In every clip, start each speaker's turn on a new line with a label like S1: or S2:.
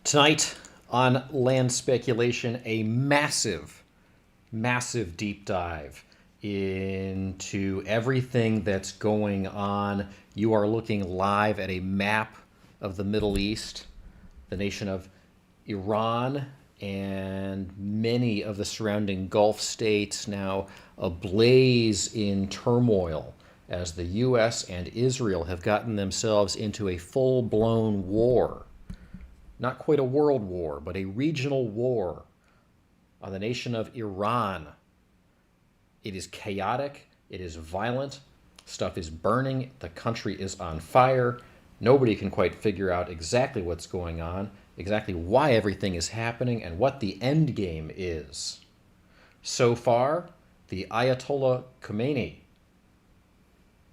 S1: Tonight on Land Speculation, a massive deep dive into everything that's going on. You are looking live at a map of the Middle East, the nation of Iran, and many of the surrounding Gulf states now ablaze in turmoil as the U.S. and Israel have gotten themselves into a full-blown war. Not quite a world war, but a regional war on the nation of Iran. It is chaotic, it is violent, stuff is burning, the country is on fire. Nobody can quite figure out exactly what's going on, exactly why everything is happening, and what the end game is. So far, the Ayatollah Khomeini,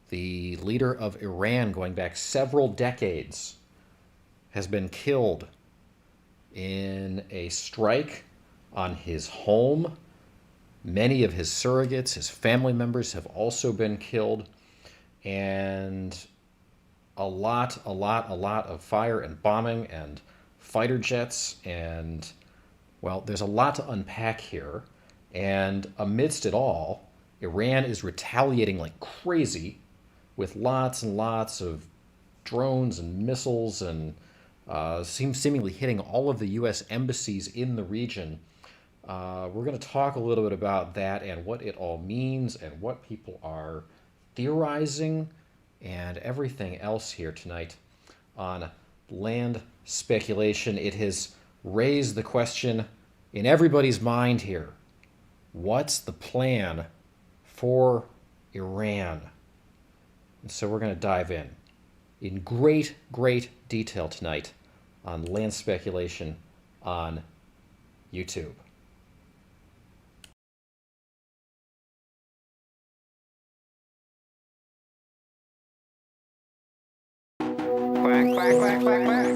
S1: the leader of Iran going back several decades, has been killed in a strike on his home. Many of his surrogates, his family members, have also been killed. And a lot of fire and bombing and fighter jets. And, well, there's a lot to unpack here. And amidst it all, Iran is retaliating like crazy with lots and lots of drones and missiles and seemingly hitting all of the U.S. embassies in the region. We're going to talk a little bit about that and what it all means and what people are theorizing and everything else here tonight on Land Speculation. It has raised the question in everybody's mind here. What's the plan for Iran? And so we're going to dive in great detail tonight on Land Speculation on YouTube.
S2: Quack, quack, quack, quack, quack.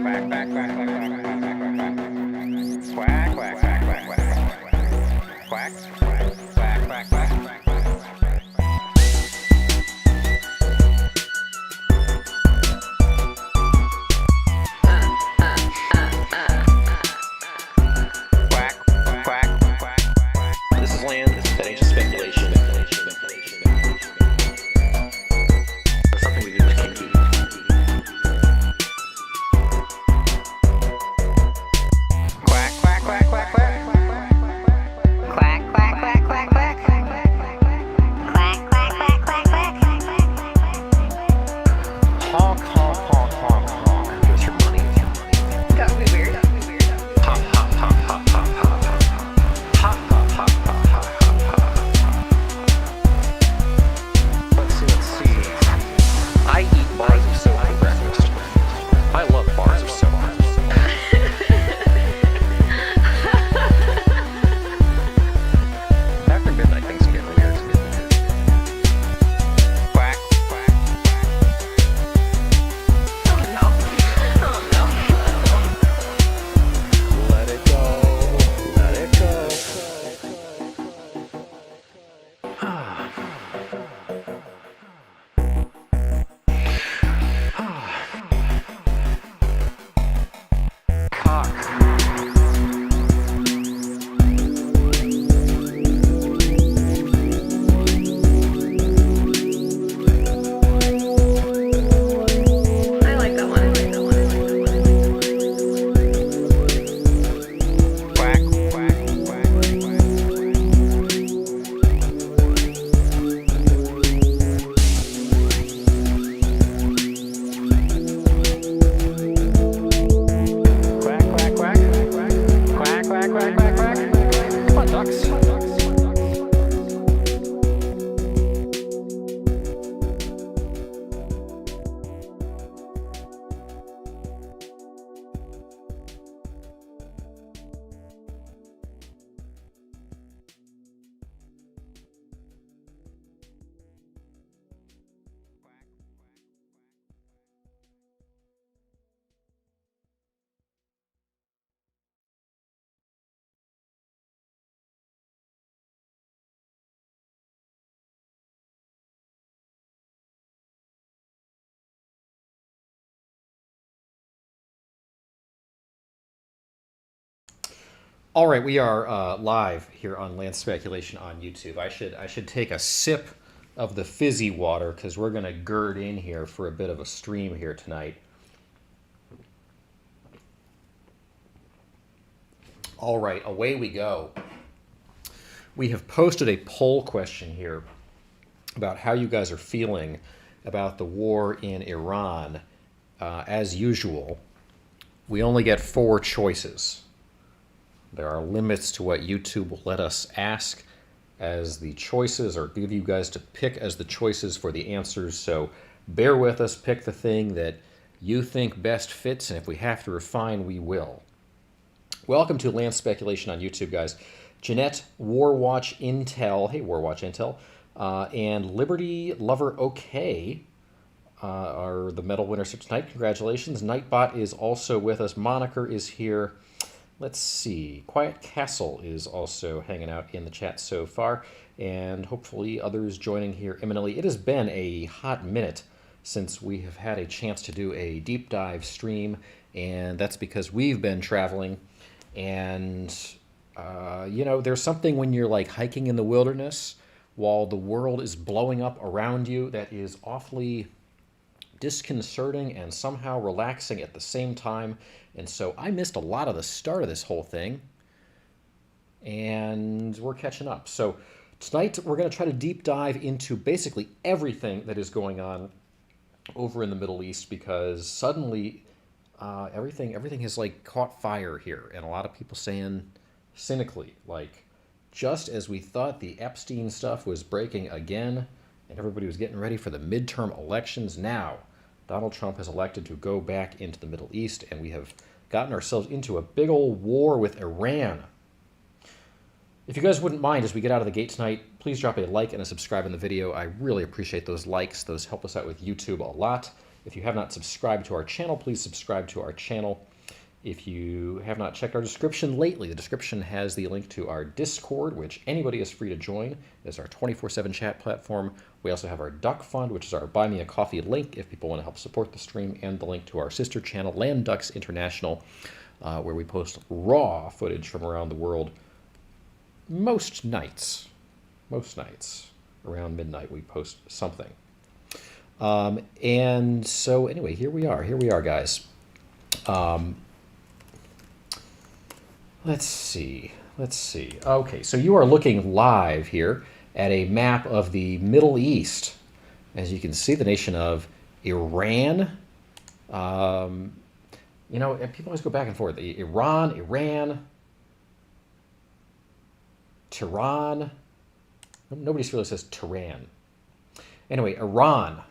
S2: Quack, quack, quack, quack, quack, quack, quack, quack, quack, quack, quack, quack, quack, quack, quack, quack, quack.
S1: This is Land Speculation. Something we do to keep
S2: Quack, quack, quack, quack, quack.
S3: Quack, quack, quack, quack, quack. Quack, quack, quack, quack, quack.
S1: honk, honk, honk, honk, honk. What's your money?
S3: That would be weird.
S1: Ha ha ha ha ha ha ha. Ha ha ha ha ha ha. Let's see. I eat bars of soap for breakfast. I love bars of soap. After midnight, things get weird.
S2: Quack, quack.
S3: Oh no.
S1: Let it go. Let it go. Cock.
S3: I like that one.
S2: Quack, quack, quack, quack, quack, quack.
S1: All right, we are live here on Land Speculation on YouTube. I should take a sip of the fizzy water because we're going to gird in here for a bit of a stream here tonight. All right, away we go. We have posted a poll question here about how you guys are feeling about the war in Iran. As usual, we only get 4 choices. There are limits to what YouTube will let us ask as the choices, or give you guys to pick as the choices for the answers. So bear with us, pick the thing that you think best fits, and if we have to refine, we will. Welcome to Land Speculation on YouTube, guys. Jeanette, Warwatch Intel, hey Warwatch Intel, and Liberty Lover OK are the medal winners tonight. Congratulations. Nightbot is also with us. Moniker is here. Let's see. Quiet Castle is also hanging out in the chat so far, and hopefully others joining here imminently. It has been a hot minute since we have had a chance to do a deep dive stream, and that's because we've been traveling. And, you know, there's something when you're like hiking in the wilderness while the world is blowing up around you that is awfully disconcerting and somehow relaxing at the same time. And so I missed a lot of the start of this whole thing, and we're catching up. So tonight we're going to try to deep dive into basically everything that is going on over in the Middle East, because suddenly everything has like caught fire here, and a lot of people saying cynically, like, just as we thought the Epstein stuff was breaking again and everybody was getting ready for the midterm elections, now Donald Trump has elected to go back into the Middle East, and we have gotten ourselves into a big old war with Iran. If you guys wouldn't mind, as we get out of the gate tonight, please drop a like and a subscribe in the video. I really appreciate those likes. Those help us out with YouTube a lot. If you have not subscribed to our channel, please subscribe to our channel. If you have not checked our description lately, the description has the link to our Discord, which anybody is free to join. It's our 24/7 chat platform. We also have our Duck Fund, which is our Buy Me a Coffee link if people want to help support the stream, and the link to our sister channel, Land Ducks International, where we post raw footage from around the world most nights. Most nights. Around midnight, we post something. And so anyway, here we are, guys. Let's see. Okay, so you are looking live here at a map of the Middle East. As you can see, the nation of Iran. You know, and people always go back and forth. Iran, Tehran. Nobody really says Tehran. Anyway, Iran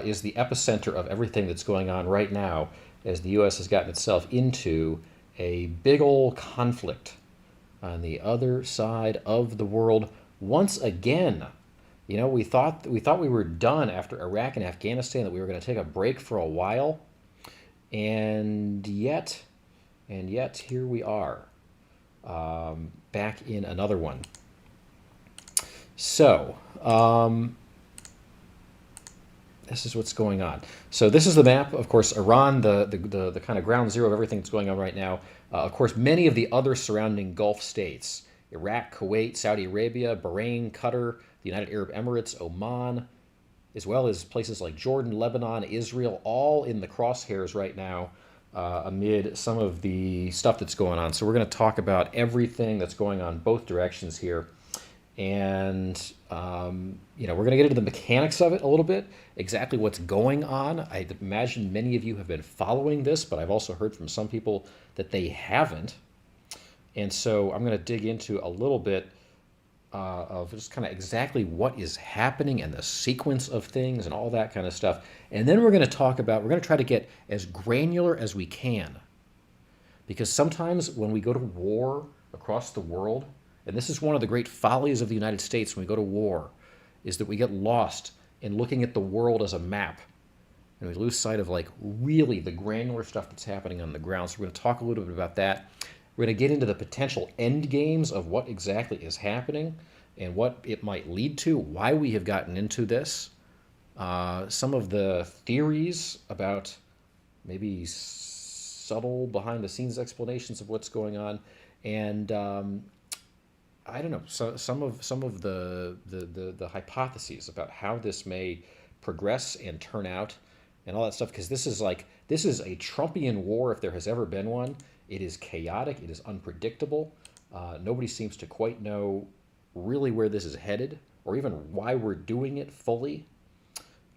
S1: is the epicenter of everything that's going on right now, as the U.S. has gotten itself into a big old conflict on the other side of the world once again. You know, we thought we were done after Iraq and Afghanistan, that we were going to take a break for a while, and yet here we are, back in another one. So this is what's going on. So this is the map. Of course, Iran, the kind of ground zero of everything that's going on right now. Of course, many of the other surrounding Gulf states, Iraq, Kuwait, Saudi Arabia, Bahrain, Qatar, the United Arab Emirates, Oman, as well as places like Jordan, Lebanon, Israel, all in the crosshairs right now amid some of the stuff that's going on. So we're going to talk about everything that's going on both directions here. And, you know, we're going to get into the mechanics of it a little bit, exactly what's going on. I imagine many of you have been following this, but I've also heard from some people that they haven't. And so I'm going to dig into a little bit of just kind of exactly what is happening and the sequence of things and all that kind of stuff. And then we're going to try to get as granular as we can. Because sometimes when we go to war across the world, and this is one of the great follies of the United States when we go to war, is that we get lost in looking at the world as a map. And we lose sight of like really the granular stuff that's happening on the ground. So we're going to talk a little bit about that. We're going to get into the potential end games of what exactly is happening and what it might lead to, why we have gotten into this. Some of the theories about maybe subtle behind the scenes explanations of what's going on. And I don't know. So some of the hypotheses about how this may progress and turn out, and all that stuff, because this is a Trumpian war if there has ever been one. It is chaotic. It is unpredictable. Nobody seems to quite know really where this is headed, or even why we're doing it fully.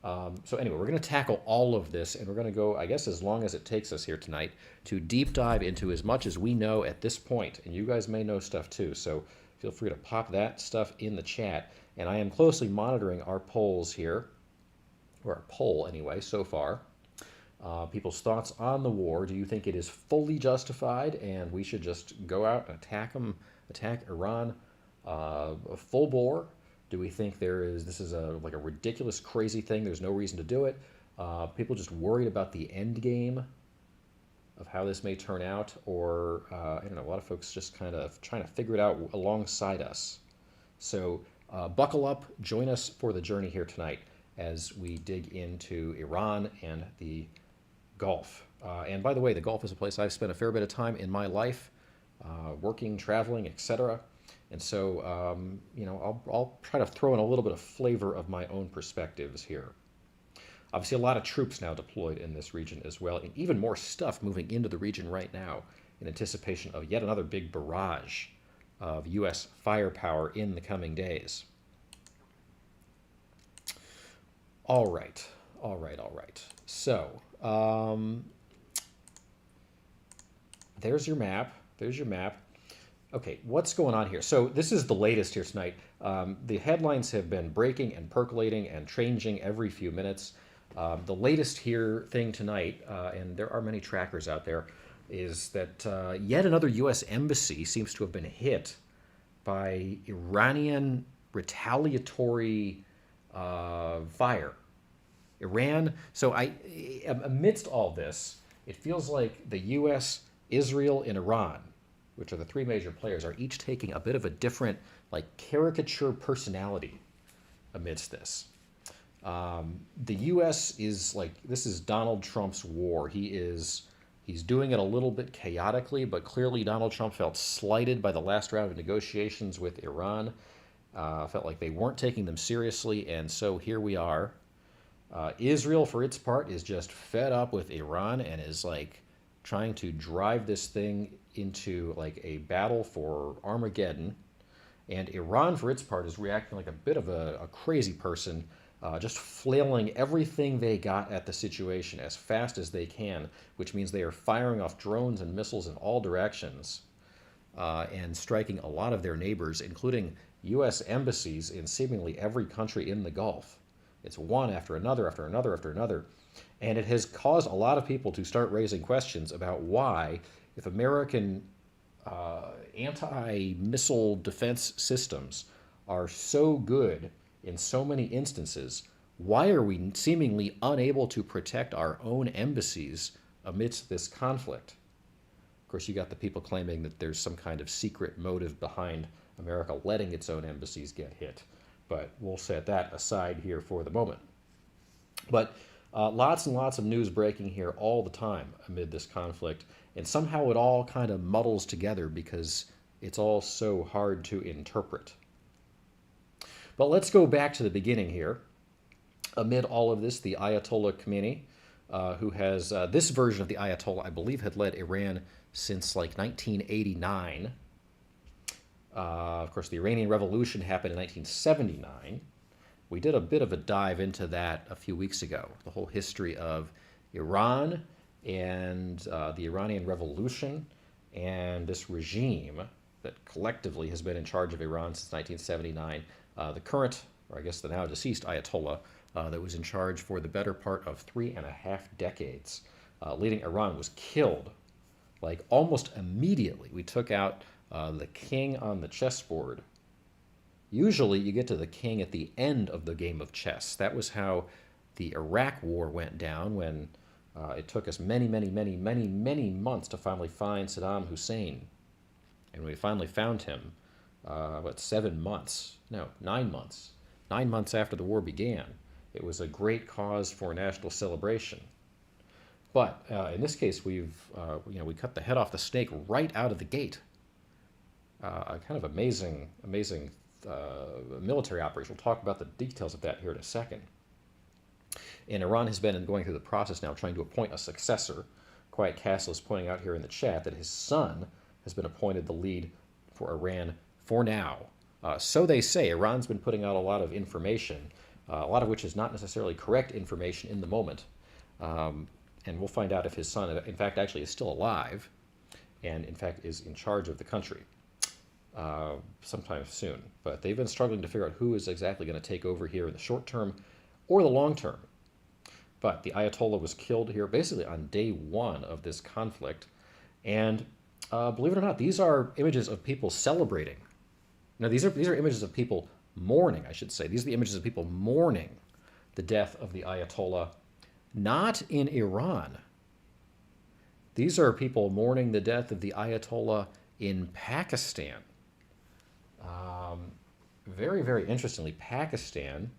S1: So anyway, we're going to tackle all of this, and we're going to go, I guess, as long as it takes us here tonight, to deep dive into as much as we know at this point. And you guys may know stuff too, so feel free to pop that stuff in the chat. And I am closely monitoring our polls here, or our poll anyway, so far. People's thoughts on the war. Do you think it is fully justified and we should just go out and attack Iran full bore? Do we think this is like a ridiculous, crazy thing? There's no reason to do it. People just worried about the end game of how this may turn out, or I don't know. A lot of folks just kind of trying to figure it out alongside us. So buckle up, join us for the journey here tonight as we dig into Iran and the Gulf. And by the way, the Gulf is a place I've spent a fair bit of time in my life, working, traveling, etc. And so, I'll try to throw in a little bit of flavor of my own perspectives here. Obviously, a lot of troops now deployed in this region as well, and even more stuff moving into the region right now in anticipation of yet another big barrage of U.S. firepower in the coming days. All right. So, there's your map. Okay, what's going on here? So this is the latest here tonight. The headlines have been breaking and percolating and changing every few minutes. The latest thing tonight, and there are many trackers out there, is that yet another U.S. embassy seems to have been hit by Iranian retaliatory fire. Iran. So amidst all this, it feels like the U.S., Israel, and Iran, which are the three major players, are each taking a bit of a different, caricature personality amidst this. The U.S. is this is Donald Trump's war. He's doing it a little bit chaotically, but clearly Donald Trump felt slighted by the last round of negotiations with Iran. Felt like they weren't taking them seriously, and so here we are. Israel, for its part, is just fed up with Iran and is trying to drive this thing into a battle for Armageddon. And Iran, for its part, is reacting like a bit of a crazy person, just flailing everything they got at the situation as fast as they can, which means they are firing off drones and missiles in all directions and striking a lot of their neighbors, including U.S. embassies in seemingly every country in the Gulf. It's one after another, after another, after another. And it has caused a lot of people to start raising questions about why, if American anti-missile defense systems are so good in so many instances, why are we seemingly unable to protect our own embassies amidst this conflict? Of course, you got the people claiming that there's some kind of secret motive behind America letting its own embassies get hit. But we'll set that aside here for the moment. But lots and lots of news breaking here all the time amid this conflict. And somehow it all kind of muddles together because it's all so hard to interpret. But let's go back to the beginning here. Amid all of this, the Ayatollah Khamenei, who has this version of the Ayatollah, I believe, had led Iran since 1989. Of course, the Iranian Revolution happened in 1979. We did a bit of a dive into that a few weeks ago, the whole history of Iran and the Iranian Revolution and this regime that collectively has been in charge of Iran since 1979. The current, or I guess the now deceased Ayatollah, that was in charge for the better part of 3.5 decades, leading Iran, was killed almost immediately. We took out the king on the chessboard. Usually you get to the king at the end of the game of chess. That was how the Iraq War went down, when it took us many months to finally find Saddam Hussein. And we finally found him, 7 months? No, 9 months. 9 months after the war began. It was a great cause for national celebration. But in this case, we cut the head off the snake right out of the gate. a kind of amazing military operation. We'll talk about the details of that here in a second. And Iran has been going through the process now trying to appoint a successor. Quiet Castle is pointing out here in the chat that his son has been appointed the lead for Iran for now. So they say. Iran's been putting out a lot of information, a lot of which is not necessarily correct information in the moment. And we'll find out if his son, in fact, actually is still alive and, in fact, is in charge of the country sometime soon. But they've been struggling to figure out who is exactly going to take over here in the short term or the long term. But the Ayatollah was killed here basically on day one of this conflict. And believe it or not, these are images of people celebrating. Now, these are images of people mourning, I should say. These are the images of people mourning the death of the Ayatollah, not in Iran. These are people mourning the death of the Ayatollah in Pakistan. Very, very interestingly, Pakistan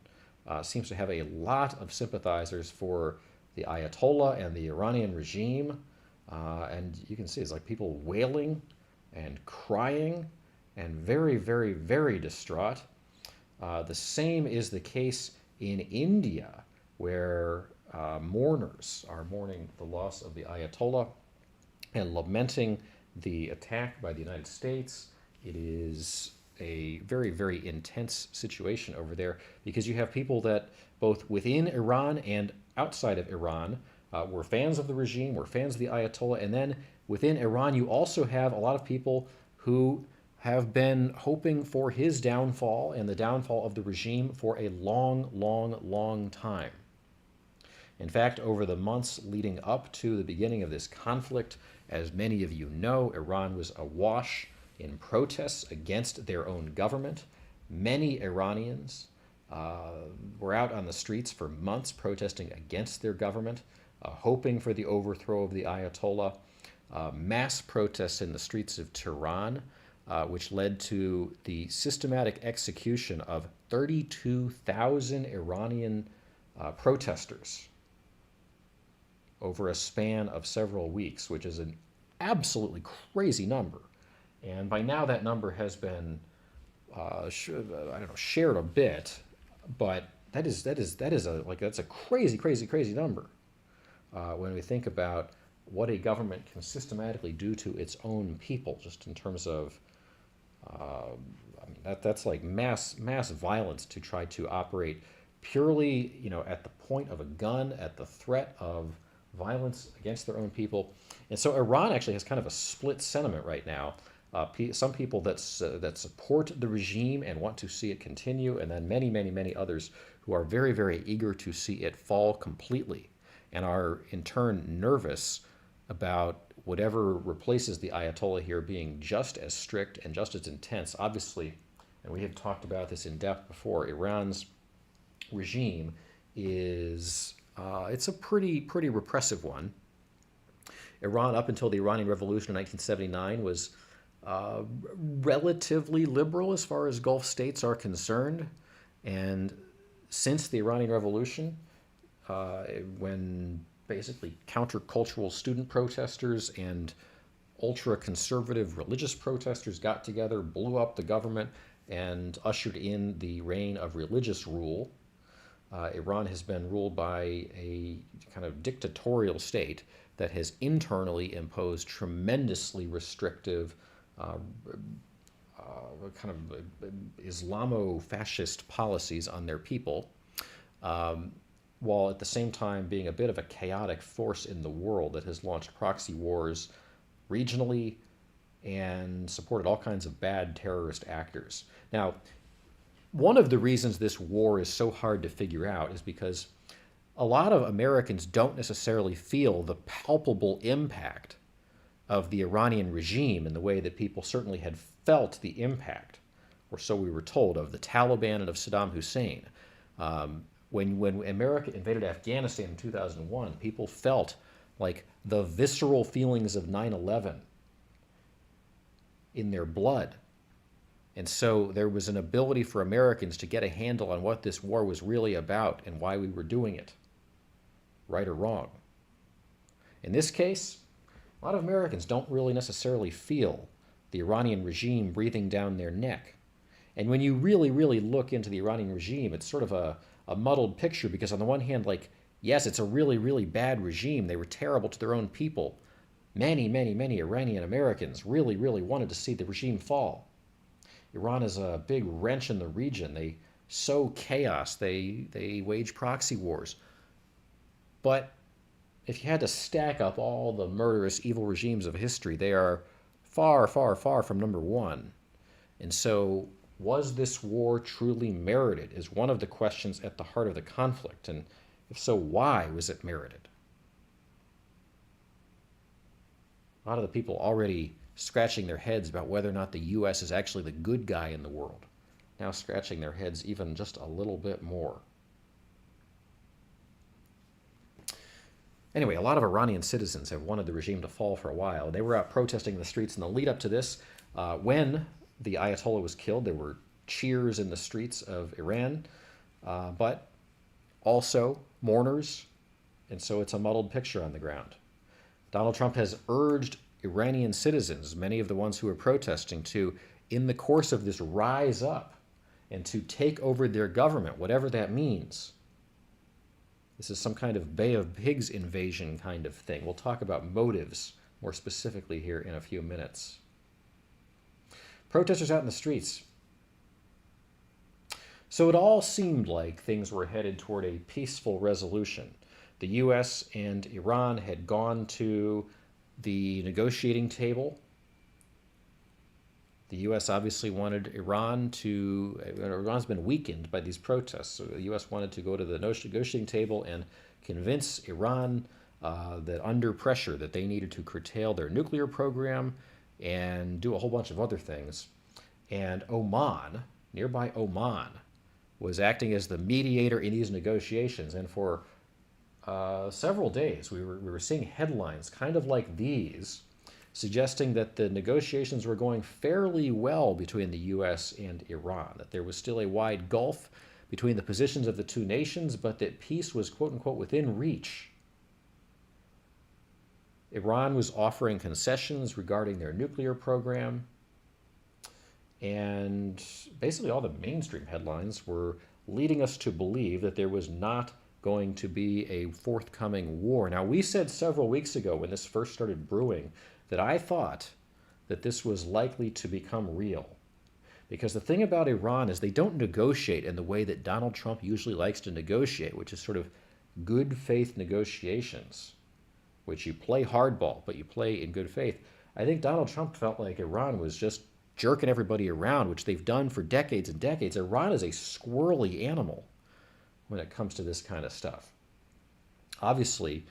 S1: seems to have a lot of sympathizers for the Ayatollah and the Iranian regime. And you can see it's like people wailing and crying and very, very, very distraught. The same is the case in India, where mourners are mourning the loss of the Ayatollah and lamenting the attack by the United States. It is a very, very intense situation over there because you have people that both within Iran and outside of Iran were fans of the regime, were fans of the Ayatollah, and then within Iran you also have a lot of people who have been hoping for his downfall and the downfall of the regime for a long, long, long time. In fact, over the months leading up to the beginning of this conflict, as many of you know, Iran was awash in protests against their own government. Many Iranians were out on the streets for months protesting against their government, hoping for the overthrow of the Ayatollah. Mass protests in the streets of Tehran, which led to the systematic execution of 32,000 Iranian protesters over a span of several weeks, which is an absolutely crazy number. And by now that number has been, shared a bit, but that's a crazy number when we think about what a government can systematically do to its own people, just in terms of, that's like mass violence to try to operate purely, at the point of a gun, at the threat of violence against their own people. And so Iran actually has kind of a split sentiment right now. Some people that support the regime and want to see it continue, and then many others who are very, very eager to see it fall completely and are in turn nervous about whatever replaces the Ayatollah here being just as strict and just as intense. Obviously, and we have talked about this in depth before, Iran's regime is it's a pretty repressive one. Iran, up until the Iranian Revolution in 1979, was relatively liberal as far as Gulf states are concerned. And since the Iranian Revolution, when basically countercultural student protesters and ultra-conservative religious protesters got together, blew up the government, and ushered in the reign of religious rule, Iran has been ruled by a kind of dictatorial state that has internally imposed tremendously restrictive kind of Islamo-fascist policies on their people, while at the same time being a bit of a chaotic force in the world that has launched proxy wars regionally and supported all kinds of bad terrorist actors. Now, one of the reasons this war is so hard to figure out is because a lot of Americans don't necessarily feel the palpable impact of the Iranian regime in the way that people certainly had felt the impact, or so we were told, of the Taliban and of Saddam Hussein. When America invaded Afghanistan in 2001, people felt like the visceral feelings of 9/11 in their blood. And so there was an ability for Americans to get a handle on what this war was really about and why we were doing it, right or wrong. In this case, a lot of Americans don't really necessarily feel the Iranian regime breathing down their neck. And when you really, really look into the Iranian regime, it's sort of a muddled picture because, on the one hand, like, yes, it's a really, really bad regime. They were terrible to their own people. Many, many, many Iranian Americans really, really wanted to see the regime fall. Iran is a big wrench in the region. They sow chaos. They wage proxy wars. But if you had to stack up all the murderous, evil regimes of history, they are far, far, far from number one. And so, was this war truly merited is one of the questions at the heart of the conflict. And if so, why was it merited? A lot of the people already scratching their heads about whether or not the U.S. is actually the good guy in the world, now scratching their heads even just a little bit more. Anyway, a lot of Iranian citizens have wanted the regime to fall for a while. They were out protesting in the streets in the lead up to this. When the Ayatollah was killed, there were cheers in the streets of Iran, but also mourners, and so it's a muddled picture on the ground. Donald Trump has urged Iranian citizens, many of the ones who are protesting, to, in the course of this, rise up and to take over their government, whatever that means. This is some kind of Bay of Pigs invasion kind of thing. We'll talk about motives more specifically here in a few minutes. Protesters out in the streets. So it all seemed like things were headed toward a peaceful resolution. The U.S. and Iran had gone to the negotiating table. The U.S. obviously wanted Iran to... Iran's been weakened by these protests, so the U.S. wanted to go to the negotiating table and convince Iran that under pressure that they needed to curtail their nuclear program and do a whole bunch of other things. And Oman, nearby Oman, was acting as the mediator in these negotiations. And for several days, we were seeing headlines kind of like these, suggesting that the negotiations were going fairly well between the U.S. and Iran, that there was still a wide gulf between the positions of the two nations, but that peace was, quote-unquote, within reach. Iran was offering concessions regarding their nuclear program, and basically all the mainstream headlines were leading us to believe that there was not going to be a forthcoming war. Now, we said several weeks ago when this first started brewing that I thought that this was likely to become real. Because the thing about Iran is they don't negotiate in the way that Donald Trump usually likes to negotiate, which is sort of good faith negotiations, which you play hardball, but you play in good faith. I think Donald Trump felt like Iran was just jerking everybody around, which they've done for decades and decades. Iran is a squirrely animal when it comes to this kind of stuff. Obviously,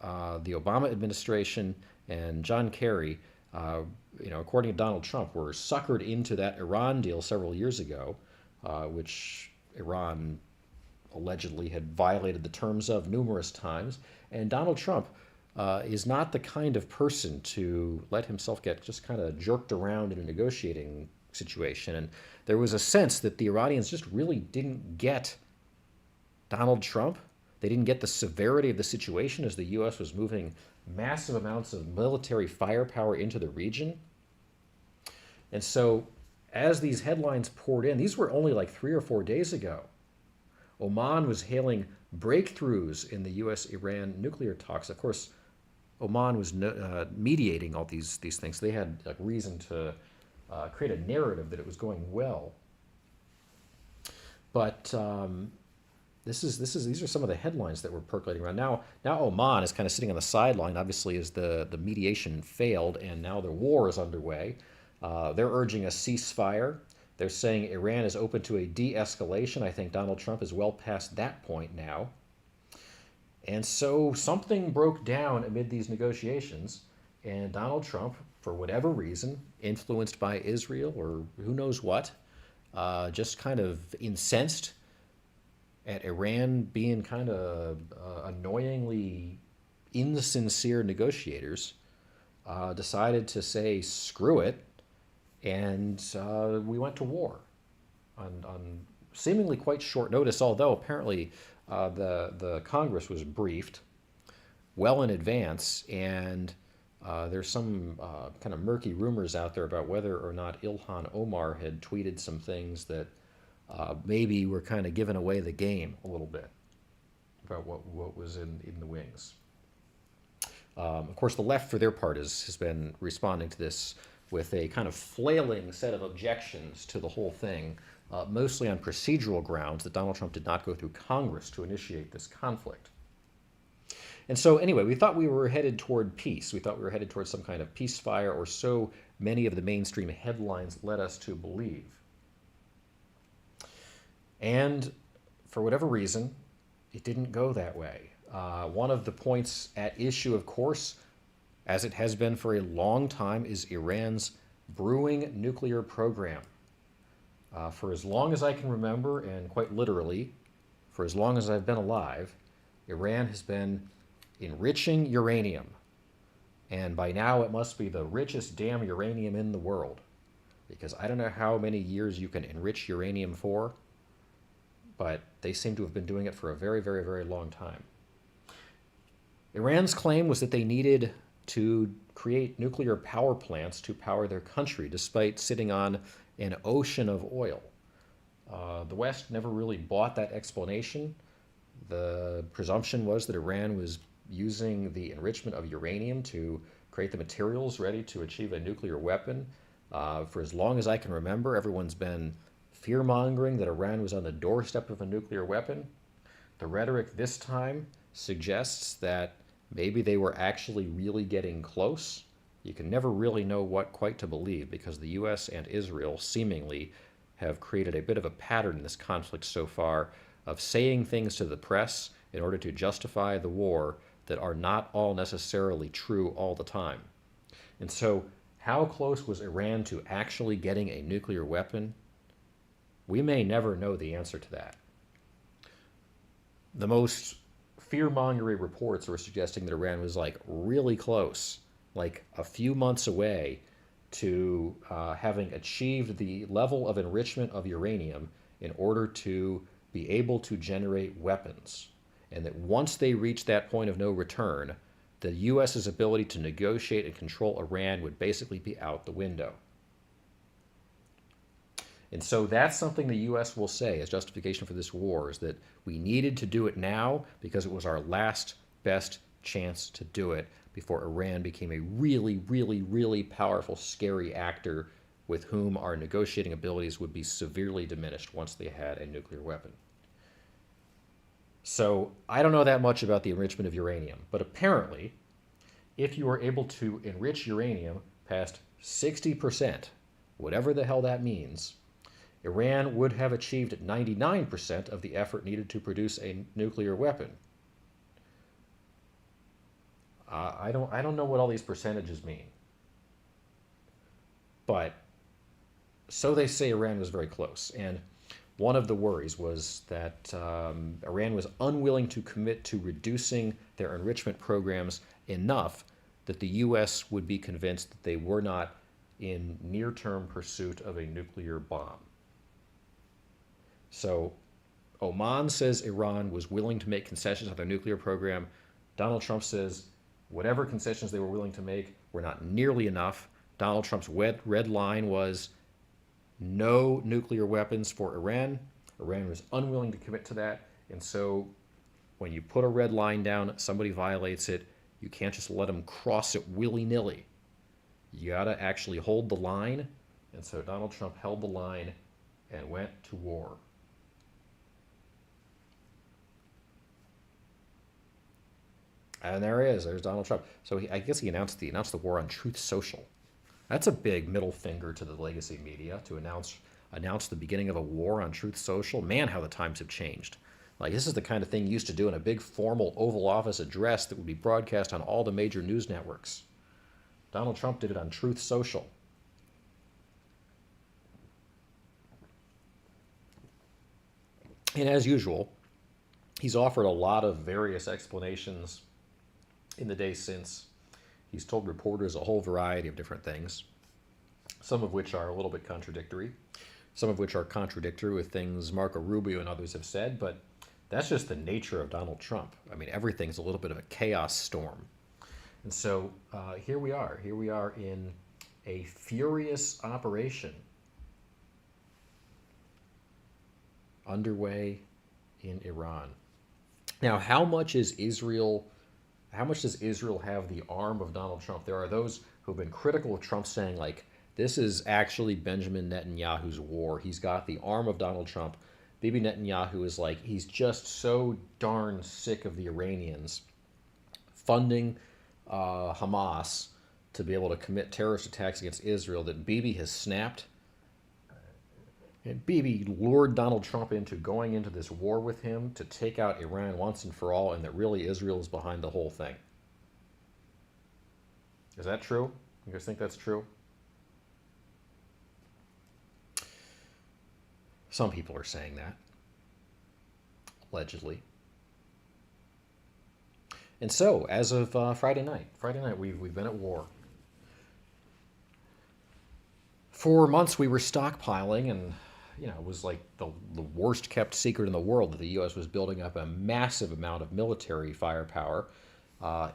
S1: the Obama administration and John Kerry, according to Donald Trump, were suckered into that Iran deal several years ago, which Iran allegedly had violated the terms of numerous times. And Donald Trump is not the kind of person to let himself get just kind of jerked around in a negotiating situation. And there was a sense that the Iranians just really didn't get Donald Trump. They didn't get the severity of the situation as the U.S. was moving massive amounts of military firepower into the region. And so as these headlines poured in, these were only like 3 or 4 days ago. Oman was hailing breakthroughs in the U.S.-Iran nuclear talks. Of course, Oman was mediating all these things. They had a reason to create a narrative that it was going well. But these are some of the headlines that were percolating around. Now Oman is kind of sitting on the sideline, obviously, as the mediation failed, and now the war is underway. They're urging a ceasefire. They're saying Iran is open to a de-escalation. I think Donald Trump is well past that point now. And so something broke down amid these negotiations, and Donald Trump, for whatever reason, influenced by Israel or who knows what, just kind of incensed at Iran being kind of annoyingly insincere negotiators, decided to say, screw it, and we went to war on seemingly quite short notice, although apparently the Congress was briefed well in advance, and There's some kind of murky rumors out there about whether or not Ilhan Omar had tweeted some things that maybe were kind of giving away the game a little bit about what was in the wings. Of course, the left, for their part, has been responding to this with a kind of flailing set of objections to the whole thing, mostly on procedural grounds that Donald Trump did not go through Congress to initiate this conflict. And so, anyway, we thought we were headed toward peace. We thought we were headed towards some kind of ceasefire, or so many of the mainstream headlines led us to believe. And for whatever reason, it didn't go that way. One of the points at issue, of course, as it has been for a long time, is Iran's brewing nuclear program. For as long as I can remember, and quite literally, for as long as I've been alive, Iran has been enriching uranium. And by now it must be the richest damn uranium in the world. Because I don't know how many years you can enrich uranium for, but they seem to have been doing it for a very, very, very long time. Iran's claim was that they needed to create nuclear power plants to power their country, despite sitting on an ocean of oil. The West never really bought that explanation. The presumption was that Iran was using the enrichment of uranium to create the materials ready to achieve a nuclear weapon. For as long as I can remember, everyone's been fear-mongering that Iran was on the doorstep of a nuclear weapon. The rhetoric this time suggests that maybe they were actually really getting close. You can never really know what quite to believe, because the U.S. and Israel seemingly have created a bit of a pattern in this conflict so far of saying things to the press in order to justify the war that are not all necessarily true all the time. And so, how close was Iran to actually getting a nuclear weapon? We may never know the answer to that. The most fear-mongering reports were suggesting that Iran was like really close, like a few months away to having achieved the level of enrichment of uranium in order to be able to generate weapons. And that once they reached that point of no return, the U.S.'s ability to negotiate and control Iran would basically be out the window. And so that's something the U.S. will say as justification for this war, is that we needed to do it now because it was our last best chance to do it before Iran became a really, really, really powerful, scary actor with whom our negotiating abilities would be severely diminished once they had a nuclear weapon. So I don't know that much about the enrichment of uranium, but apparently, if you are able to enrich uranium past 60%, whatever the hell that means, Iran would have achieved 99% of the effort needed to produce a nuclear weapon. I don't know what all these percentages mean. But so they say Iran was very close. And one of the worries was that Iran was unwilling to commit to reducing their enrichment programs enough that the U.S. would be convinced that they were not in near-term pursuit of a nuclear bomb. So Oman says Iran was willing to make concessions on their nuclear program. Donald Trump says whatever concessions they were willing to make were not nearly enough. Donald Trump's red line was no nuclear weapons for Iran. Iran was unwilling to commit to that. And so when you put a red line down, somebody violates it, you can't just let them cross it willy-nilly. You got to actually hold the line. And so Donald Trump held the line and went to war. And there he is. There's Donald Trump. So I guess he announced the war on Truth Social. That's a big middle finger to the legacy media, to announce the beginning of a war on Truth Social. Man, how the times have changed. Like, this is the kind of thing you used to do in a big formal Oval Office address that would be broadcast on all the major news networks. Donald Trump did it on Truth Social. And as usual, he's offered a lot of various explanations in the days since. He's told reporters a whole variety of different things, some of which are a little bit contradictory, some of which are contradictory with things Marco Rubio and others have said, but that's just the nature of Donald Trump. I mean, everything's a little bit of a chaos storm. And so here we are. Here we are in a furious operation underway in Iran. Now, how much is Israel? How much does Israel have the arm of Donald Trump? There are those who've been critical of Trump, saying like this is actually Benjamin Netanyahu's war. He's got the arm of Donald Trump. Bibi Netanyahu is like he's just so darn sick of the Iranians funding Hamas to be able to commit terrorist attacks against Israel that Bibi has snapped. And Bibi lured Donald Trump into going into this war with him to take out Iran once and for all, and that really Israel is behind the whole thing. Is that true? You guys think that's true? Some people are saying that, allegedly. And so, as of Friday night, we've been at war. For months, we were stockpiling, and it was like the worst kept secret in the world that the U.S. was building up a massive amount of military firepower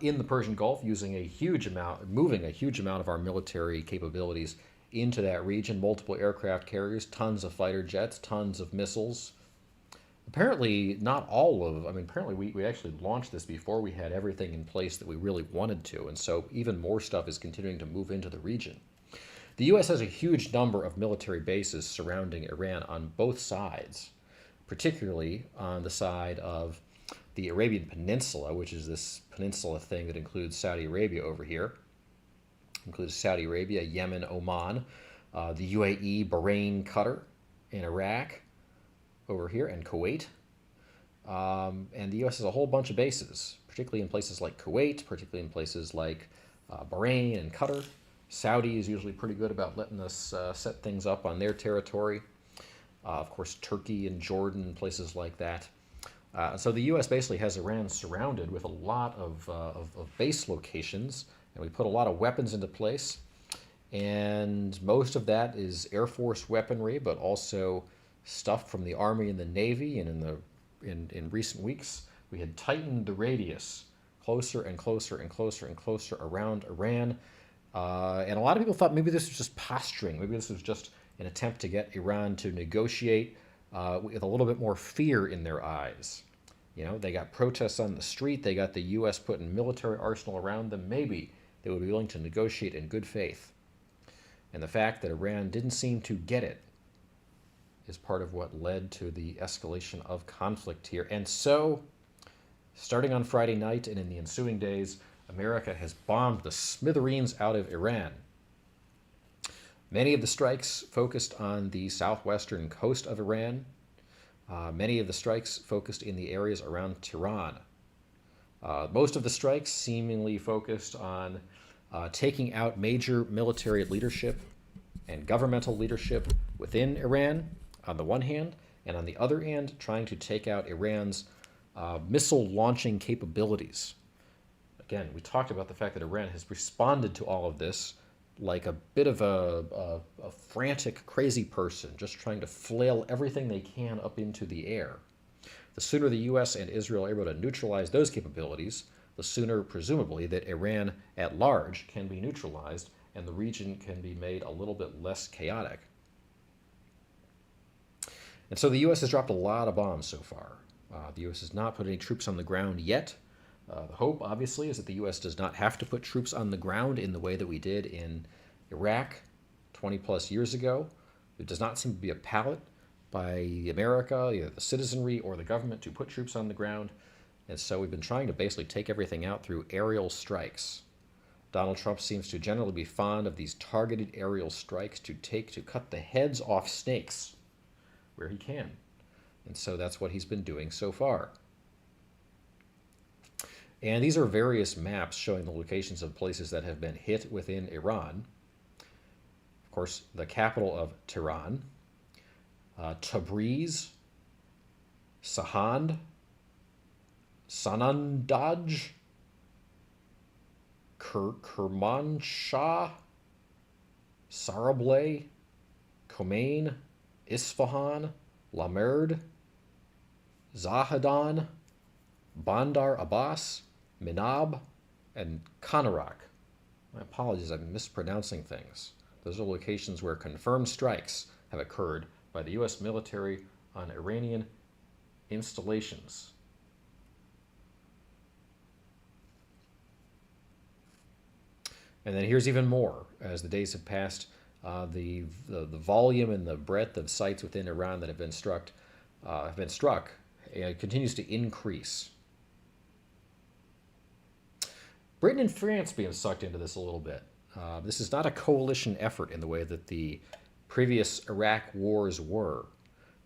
S1: in the Persian Gulf, moving a huge amount of our military capabilities into that region. Multiple aircraft carriers, tons of fighter jets, tons of missiles. Apparently, not all of. Apparently we actually launched this before we had everything in place that we really wanted to, and so even more stuff is continuing to move into the region. The U.S. has a huge number of military bases surrounding Iran on both sides, particularly on the side of the Arabian Peninsula, which is this peninsula thing that includes Saudi Arabia over here. Includes Saudi Arabia, Yemen, Oman, the UAE, Bahrain, Qatar, and Iraq over here, and Kuwait. And the U.S. has a whole bunch of bases, particularly in places like Kuwait, particularly in places like Bahrain and Qatar. Saudi is usually pretty good about letting us set things up on their territory. Of course, Turkey and Jordan, places like that. So the U.S. basically has Iran surrounded with a lot of base locations, and we put a lot of weapons into place. And most of that is Air Force weaponry, but also stuff from the Army and the Navy. And in recent weeks, we had tightened the radius closer and closer and closer and closer around Iran. And a lot of people thought maybe this was just posturing. Maybe this was just an attempt to get Iran to negotiate with a little bit more fear in their eyes. They got protests on the street. They got the U.S. putting military arsenal around them. Maybe they would be willing to negotiate in good faith. And the fact that Iran didn't seem to get it is part of what led to the escalation of conflict here. And so, starting on Friday night and in the ensuing days, America has bombed the smithereens out of Iran. Many of the strikes focused on the southwestern coast of Iran. Many of the strikes focused in the areas around Tehran. Most of the strikes seemingly focused on taking out major military leadership and governmental leadership within Iran, on the one hand, and on the other hand, trying to take out Iran's missile launching capabilities. Again, we talked about the fact that Iran has responded to all of this like a bit of a frantic, crazy person, just trying to flail everything they can up into the air. The sooner the U.S. and Israel are able to neutralize those capabilities, the sooner, presumably, that Iran at large can be neutralized and the region can be made a little bit less chaotic. And so the U.S. has dropped a lot of bombs so far. The U.S. has not put any troops on the ground yet. The hope, obviously, is that the U.S. does not have to put troops on the ground in the way that we did in Iraq 20 plus years ago. There does not seem to be a palate by America, either the citizenry or the government, to put troops on the ground. And so we've been trying to basically take everything out through aerial strikes. Donald Trump seems to generally be fond of these targeted aerial strikes to cut the heads off snakes where he can. And so that's what he's been doing so far. And these are various maps showing the locations of places that have been hit within Iran. Of course, the capital of Tehran, Tabriz, Sahand, Sanandaj, Kermanshah, Sarableh, Khomein, Isfahan, Lamerd, Zahedan, Bandar Abbas, Minab, and Konarak. My apologies, I'm mispronouncing things. Those are locations where confirmed strikes have occurred by the U.S. military on Iranian installations. And then here's even more. As the days have passed, the volume and the breadth of sites within Iran that have been struck continues to increase. Britain and France being sucked into this a little bit. This is not a coalition effort in the way that the previous Iraq wars were.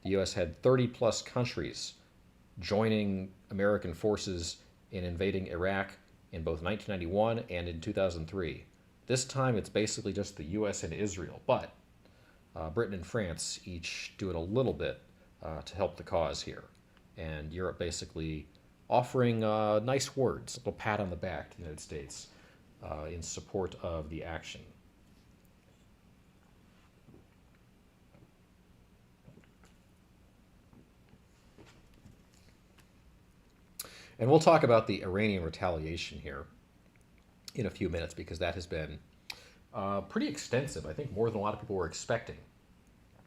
S1: The U.S. had 30 plus countries joining American forces in invading Iraq in both 1991 and in 2003. This time it's basically just the U.S. and Israel, but Britain and France each doing a little bit to help the cause here. And Europe basically offering nice words, a little pat on the back to the United States in support of the action. And we'll talk about the Iranian retaliation here in a few minutes because that has been pretty extensive. I think more than a lot of people were expecting.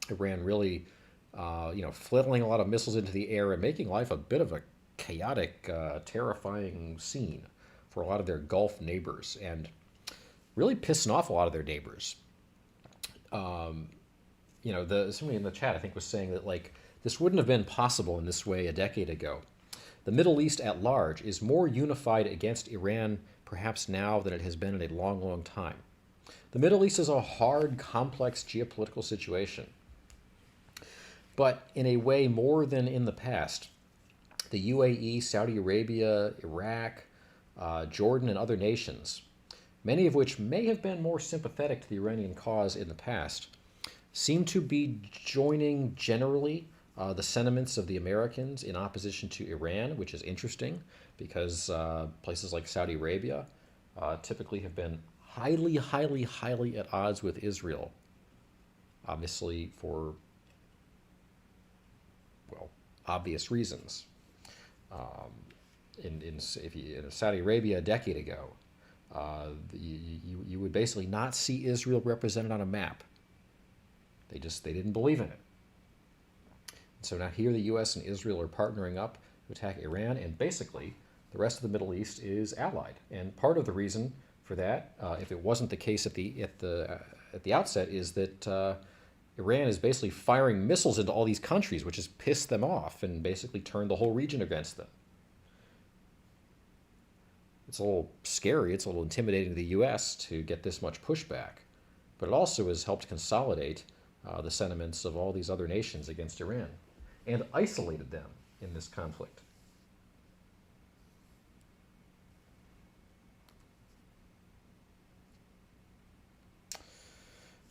S1: Iran really, flailing a lot of missiles into the air and making life a bit of a chaotic, terrifying scene for a lot of their Gulf neighbors and really pissing off a lot of their neighbors. Somebody in the chat I think was saying that like this wouldn't have been possible in this way a decade ago. The Middle East at large is more unified against Iran perhaps now than it has been in a long, long time. The Middle East is a hard, complex geopolitical situation. But in a way more than in the past, the UAE, Saudi Arabia, Iraq, Jordan, and other nations, many of which may have been more sympathetic to the Iranian cause in the past, seem to be joining generally the sentiments of the Americans in opposition to Iran, which is interesting because places like Saudi Arabia typically have been highly, highly, highly at odds with Israel, obviously for, well, obvious reasons. In Saudi Arabia a decade ago, you would basically not see Israel represented on a map. They didn't believe in it. So now here the U.S. and Israel are partnering up to attack Iran, and basically the rest of the Middle East is allied. And part of the reason for that, if it wasn't the case at the outset, is that Iran is basically firing missiles into all these countries, which has pissed them off and basically turned the whole region against them. It's a little scary, it's a little intimidating to the U.S. to get this much pushback, but it also has helped consolidate the sentiments of all these other nations against Iran and isolated them in this conflict.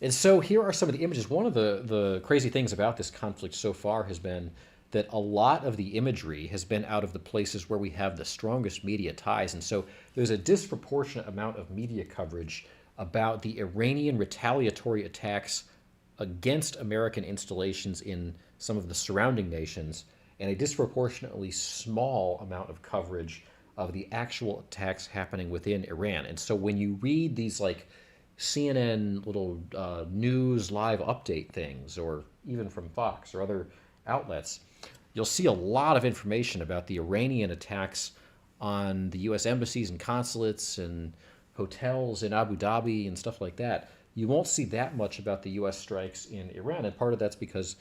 S1: And so here are some of the images. One of the crazy things about this conflict so far has been that a lot of the imagery has been out of the places where we have the strongest media ties. And so there's a disproportionate amount of media coverage about the Iranian retaliatory attacks against American installations in some of the surrounding nations, and a disproportionately small amount of coverage of the actual attacks happening within Iran. And so when you read these like CNN little news live update things, or even from Fox or other outlets, you'll see a lot of information about the Iranian attacks on the U.S. embassies and consulates and hotels in Abu Dhabi and stuff like that. You won't see that much about the U.S. strikes in Iran, and part of that's because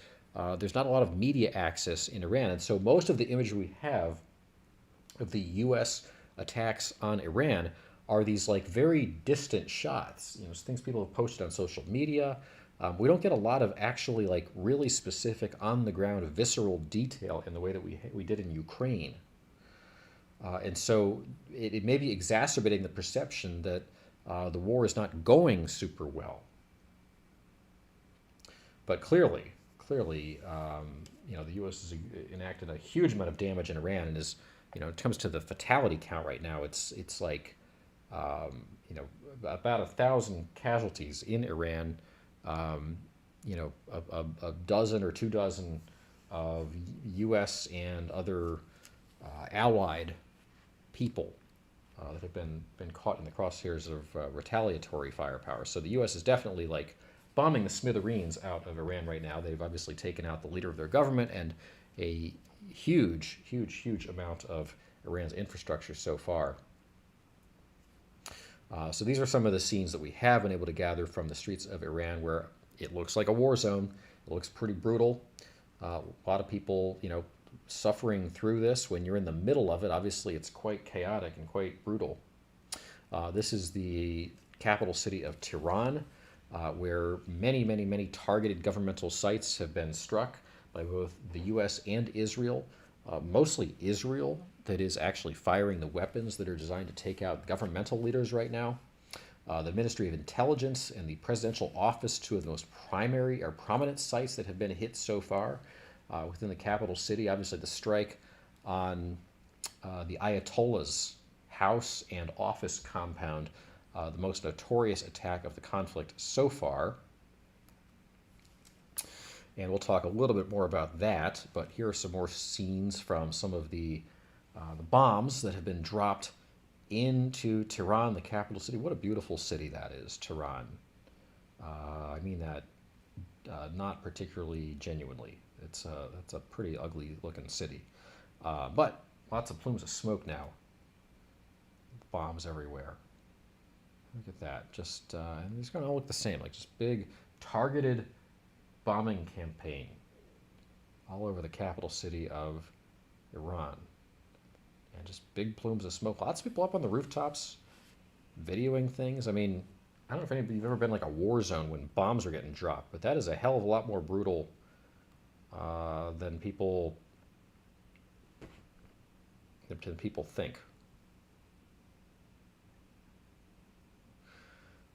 S1: there's not a lot of media access in Iran. And so most of the imagery we have of the U.S. attacks on Iran are these like very distant shots, things people have posted on social media. We don't get a lot of actually like really specific on the ground visceral detail in the way that we did in Ukraine. And so it may be exacerbating the perception that the war is not going super well. But clearly, the U.S. has enacted a huge amount of damage in Iran, and is, it comes to the fatality count right now, it's like, about 1,000 casualties in Iran. A dozen or 2 dozen of U.S. and other allied people that have been caught in the crosshairs of retaliatory firepower. So the U.S. is definitely like bombing the smithereens out of Iran right now. They've obviously taken out the leader of their government and a huge, huge, huge amount of Iran's infrastructure so far. So these are some of the scenes that we have been able to gather from the streets of Iran, where it looks like a war zone. It looks pretty brutal. A lot of people, suffering through this. When you're in the middle of it, obviously it's quite chaotic and quite brutal. This is the capital city of Tehran, where many, many, many targeted governmental sites have been struck by both the U.S. and Israel. Mostly Israel that is actually firing the weapons that are designed to take out governmental leaders right now. The Ministry of Intelligence and the Presidential Office, two of the most primary or prominent sites that have been hit so far within the capital city. Obviously, the strike on the Ayatollah's house and office compound, the most notorious attack of the conflict so far. And we'll talk a little bit more about that, but here are some more scenes from some of the bombs that have been dropped into Tehran, the capital city. What a beautiful city that is, Tehran. I mean that not particularly genuinely. That's a pretty ugly looking city. But lots of plumes of smoke now. Bombs everywhere. Look at that. Just, and these are going to all look the same, like just big targeted bombing campaign all over the capital city of Iran. And just big plumes of smoke. Lots of people up on the rooftops videoing things. I mean, I don't know if any of you have ever been like a war zone when bombs are getting dropped, but that is a hell of a lot more brutal than people think.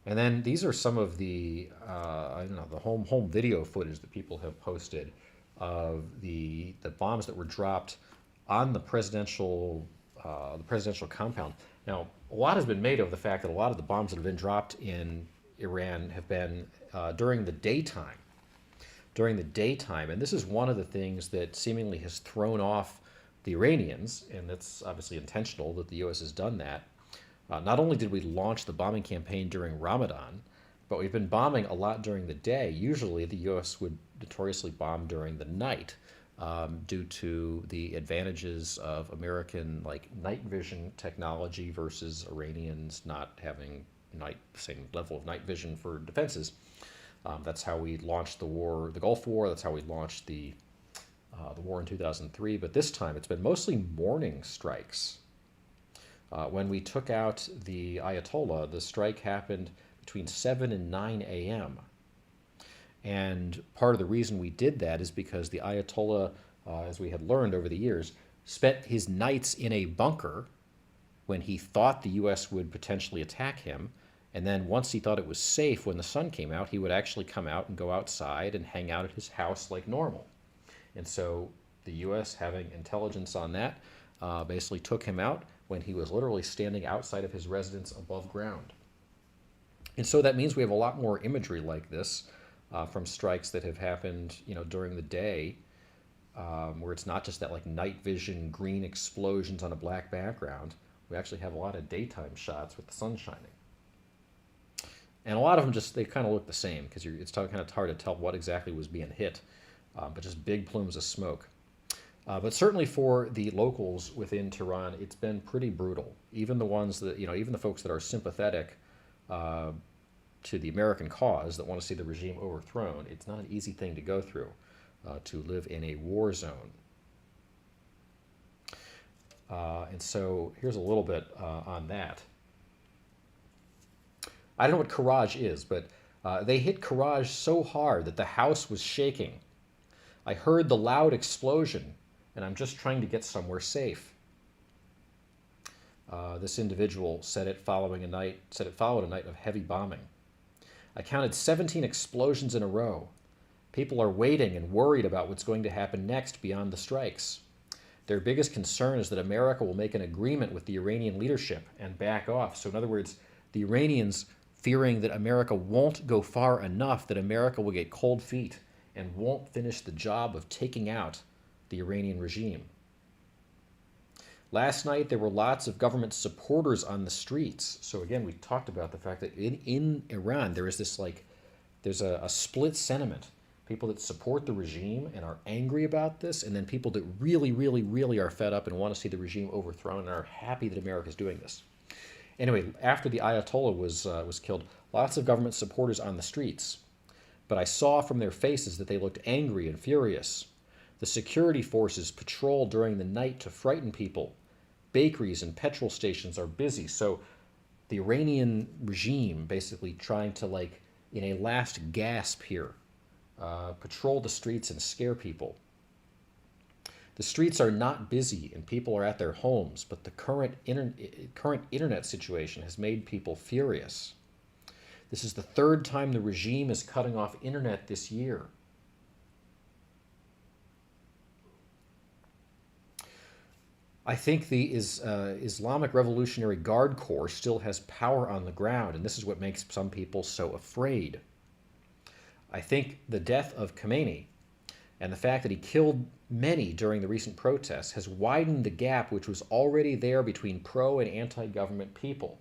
S1: And then these are some of the the home video footage that people have posted of the bombs that were dropped on the presidential compound. Now, a lot has been made of the fact that a lot of the bombs that have been dropped in Iran have been during the daytime. And this is one of the things that seemingly has thrown off the Iranians, and that's obviously intentional that the U.S. has done that. Not only did we launch the bombing campaign during Ramadan, but we've been bombing a lot during the day. Usually the U.S. would notoriously bomb during the night due to the advantages of American night vision technology versus Iranians not having same level of night vision for defenses. That's how we launched the Gulf War. That's how we launched the war in 2003. But this time it's been mostly morning strikes. When we took out the Ayatollah, the strike happened between 7 and 9 a.m. And part of the reason we did that is because the Ayatollah, as we had learned over the years, spent his nights in a bunker when he thought the U.S. would potentially attack him. And then once he thought it was safe, when the sun came out, he would actually come out and go outside and hang out at his house like normal. And so the U.S., having intelligence on that, basically took him out when he was literally standing outside of his residence above ground. And so that means we have a lot more imagery like this from strikes that have happened, during the day, where it's not just that night vision green explosions on a black background. We actually have a lot of daytime shots with the sun shining. And a lot of them they kind of look the same because it's kind of hard to tell what exactly was being hit, but just big plumes of smoke. But certainly for the locals within Tehran, it's been pretty brutal. Even the ones that, even the folks that are sympathetic to the American cause, that want to see the regime overthrown, it's not an easy thing to go through, to live in a war zone. And so here's a little bit on that. I don't know what Karaj is, but they hit Karaj so hard that the house was shaking. I heard the loud explosion, and I'm just trying to get somewhere safe. This individual said it followed a night of heavy bombing. I counted 17 explosions in a row. People are waiting and worried about what's going to happen next beyond the strikes. Their biggest concern is that America will make an agreement with the Iranian leadership and back off. So in other words, the Iranians fearing that America won't go far enough, that America will get cold feet and won't finish the job of taking out the Iranian regime. Last night, there were lots of government supporters on the streets. So again, we talked about the fact that in Iran, there is this there's a split sentiment. People that support the regime and are angry about this, and then people that really, really, really are fed up and want to see the regime overthrown and are happy that America is doing this. Anyway, after the Ayatollah was killed, lots of government supporters on the streets. But I saw from their faces that they looked angry and furious. The security forces patrol during the night to frighten people. Bakeries and petrol stations are busy. So the Iranian regime basically trying to, in a last gasp here, patrol the streets and scare people. The streets are not busy and people are at their homes, but the current internet situation has made people furious. This is the third time the regime is cutting off internet this year. I think the Islamic Revolutionary Guard Corps still has power on the ground, and this is what makes some people so afraid. I think the death of Khamenei and the fact that he killed many during the recent protests has widened the gap which was already there between pro and anti-government people.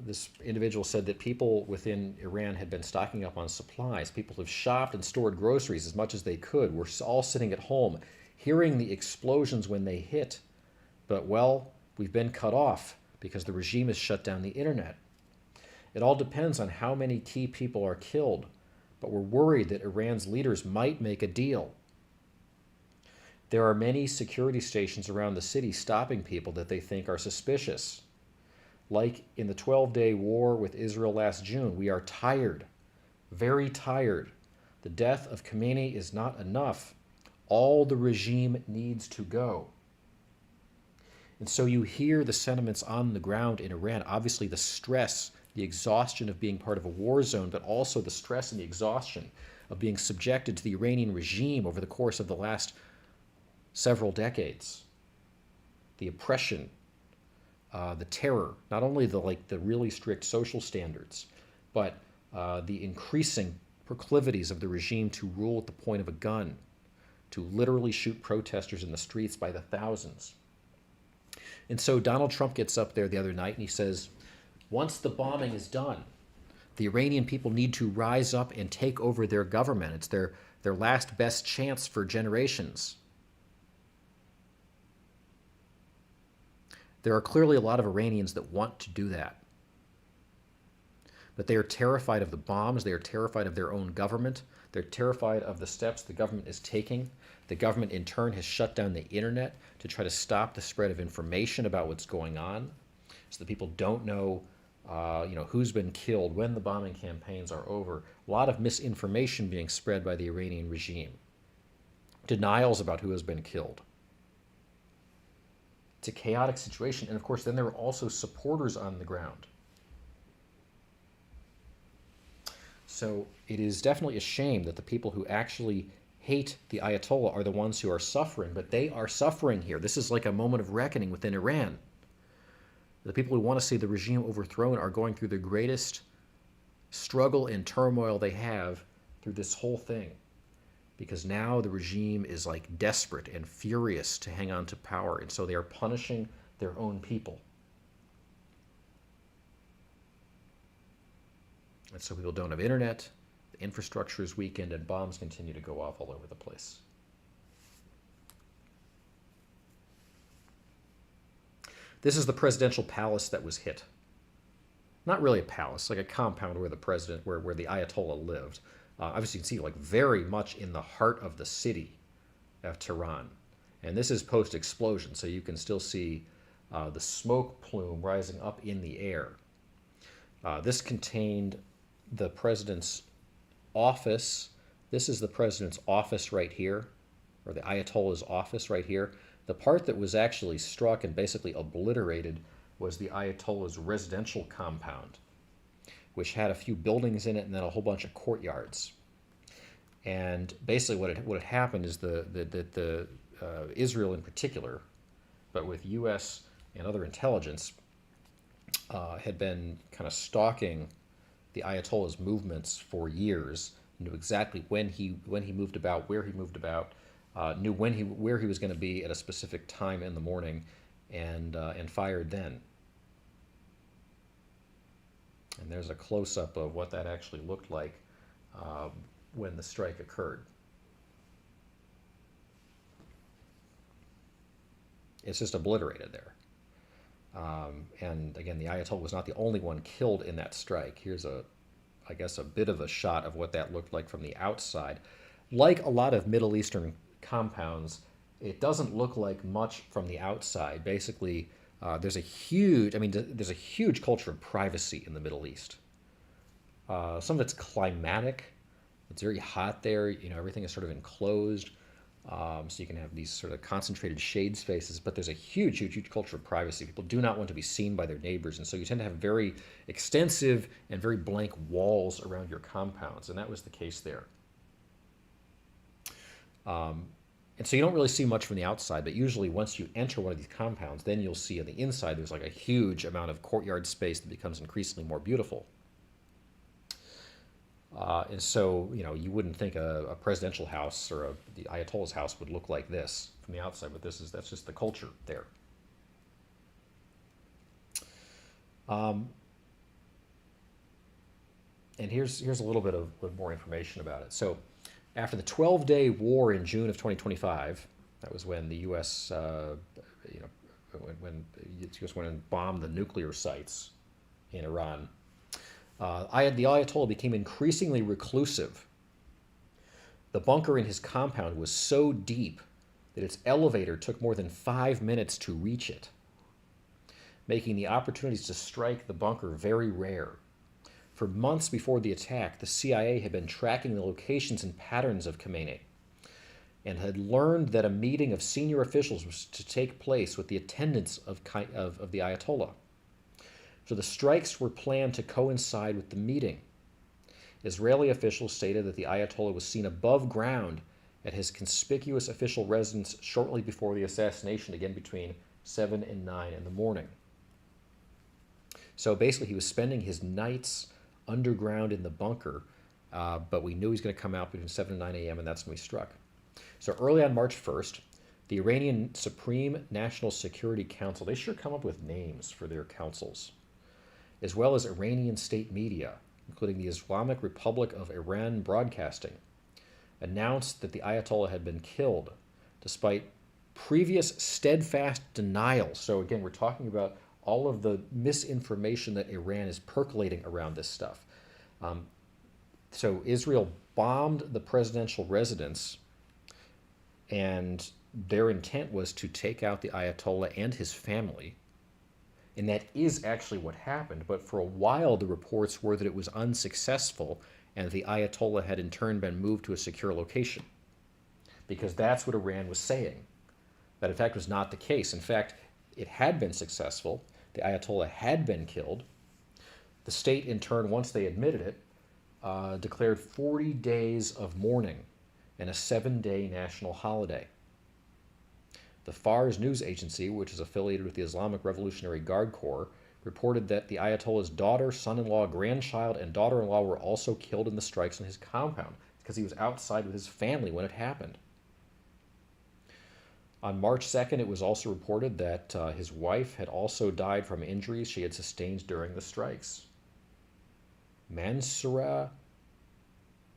S1: This individual said that people within Iran had been stocking up on supplies. People have shopped and stored groceries as much as they could. We're all sitting at home, hearing the explosions when they hit. But, well, we've been cut off because the regime has shut down the internet. It all depends on how many key people are killed, but we're worried that Iran's leaders might make a deal. There are many security stations around the city stopping people that they think are suspicious. Like in the 12-day war with Israel last June, we are tired, very tired. The death of Khamenei is not enough. All the regime needs to go. And so you hear the sentiments on the ground in Iran, obviously the stress, the exhaustion of being part of a war zone, but also the stress and the exhaustion of being subjected to the Iranian regime over the course of the last several decades. The oppression, the terror, not only the really strict social standards, but the increasing proclivities of the regime to rule at the point of a gun, to literally shoot protesters in the streets by the thousands. And so Donald Trump gets up there the other night and he says, once the bombing is done, the Iranian people need to rise up and take over their government. It's their last best chance for generations. There are clearly a lot of Iranians that want to do that. But they are terrified of the bombs. They are terrified of their own government. They're terrified of the steps the government is taking. The government, in turn, has shut down the internet to try to stop the spread of information about what's going on, so that people don't know, who's been killed, when the bombing campaigns are over. A lot of misinformation being spread by the Iranian regime. Denials about who has been killed. It's a chaotic situation. And of course, then there are also supporters on the ground. So it is definitely a shame that the people who actually hate the Ayatollah are the ones who are suffering, but they are suffering here. This is like a moment of reckoning within Iran. The people who want to see the regime overthrown are going through the greatest struggle and turmoil they have through this whole thing. Because now the regime is desperate and furious to hang on to power, and so they are punishing their own people. And so people don't have internet, the infrastructure is weakened, and bombs continue to go off all over the place. This is the presidential palace that was hit. Not really a palace, like a compound where the president, where the Ayatollah lived. Obviously, you can see very much in the heart of the city of Tehran. And this is post-explosion, so you can still see the smoke plume rising up in the air. This contained the president's office. This is the president's office right here, or the Ayatollah's office right here. The part that was actually struck and basically obliterated was the Ayatollah's residential compound, which had a few buildings in it and then a whole bunch of courtyards. And basically what had happened is the Israel in particular, but with U.S. and other intelligence, had been kind of stalking the Ayatollah's movements for years, knew exactly when he moved about, where he moved about, knew where he was going to be at a specific time in the morning, and fired then. And there's a close-up of what that actually looked like when the strike occurred. It's just obliterated there. And again, the Ayatollah was not the only one killed in that strike. Here's I guess, a bit of a shot of what that looked like from the outside. Like a lot of Middle Eastern compounds, it doesn't look like much from the outside. Basically, there's a huge culture of privacy in the Middle East. Some of it's climatic. It's very hot there. Everything is sort of enclosed. So you can have these sort of concentrated shade spaces, but there's a huge culture of privacy. People do not want to be seen by their neighbors, and so you tend to have very extensive and very blank walls around your compounds, and that was the case there. And so you don't really see much from the outside, but usually once you enter one of these compounds, then you'll see on the inside there's like a huge amount of courtyard space that becomes increasingly more beautiful. And so, you wouldn't think a presidential house or the Ayatollah's house would look like this from the outside, but that's just the culture there. And here's a little bit of more information about it. So, after the 12-day war in June of 2025, that was when the U.S. When the U.S. went and bombed the nuclear sites in Iran. The Ayatollah became increasingly reclusive. The bunker in his compound was so deep that its elevator took more than 5 minutes to reach it, making the opportunities to strike the bunker very rare. For months before the attack, the CIA had been tracking the locations and patterns of Khamenei and had learned that a meeting of senior officials was to take place with the attendance of the Ayatollah. So the strikes were planned to coincide with the meeting. Israeli officials stated that the Ayatollah was seen above ground at his conspicuous official residence shortly before the assassination, again between 7 and 9 in the morning. So basically he was spending his nights underground in the bunker, but we knew he was going to come out between 7 and 9 a.m., and that's when we struck. So early on March 1st, the Iranian Supreme National Security Council, they sure come up with names for their councils, as well as Iranian state media, including the Islamic Republic of Iran Broadcasting, announced that the Ayatollah had been killed, despite previous steadfast denial. So again, we're talking about all of the misinformation that Iran is percolating around this stuff. So Israel bombed the presidential residence, and their intent was to take out the Ayatollah and his family. And that is actually what happened, but for a while the reports were that it was unsuccessful and the Ayatollah had in turn been moved to a secure location, because that's what Iran was saying. That in fact was not the case. In fact, it had been successful. The Ayatollah had been killed. The state in turn, once they admitted it, declared 40 days of mourning and a 7-day national holiday. The Fars news agency, which is affiliated with the Islamic Revolutionary Guard Corps, reported that the Ayatollah's daughter, son-in-law, grandchild, and daughter-in-law were also killed in the strikes on his compound because he was outside with his family when it happened. On March 2nd, it was also reported that his wife had also died from injuries she had sustained during the strikes. Mansoura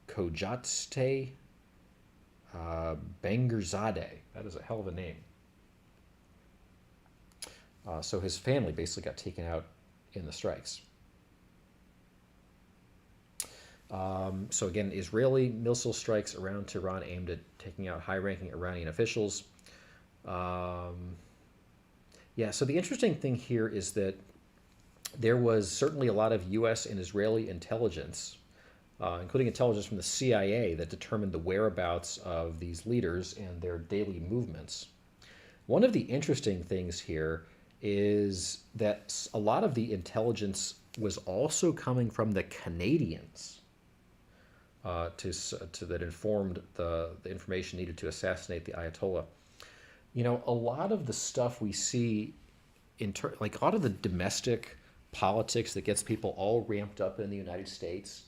S1: Kojatste Bangarzadeh. That is a hell of a name. So his family basically got taken out in the strikes. So again, Israeli missile strikes around Tehran aimed at taking out high-ranking Iranian officials. So the interesting thing here is that there was certainly a lot of U.S. and Israeli intelligence, including intelligence from the CIA, that determined the whereabouts of these leaders and their daily movements. One of the interesting things here is that a lot of the intelligence was also coming from the Canadians that informed the information needed to assassinate the Ayatollah. A lot of the stuff we see, like a lot of the domestic politics that gets people all ramped up in the United States,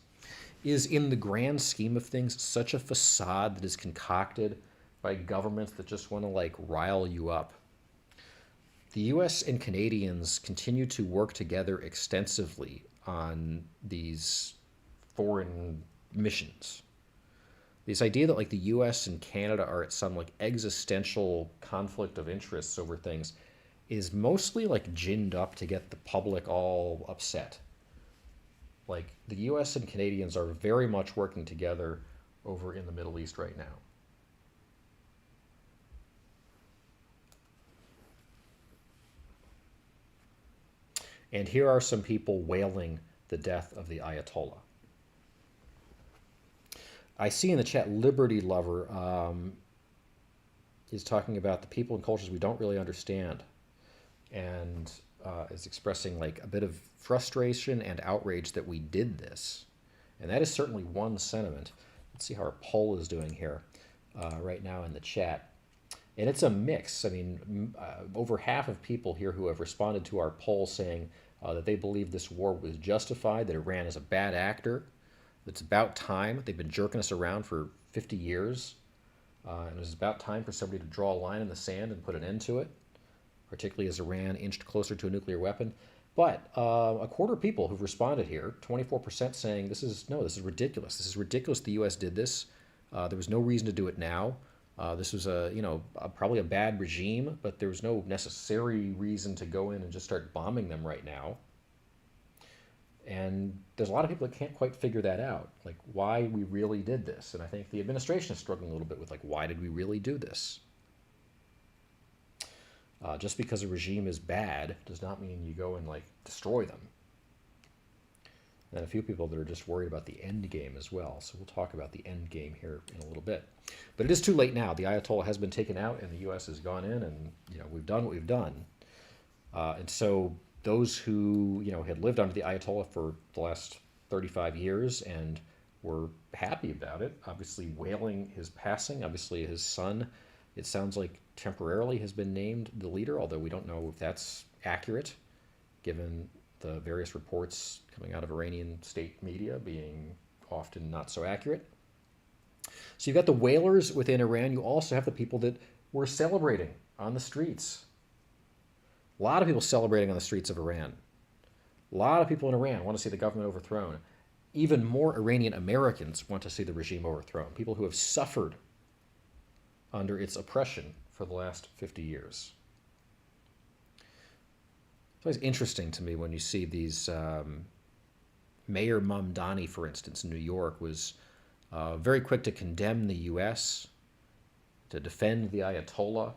S1: is in the grand scheme of things such a facade that is concocted by governments that just want to like rile you up. The US and Canadians continue to work together extensively on these foreign missions. This idea that like the US and Canada are at some like existential conflict of interests over things is mostly like ginned up to get the public all upset. Like the US and Canadians are very much working together over in the Middle East right now. And here are some people wailing the death of the Ayatollah. I see in the chat Liberty Lover is talking about the people and cultures we don't really understand, and is expressing like a bit of frustration and outrage that we did this. And that is certainly one sentiment. Let's see how our poll is doing here right now in the chat. And it's a mix. I mean, over half of people here who have responded to our poll saying that they believe this war was justified, that Iran is a bad actor, that it's about time. They've been jerking us around for 50 years, and it was about time for somebody to draw a line in the sand and put an end to it, particularly as Iran inched closer to a nuclear weapon. But a quarter of people who've responded here, 24% saying this is ridiculous. This is ridiculous the U.S. did this. There was no reason to do it now. This was probably a bad regime, but there was no necessary reason to go in and just start bombing them right now. And there's a lot of people that can't quite figure that out, like why we really did this. And I think the administration is struggling a little bit with like, why did we really do this? Just because a regime is bad does not mean you go and like destroy them. And a few people that are just worried about the end game as well. So we'll talk about the end game here in a little bit. But it is too late now. The Ayatollah has been taken out and the U.S. has gone in, and we've done what we've done. And so those who had lived under the Ayatollah for the last 35 years and were happy about it, obviously wailing his passing. Obviously his son, it sounds like temporarily has been named the leader, although we don't know if that's accurate, given the various reports coming out of Iranian state media being often not so accurate. So you've got the wailers within Iran. You also have the people that were celebrating on the streets. A lot of people celebrating on the streets of Iran. A lot of people in Iran want to see the government overthrown. Even more Iranian Americans want to see the regime overthrown. People who have suffered under its oppression for the last 50 years. It's always interesting to me when you see these, Mayor Mamdani, for instance, in New York, was very quick to condemn the U.S., to defend the Ayatollah.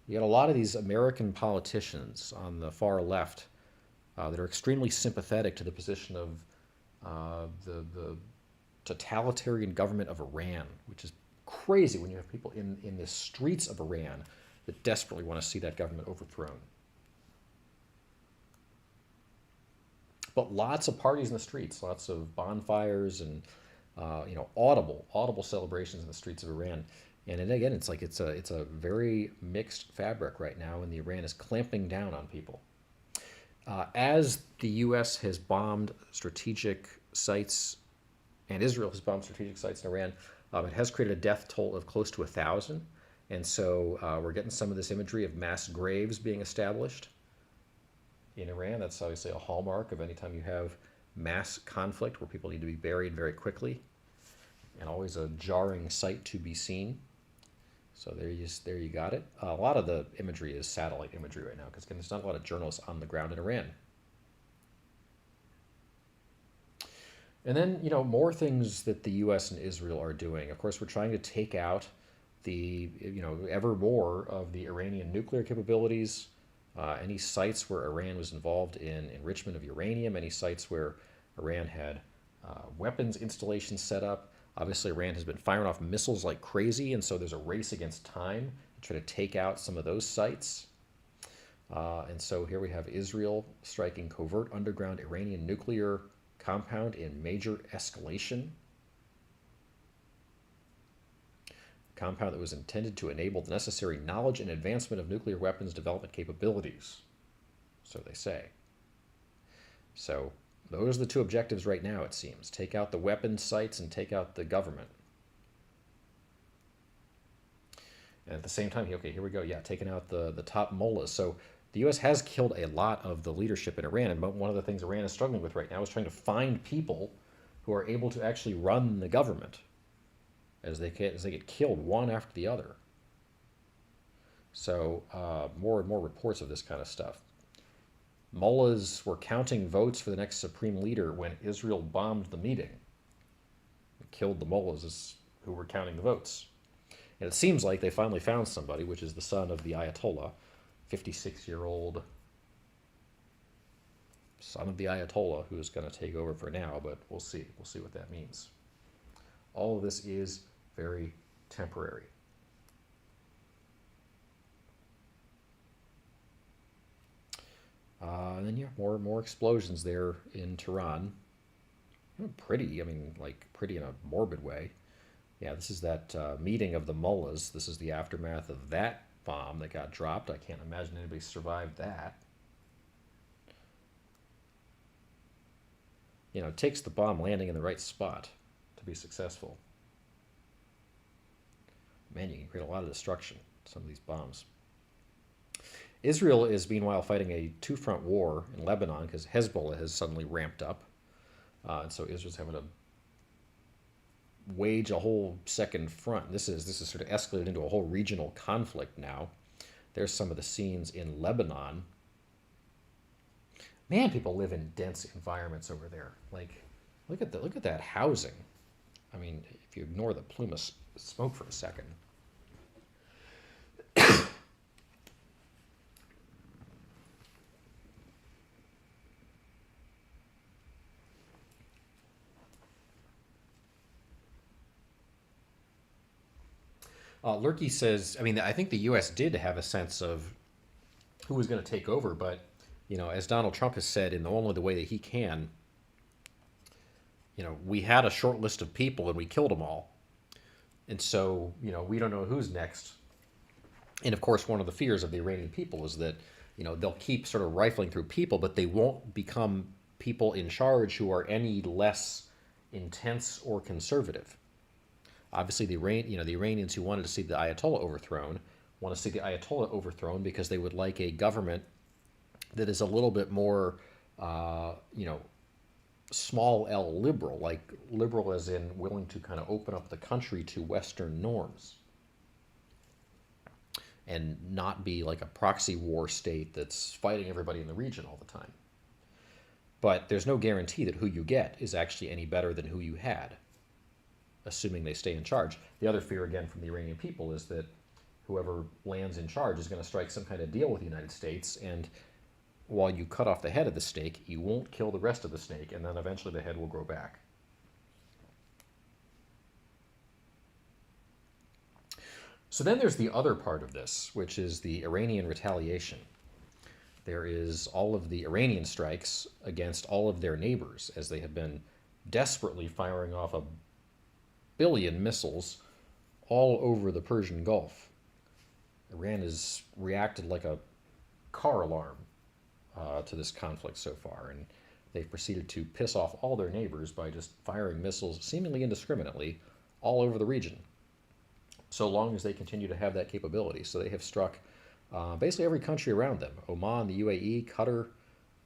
S1: You got a lot of these American politicians on the far left that are extremely sympathetic to the position of the totalitarian government of Iran, which is crazy when you have people in the streets of Iran that desperately want to see that government overthrown. But lots of parties in the streets, lots of bonfires, and audible celebrations in the streets of Iran. And then again, it's a very mixed fabric right now, and the Iran is clamping down on people. As the U.S. has bombed strategic sites, and Israel has bombed strategic sites in Iran, it has created a death toll of close to 1,000. And so we're getting some of this imagery of mass graves being established in Iran. That's obviously a hallmark of any time you have mass conflict where people need to be buried very quickly, and always a jarring sight to be seen. So there you got it. A lot of the imagery is satellite imagery right now because there's not a lot of journalists on the ground in Iran. And then, more things that the U.S. and Israel are doing. Of course, we're trying to take out the, ever more of the Iranian nuclear capabilities, any sites where Iran was involved in enrichment of uranium, any sites where Iran had weapons installations set up. Obviously, Iran has been firing off missiles like crazy, and so there's a race against time to try to take out some of those sites. And so here we have Israel striking covert underground Iranian nuclear compound in major escalation. A compound that was intended to enable the necessary knowledge and advancement of nuclear weapons development capabilities, so they say. So those are the two objectives right now, it seems. Take out the weapons sites and take out the government. And at the same time, okay, here we go. Yeah, taking out the top mullahs. So the U.S. has killed a lot of the leadership in Iran. And one of the things Iran is struggling with right now is trying to find people who are able to actually run the government as they get killed one after the other. So more and more reports of this kind of stuff. Mullahs were counting votes for the next supreme leader when Israel bombed the meeting. It killed the mullahs who were counting the votes. And it seems like they finally found somebody, which is the son of the Ayatollah, 56-year-old son of the Ayatollah, who is going to take over for now, but we'll see. We'll see what that means. All of this is very temporary. And then, yeah, more explosions there in Tehran. Pretty, I mean, like pretty in a morbid way. Yeah, this is that meeting of the mullahs. This is the aftermath of that bomb that got dropped. I can't imagine anybody survived that. It takes the bomb landing in the right spot to be successful. Man, you can create a lot of destruction, some of these bombs. Israel is meanwhile fighting a two-front war in Lebanon because Hezbollah has suddenly ramped up. And so Israel's having to wage a whole second front. This is sort of escalated into a whole regional conflict now. There's some of the scenes in Lebanon. Man, people live in dense environments over there. Like, look at that housing. I mean, if you ignore the plume of smoke for a second. Lurky says, I mean, I think the U.S. did have a sense of who was going to take over, but, as Donald Trump has said in only the way that he can, we had a short list of people and we killed them all. And so, we don't know who's next. And of course, one of the fears of the Iranian people is that, they'll keep sort of rifling through people, but they won't become people in charge who are any less intense or conservative. Obviously, the Iranians who wanted to see the Ayatollah overthrown want to see the Ayatollah overthrown because they would like a government that is a little bit more, small L liberal, like liberal as in willing to kind of open up the country to Western norms and not be like a proxy war state that's fighting everybody in the region all the time. But there's no guarantee that who you get is actually any better than who you had, assuming they stay in charge. The other fear, again, from the Iranian people is that whoever lands in charge is going to strike some kind of deal with the United States, and while you cut off the head of the snake, you won't kill the rest of the snake, and then eventually the head will grow back. So then there's the other part of this, which is the Iranian retaliation. There is all of the Iranian strikes against all of their neighbors, as they have been desperately firing off 1 billion missiles all over the Persian Gulf. Iran has reacted like a car alarm to this conflict so far, and they've proceeded to piss off all their neighbors by just firing missiles seemingly indiscriminately all over the region, so long as they continue to have that capability. So they have struck basically every country around them: Oman, the UAE, Qatar,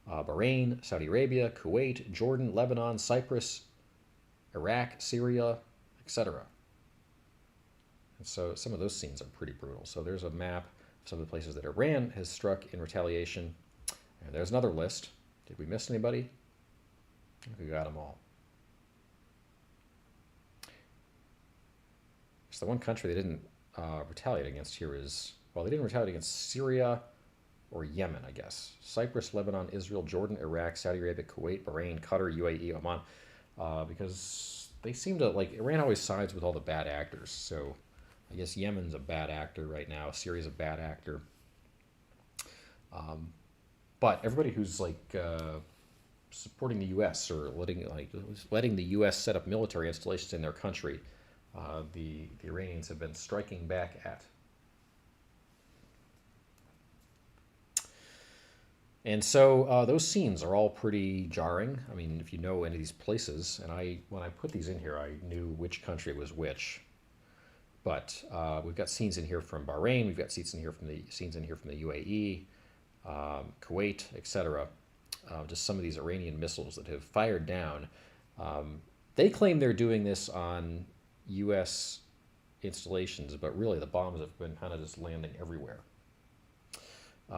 S1: Bahrain, Saudi Arabia, Kuwait, Jordan, Lebanon, Cyprus, Iraq, Syria, etc. And so some of those scenes are pretty brutal. So there's a map of some of the places that Iran has struck in retaliation. And there's another list. Did we miss anybody? I think we got them all. So the one country they didn't retaliate against here is, well, they didn't retaliate against Syria or Yemen, I guess. Cyprus, Lebanon, Israel, Jordan, Iraq, Saudi Arabia, Kuwait, Bahrain, Qatar, UAE, Oman, because they seem to, like, Iran always sides with all the bad actors. So I guess Yemen's a bad actor right now. Syria's a bad actor. But everybody who's like supporting the U.S. or letting the U.S. set up military installations in their country, the Iranians have been striking back at. And so those scenes are all pretty jarring. I mean, if you know any of these places, and when I put these in here, I knew which country was which. But we've got scenes in here from Bahrain. We've got scenes in here from the UAE, Kuwait, etc. Just some of these Iranian missiles that have fired down. They claim they're doing this on U.S. installations, but really the bombs have been kind of just landing everywhere,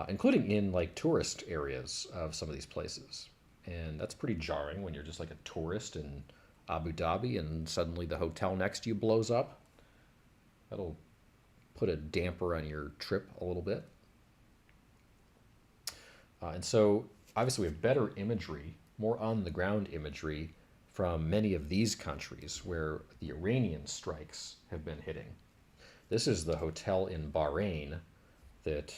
S1: including in like tourist areas of some of these places. And that's pretty jarring when you're just like a tourist in Abu Dhabi and suddenly the hotel next to you blows up. That'll put a damper on your trip a little bit. And so obviously we have better imagery, more on the ground imagery from many of these countries where the Iranian strikes have been hitting. This is the hotel in Bahrain that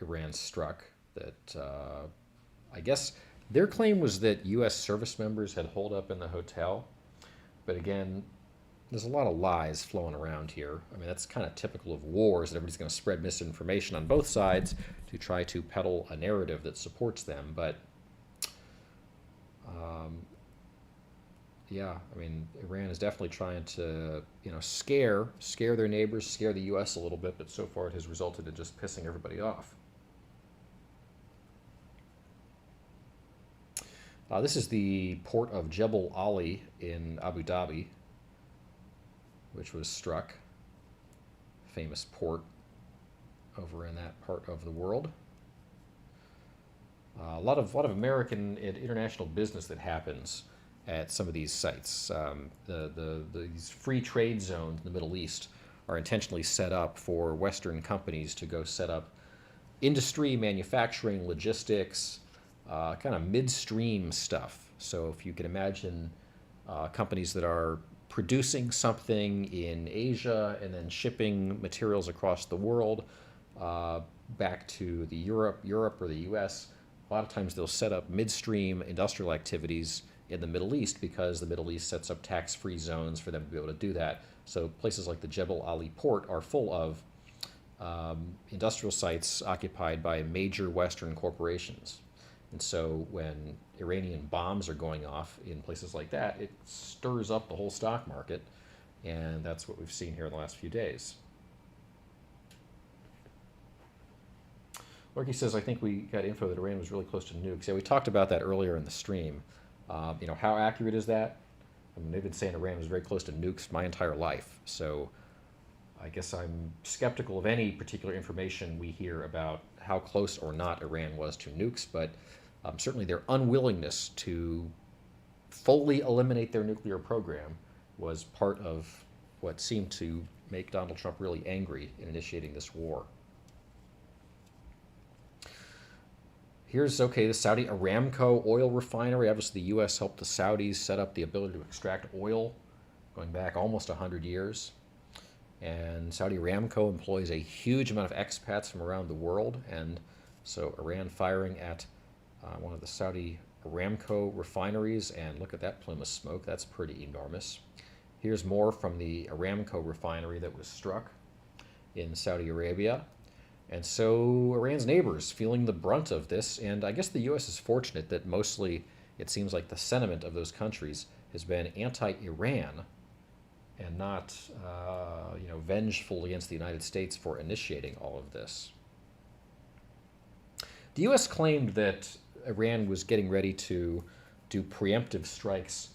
S1: Iran struck that I guess their claim was that U.S. service members had holed up in the hotel. But again, there's a lot of lies flowing around here. I mean, that's kind of typical of wars, that everybody's going to spread misinformation on both sides to try to peddle a narrative that supports them. But yeah, I mean, Iran is definitely trying to, scare their neighbors, scare the U.S. a little bit, but so far it has resulted in just pissing everybody off. This is the port of Jebel Ali in Abu Dhabi, which was struck. Famous port over in that part of the world. A lot of American and international business that happens at some of these sites. These free trade zones in the Middle East are intentionally set up for Western companies to go set up industry, manufacturing, logistics, kind of midstream stuff. So if you can imagine companies that are producing something in Asia and then shipping materials across the world back to the Europe or the U.S., a lot of times they'll set up midstream industrial activities in the Middle East because the Middle East sets up tax-free zones for them to be able to do that. So places like the Jebel Ali port are full of industrial sites occupied by major Western corporations. And so when Iranian bombs are going off in places like that, it stirs up the whole stock market. And that's what we've seen here in the last few days. Lorky says, I think we got info that Iran was really close to nukes. Yeah, we talked about that earlier in the stream. How accurate is that? I mean, they've been saying Iran was very close to nukes my entire life. So I guess I'm skeptical of any particular information we hear about how close or not Iran was to nukes, but certainly their unwillingness to fully eliminate their nuclear program was part of what seemed to make Donald Trump really angry in initiating this war. Here's, the Saudi Aramco oil refinery. Obviously, the U.S. helped the Saudis set up the ability to extract oil going back almost 100 years. And Saudi Aramco employs a huge amount of expats from around the world. And so Iran firing at one of the Saudi Aramco refineries. And look at that plume of smoke. That's pretty enormous. Here's more from the Aramco refinery that was struck in Saudi Arabia. And so Iran's neighbors feeling the brunt of this. And I guess the U.S. is fortunate that mostly it seems like the sentiment of those countries has been anti-Iran and not, vengeful against the United States for initiating all of this. The U.S. claimed that Iran was getting ready to do preemptive strikes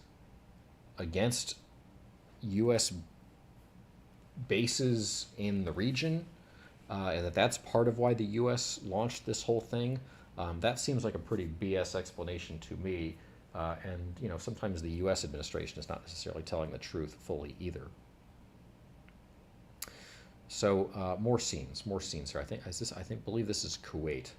S1: against U.S. bases in the region, and that's part of why the U.S. launched this whole thing. That seems like a pretty BS explanation to me. And sometimes the U.S. administration is not necessarily telling the truth fully either. So more scenes here. Believe this is Kuwait.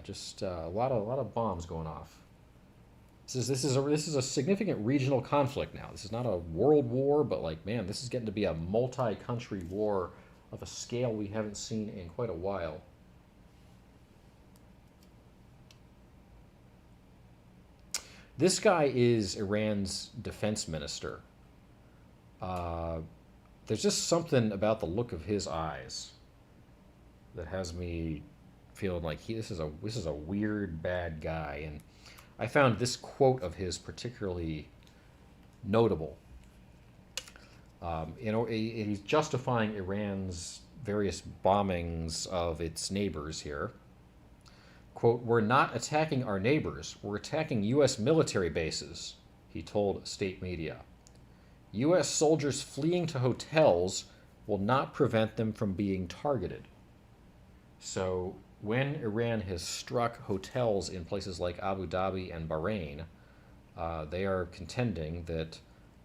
S1: Just a lot of bombs going off. This is a significant regional conflict now. This is not a world war, but this is getting to be a multi-country war of a scale we haven't seen in quite a while. This guy is Iran's defense minister. There's just something about the look of his eyes that has me feeling like this is a weird bad guy. And I found this quote of his particularly notable He's justifying Iran's various bombings of its neighbors here. Quote, "We're not attacking our neighbors, we're attacking U.S. military bases," he told state media. U.S. soldiers fleeing to hotels will not prevent them from being targeted. So when Iran has struck hotels in places like Abu Dhabi and Bahrain, they are contending that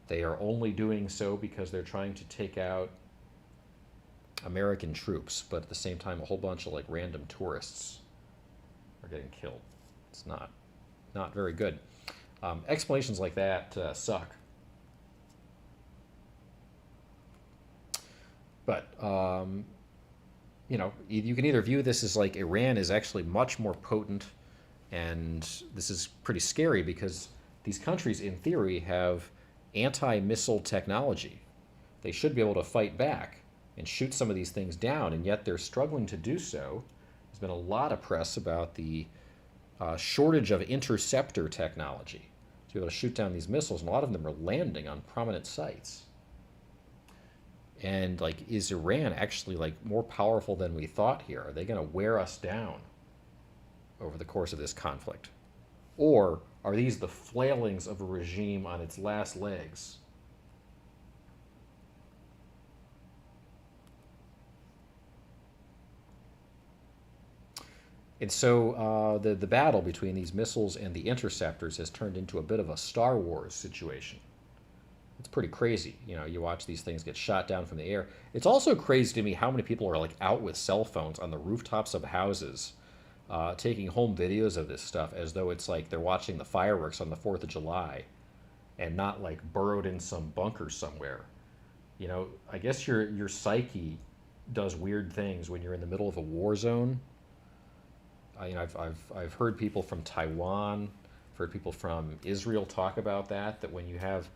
S1: they are only doing so because they're trying to take out American troops, but at the same time, a whole bunch of like random tourists are getting killed. It's not very good. Explanations like that suck. But you can either view this as like Iran is actually much more potent, and this is pretty scary because these countries, in theory, have anti-missile technology. They should be able to fight back and shoot some of these things down, and yet they're struggling to do so. There's been a lot of press about the shortage of interceptor technology to be able to shoot down these missiles, and a lot of them are landing on prominent sites. And like, is Iran actually like more powerful than we thought here? Are they going to wear us down over the course of this conflict? Or are these the flailings of a regime on its last legs? And so the battle between these missiles and the interceptors has turned into a bit of a Star Wars situation. It's pretty crazy. You watch these things get shot down from the air. It's also crazy to me how many people are like out with cell phones on the rooftops of houses, taking home videos of this stuff as though it's like they're watching the fireworks on the 4th of July and not like burrowed in some bunker somewhere. I guess your psyche does weird things when you're in the middle of a war zone. I've heard people from Taiwan, I've heard people from Israel talk about that when you have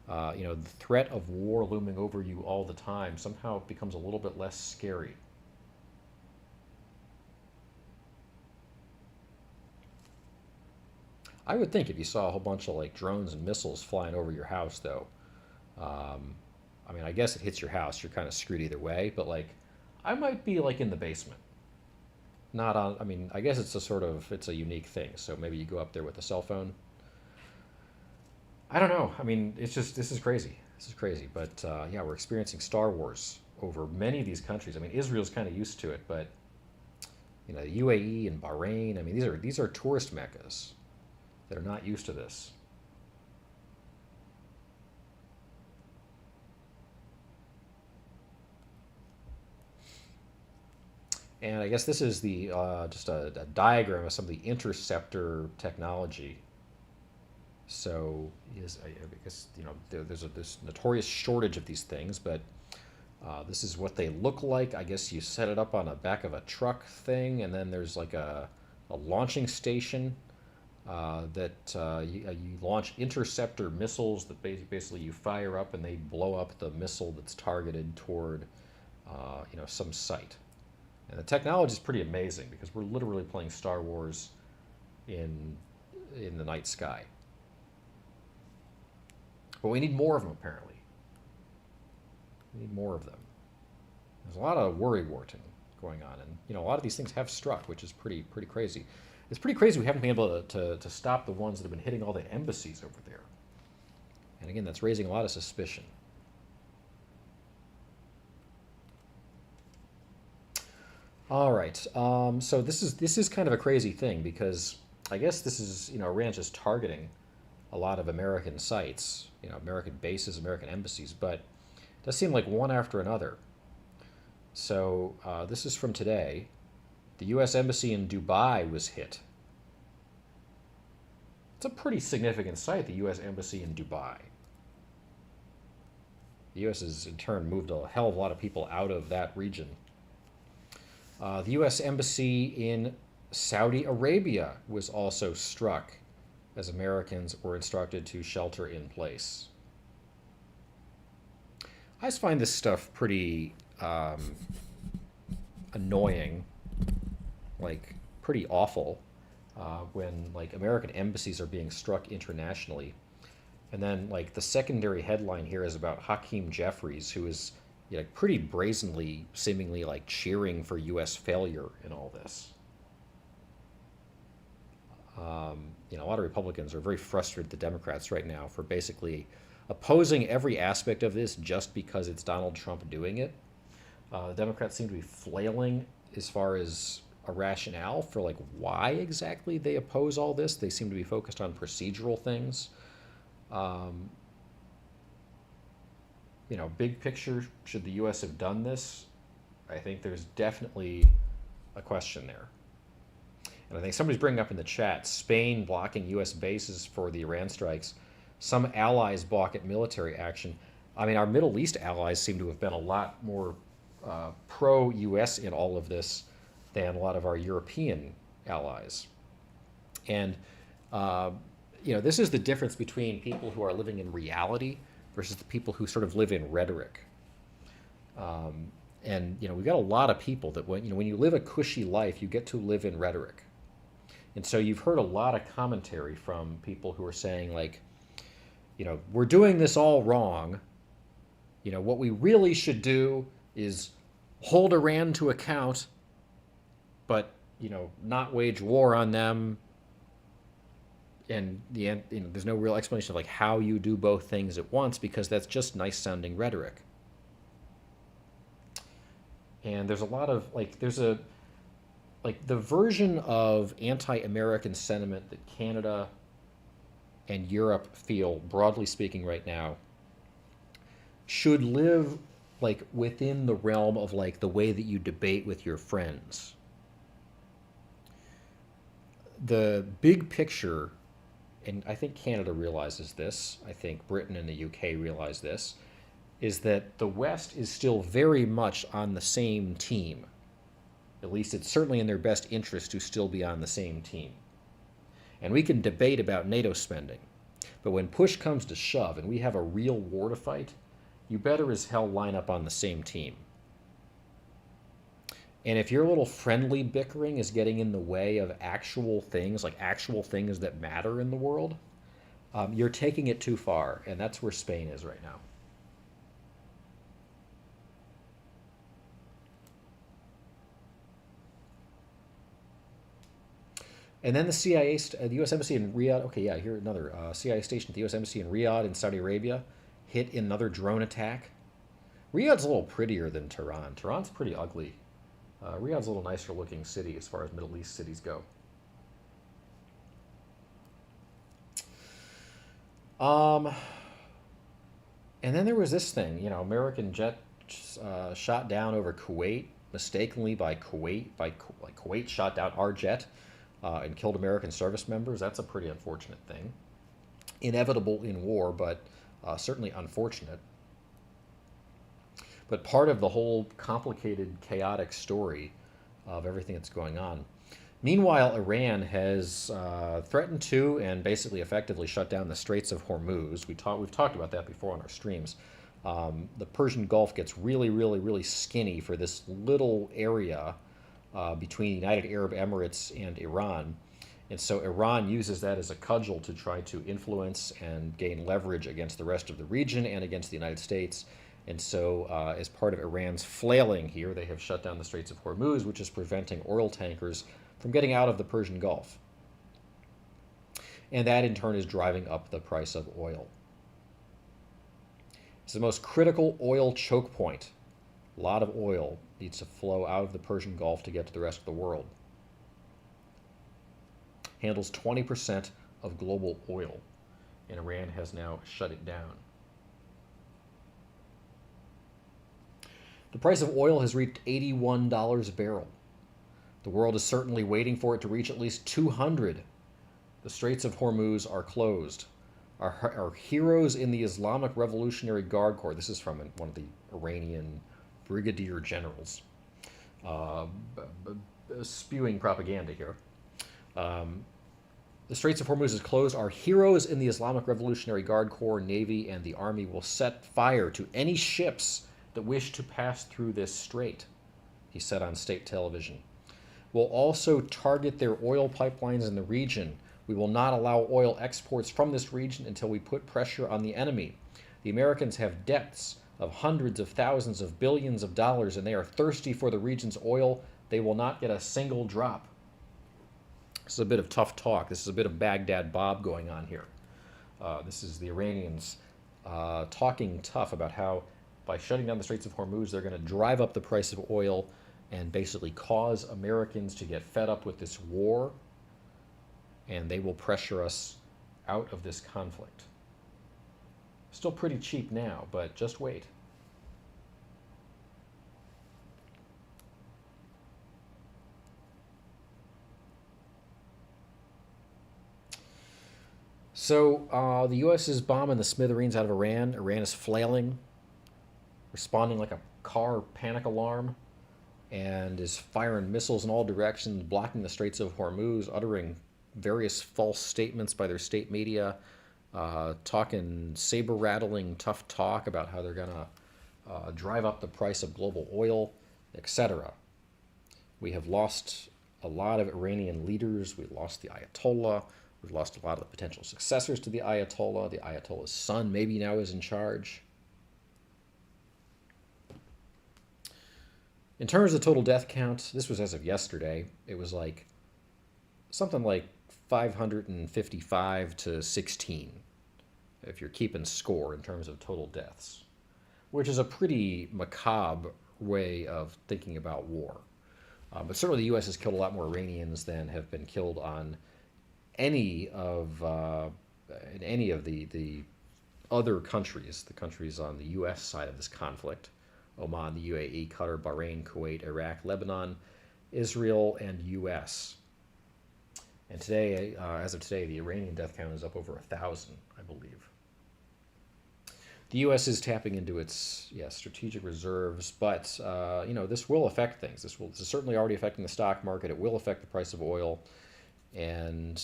S1: the threat of war looming over you all the time, somehow it becomes a little bit less scary. I would think if you saw a whole bunch of like drones and missiles flying over your house, though, I guess it hits your house, you're kind of screwed either way, but like, I might be like in the basement. Not on, I guess it's a unique thing, so maybe you go up there with a cell phone. I don't know. It's just, this is crazy. This is crazy. But yeah, we're experiencing Star Wars over many of these countries. Israel's kind of used to it, but the UAE and Bahrain. These are tourist meccas that are not used to this. And I guess this is the just a diagram of some of the interceptor technology. So I guess there's this notorious shortage of these things, but this is what they look like. I guess you set it up on the back of a truck thing, and then there's like a launching station that you launch interceptor missiles that basically you fire up, and they blow up the missile that's targeted toward some site. And the technology is pretty amazing because we're literally playing Star Wars in the night sky. But we need more of them, apparently. We need more of them. There's a lot of worry-warting going on, and a lot of these things have struck, which is pretty crazy. It's pretty crazy we haven't been able to stop the ones that have been hitting all the embassies over there. And again, that's raising a lot of suspicion. All right, so this is kind of a crazy thing because I guess this is Iran's just targeting a lot of American sites, American bases, American embassies, but it does seem like one after another. So this is from today. The U.S. Embassy in Dubai was hit. It's a pretty significant site, the U.S. Embassy in Dubai. The U.S. has in turn moved a hell of a lot of people out of that region. The U.S. Embassy in Saudi Arabia was also struck as Americans were instructed to shelter in place. I just find this stuff pretty annoying, like pretty awful, when like American embassies are being struck internationally. And then, like, the secondary headline here is about Hakeem Jeffries, who is, you know, pretty brazenly, seemingly, like, cheering for U.S. failure in all this. You know, a lot of Republicans are very frustrated with the Democrats right now for basically opposing every aspect of this just because it's Donald Trump doing it. The Democrats seem to be flailing as far as a rationale for like why exactly they oppose all this. They seem to be focused on procedural things. You know, big picture, should the U.S. have done this? I think there's definitely a question there. And I think somebody's bringing up in the chat, Spain blocking U.S. bases for the Iran strikes. Some allies balk at military action. I mean, our Middle East allies seem to have been a lot more pro-U.S. in all of this than a lot of our European allies. And, you know, this is the difference between people who are living in reality versus the people who sort of live in rhetoric. And, you know, we've got a lot of people that, when you live a cushy life, you get to live in rhetoric. And so you've heard a lot of commentary from people who are saying, like, you know, we're doing this all wrong. You know, what we really should do is hold Iran to account, but, you know, not wage war on them. And there's no real explanation of like how you do both things at once, because that's just nice sounding rhetoric. And there's a lot of like, the version of anti-American sentiment that Canada and Europe feel, broadly speaking, right now, should live like within the realm of like the way that you debate with your friends. The big picture, and I think Canada realizes this, I think Britain and the UK realize this, is that the West is still very much on the same team. At least it's certainly in their best interest to still be on the same team. And we can debate about NATO spending, but when push comes to shove and we have a real war to fight, you better as hell line up on the same team. And if your little friendly bickering is getting in the way of actual things, like actual things that matter in the world, you're taking it too far, and that's where Spain is right now. And then the CIA, the U.S. Embassy in Riyadh, okay, yeah, here another CIA station at the U.S. Embassy in Riyadh in Saudi Arabia hit another drone attack. Riyadh's a little prettier than Tehran. Tehran's pretty ugly. Riyadh's a little nicer looking city as far as Middle East cities go. And then there was this thing, you know, American jet shot down over Kuwait mistakenly by Kuwait, Kuwait shot down our jet and killed American service members. That's a pretty unfortunate thing. Inevitable in war, but certainly unfortunate. But part of the whole complicated, chaotic story of everything that's going on. Meanwhile, Iran has threatened to and basically effectively shut down the Straits of Hormuz. We've talked about that before on our streams. The Persian Gulf gets really, really, really skinny for this little area between the United Arab Emirates and Iran. And so Iran uses that as a cudgel to try to influence and gain leverage against the rest of the region and against the United States. And so as part of Iran's flailing here, they have shut down the Straits of Hormuz, which is preventing oil tankers from getting out of the Persian Gulf. And that in turn is driving up the price of oil. It's the most critical oil choke point. A lot of oil needs to flow out of the Persian Gulf to get to the rest of the world. Handles 20% of global oil, and Iran has now shut it down. The price of oil has reached $81 a barrel. The world is certainly waiting for it to reach at least 200. The Straits of Hormuz are closed. Our heroes in the Islamic Revolutionary Guard Corps, this is from one of the Iranian brigadier generals, spewing propaganda here. The Straits of Hormuz is closed. Our heroes in the Islamic Revolutionary Guard Corps, Navy, and the Army will set fire to any ships that wish to pass through this strait, he said on state television. We'll also target their oil pipelines in the region We will not allow oil exports from this region until we put pressure on the enemy. The Americans have debts of hundreds of thousands of billions of dollars, and they are thirsty for the region's oil. They will not get a single drop. This is a bit of tough talk. This is a bit of Baghdad Bob going on here. This is the Iranians talking tough about how by shutting down the Straits of Hormuz, they're going to drive up the price of oil and basically cause Americans to get fed up with this war, and they will pressure us out of this conflict. Still pretty cheap now, but just wait. So the U.S. is bombing the smithereens out of Iran. Iran is flailing, responding like a car panic alarm, and is firing missiles in all directions, blocking the Straits of Hormuz, uttering various false statements by their state media, talking saber-rattling tough talk about how they're going to drive up the price of global oil, etc. We have lost a lot of Iranian leaders. We lost the Ayatollah. We've lost a lot of the potential successors to the Ayatollah. The Ayatollah's son maybe now is in charge. In terms of the total death count, this was as of yesterday. It was like something like 555 to 16, if you're keeping score in terms of total deaths, which is a pretty macabre way of thinking about war. But certainly the U.S. has killed a lot more Iranians than have been killed on any of the other countries, the countries on the U.S. side of this conflict: Oman, the UAE, Qatar, Bahrain, Kuwait, Iraq, Lebanon, Israel, and U.S. And today, as of today, the Iranian death count is up over 1,000, I believe. The U.S. is tapping into its strategic reserves, but this will affect things. This is certainly already affecting the stock market. It will affect the price of oil, and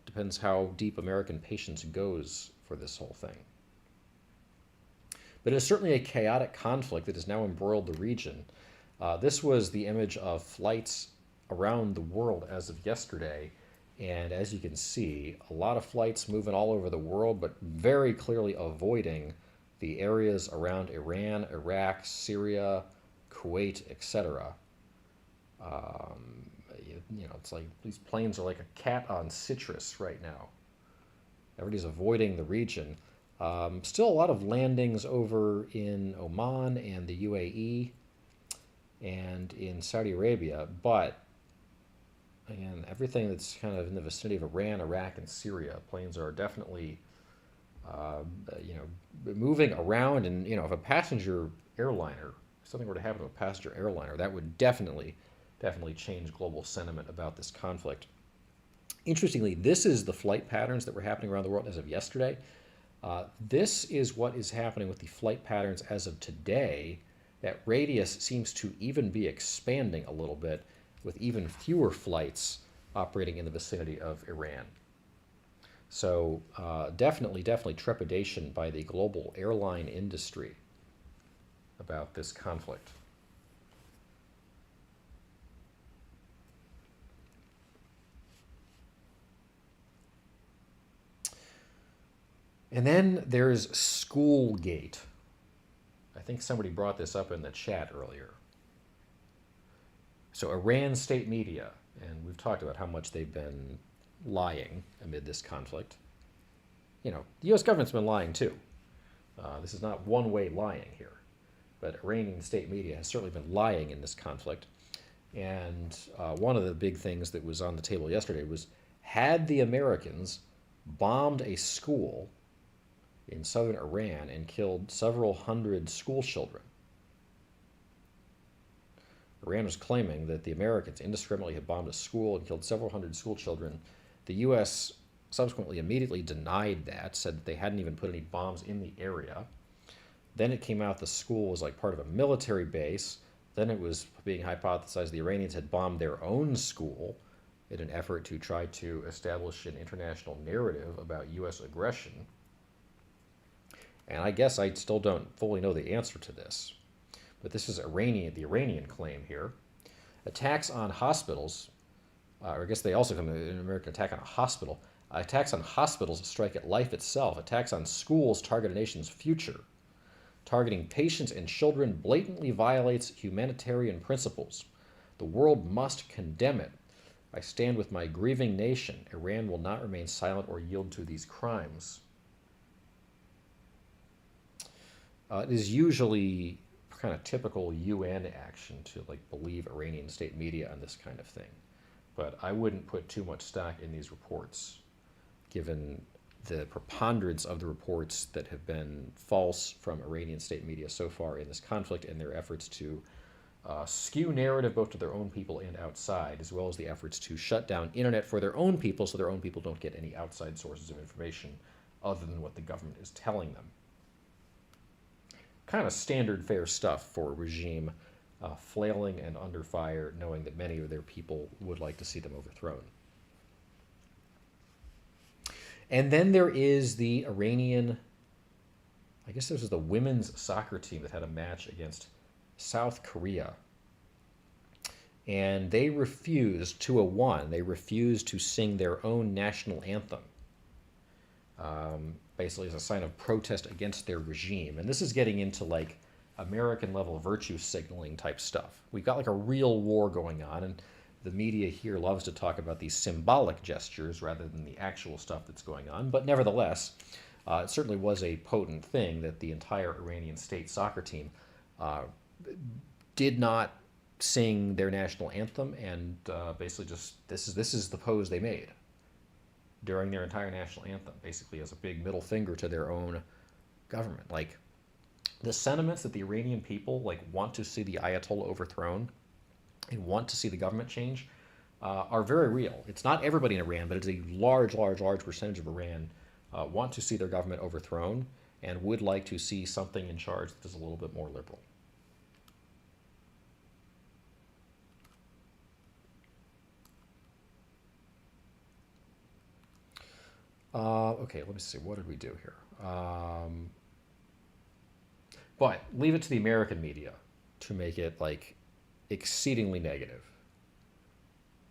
S1: depends how deep American patience goes for this whole thing. But it is certainly a chaotic conflict that has now embroiled the region. This was the image of flights around the world as of yesterday. And as you can see, a lot of flights moving all over the world, but very clearly avoiding the areas around Iran, Iraq, Syria, Kuwait, etc. It's like these planes are like a cat on citrus right now. Everybody's avoiding the region. Still a lot of landings over in Oman and the UAE and in Saudi Arabia, but again, everything that's kind of in the vicinity of Iran, Iraq, and Syria, planes are definitely, moving around. And if a passenger airliner, something were to happen to a passenger airliner, that would definitely change global sentiment about this conflict. Interestingly, this is the flight patterns that were happening around the world as of yesterday. This is what is happening with the flight patterns as of today. That radius seems to even be expanding a little bit, with even fewer flights operating in the vicinity of Iran. So definitely trepidation by the global airline industry about this conflict. And then there's Schoolgate. I think somebody brought this up in the chat earlier. So Iran state media, and we've talked about how much they've been lying amid this conflict. The U.S. government's been lying too. This is not one-way lying here. But Iranian state media has certainly been lying in this conflict. And one of the big things that was on the table yesterday was, had the Americans bombed a school in southern Iran and killed several hundred school children? Iran was claiming that the Americans indiscriminately had bombed a school and killed several hundred school children. The U.S. subsequently immediately denied that, said that they hadn't even put any bombs in the area. Then it came out the school was like part of a military base. Then it was being hypothesized the Iranians had bombed their own school in an effort to try to establish an international narrative about U.S. aggression. And I guess I still don't fully know the answer to this. But this is the Iranian claim here. Attacks on hospitals, or I guess they also come to an American attack on a hospital. Attacks on hospitals strike at life itself. Attacks on schools target a nation's future. Targeting patients and children blatantly violates humanitarian principles. The world must condemn it. I stand with my grieving nation. Iran will not remain silent or yield to these crimes. It is usually kind of typical UN action to like believe Iranian state media on this kind of thing. But I wouldn't put too much stock in these reports, given the preponderance of the reports that have been false from Iranian state media so far in this conflict and their efforts to skew narrative both to their own people and outside, as well as the efforts to shut down internet for their own people so their own people don't get any outside sources of information other than what the government is telling them. Kind of standard fare stuff for a regime flailing and under fire, knowing that many of their people would like to see them overthrown. And then there is the Iranian, I guess this was the women's soccer team that had a match against South Korea. And they refused, 2-1, they refused to sing their own national anthem, basically as a sign of protest against their regime. And this is getting into like American level virtue signaling type stuff. We've got like a real war going on, and the media here loves to talk about these symbolic gestures rather than the actual stuff that's going on. But nevertheless, it certainly was a potent thing that the entire Iranian state soccer team did not sing their national anthem, and basically just this is the pose they made during their entire national anthem, basically as a big middle finger to their own government. Like the sentiments that the Iranian people like want to see the Ayatollah overthrown and want to see the government change are very real. It's not everybody in Iran, but it's a large percentage of Iran want to see their government overthrown and would like to see something in charge that is a little bit more liberal. Okay, let me see. What did we do here? But leave it to the American media to make it like exceedingly negative.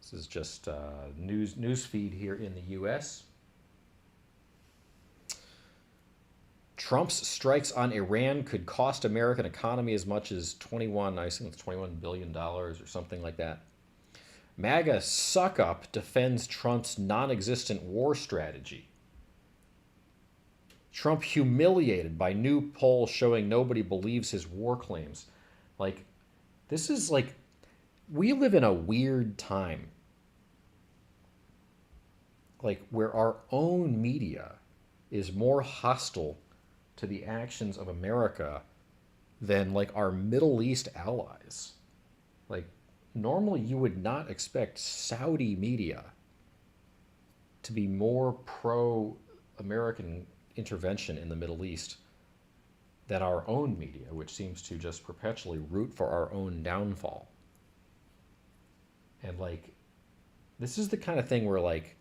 S1: This is just news feed here in the U.S. Trump's strikes on Iran could cost American economy as much as $21 billion or something like that. MAGA suck-up defends Trump's non-existent war strategy. Trump humiliated by new poll showing nobody believes his war claims. Like, this is like, we live in a weird time. Like, where our own media is more hostile to the actions of America than, like, our Middle East allies. Like, normally you would not expect Saudi media to be more pro-American intervention in the Middle East than our own media, which seems to just perpetually root for our own downfall. And like, this is the kind of thing where like,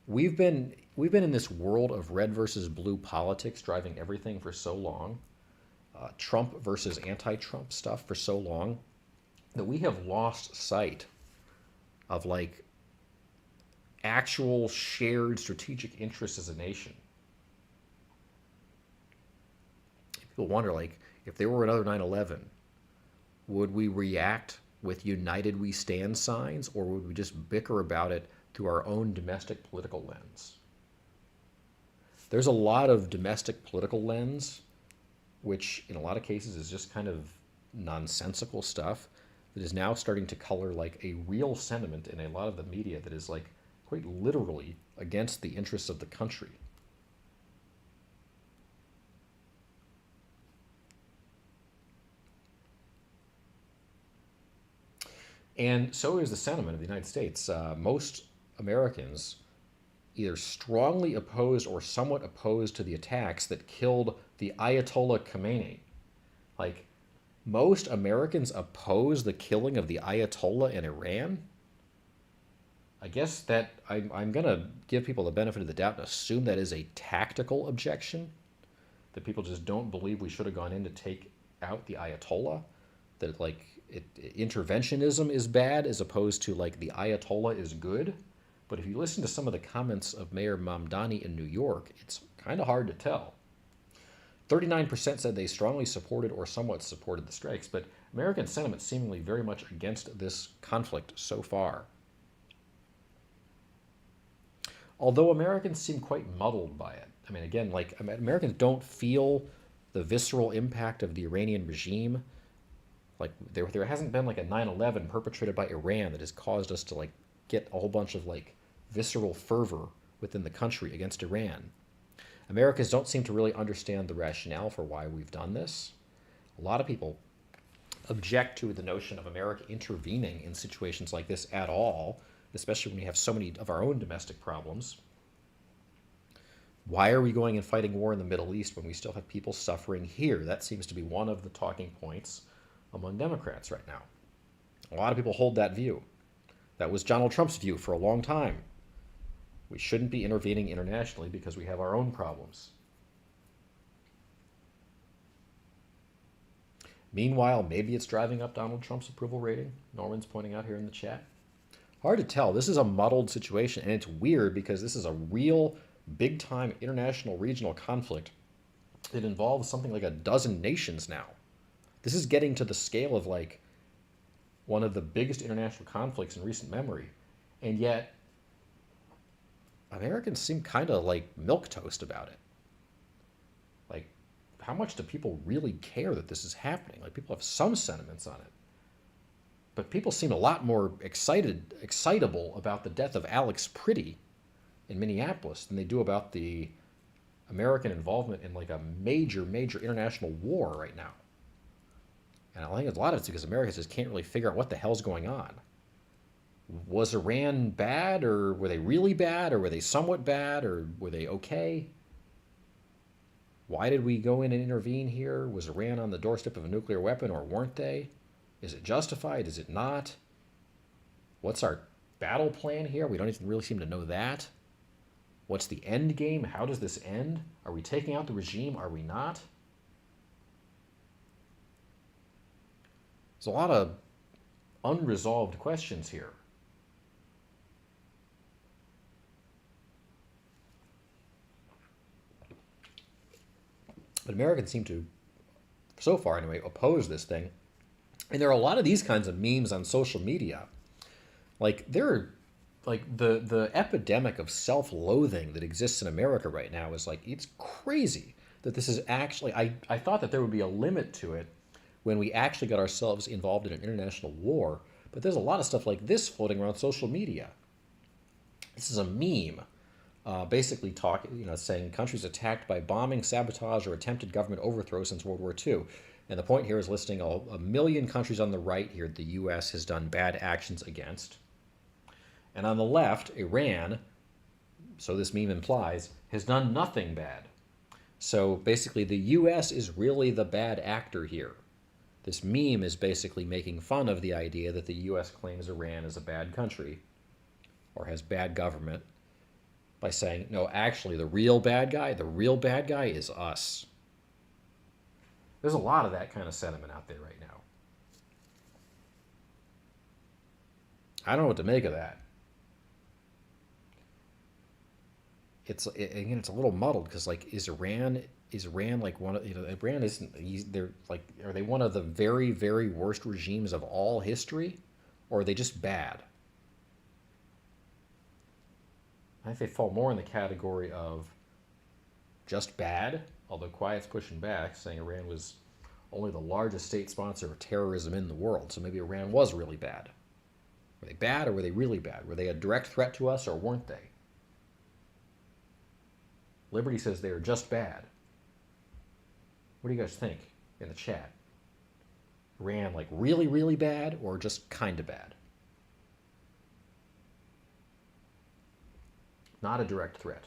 S1: we've been in this world of red versus blue politics driving everything for so long, Trump versus anti-Trump stuff for so long, that we have lost sight of like actual shared strategic interests as a nation. People wonder, like, if there were another 9/11, would we react with united we stand signs, or would we just bicker about it through our own domestic political lens? There's a lot of domestic political lens, which in a lot of cases is just kind of nonsensical stuff that is now starting to color like a real sentiment in a lot of the media that is like quite literally against the interests of the country. And so is the sentiment of the United States. Most Americans either strongly opposed or somewhat opposed to the attacks that killed the Ayatollah Khamenei. Like, most Americans oppose the killing of the Ayatollah in Iran? I guess that I'm going to give people the benefit of the doubt and assume that is a tactical objection, that people just don't believe we should have gone in to take out the Ayatollah, that like interventionism is bad as opposed to like the Ayatollah is good. But if you listen to some of the comments of Mayor Mamdani in New York, it's kind of hard to tell. 39% said they strongly supported or somewhat supported the strikes, but American sentiment seemingly very much against this conflict so far. Although Americans seem quite muddled by it. I mean, again, like Americans don't feel the visceral impact of the Iranian regime. Like there hasn't been like a 9/11 perpetrated by Iran that has caused us to like get a whole bunch of like visceral fervor within the country against Iran. Americans don't seem to really understand the rationale for why we've done this. A lot of people object to the notion of America intervening in situations like this at all, especially when we have so many of our own domestic problems. Why are we going and fighting war in the Middle East when we still have people suffering here? That seems to be one of the talking points among Democrats right now. A lot of people hold that view. That was Donald Trump's view for a long time. We shouldn't be intervening internationally because we have our own problems. Meanwhile, maybe it's driving up Donald Trump's approval rating. Norman's pointing out here in the chat. Hard to tell. This is a muddled situation, and it's weird because this is a real big-time international regional conflict. It involves something like a dozen nations now. This is getting to the scale of like one of the biggest international conflicts in recent memory, and yet Americans seem kind of like milquetoast about it. Like, how much do people really care that this is happening? Like, people have some sentiments on it. But people seem a lot more excitable about the death of Alex Pretty in Minneapolis than they do about the American involvement in like a major international war right now. And I think a lot of it's because Americans just can't really figure out what the hell's going on. Was Iran bad, or were they really bad, or were they somewhat bad, or were they okay? Why did we go in and intervene here? Was Iran on the doorstep of a nuclear weapon, or weren't they? Is it justified? Is it not? What's our battle plan here? We don't even really seem to know that. What's the end game? How does this end? Are we taking out the regime? Are we not? There's a lot of unresolved questions here. But Americans seem to, so far anyway, oppose this thing. And there are a lot of these kinds of memes on social media. Like, there are, like, the epidemic of self-loathing that exists in America right now is like, it's crazy that this is actually, I thought that there would be a limit to it when we actually got ourselves involved in an international war. But there's a lot of stuff like this floating around social media. This is a meme. Basically saying countries attacked by bombing, sabotage, or attempted government overthrow since World War II. And the point here is listing a million countries on the right here the U.S. has done bad actions against. And on the left, Iran, so this meme implies, has done nothing bad. So basically the U.S. is really the bad actor here. This meme is basically making fun of the idea that the U.S. claims Iran is a bad country or has bad government, by saying, no, actually, the real bad guy is us. There's a lot of that kind of sentiment out there right now. I don't know what to make of that. It's a little muddled because like, is Iran like one of, Iran isn't, they're like, are they one of the very, very worst regimes of all history, or are they just bad? I think they fall more in the category of just bad, although Quiet's pushing back, saying Iran was only the largest state sponsor of terrorism in the world, so maybe Iran was really bad. Were they bad, or were they really bad? Were they a direct threat to us, or weren't they? Liberty says they are just bad. What do you guys think in the chat? Iran like really, really bad, or just kind of bad? Not a direct threat,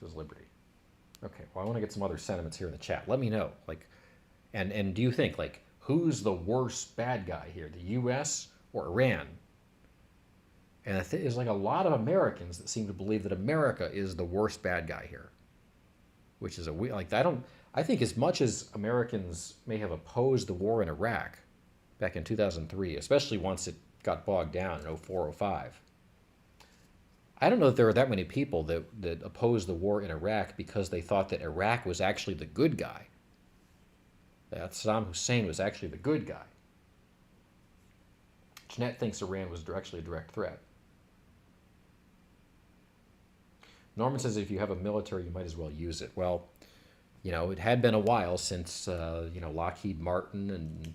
S1: says Liberty. Okay, well, I want to get some other sentiments here in the chat. Let me know. Like, and do you think, like, who's the worst bad guy here, the U.S. or Iran? And there's like a lot of Americans that seem to believe that America is the worst bad guy here, which is I think as much as Americans may have opposed the war in Iraq back in 2003, especially once it got bogged down in 04, 05, I don't know if there are that many people that opposed the war in Iraq because they thought that Iraq was actually the good guy. That Saddam Hussein was actually the good guy. Jeanette thinks Iran was actually a direct threat. Norman says if you have a military, you might as well use it. Well, it had been a while since, Lockheed Martin and,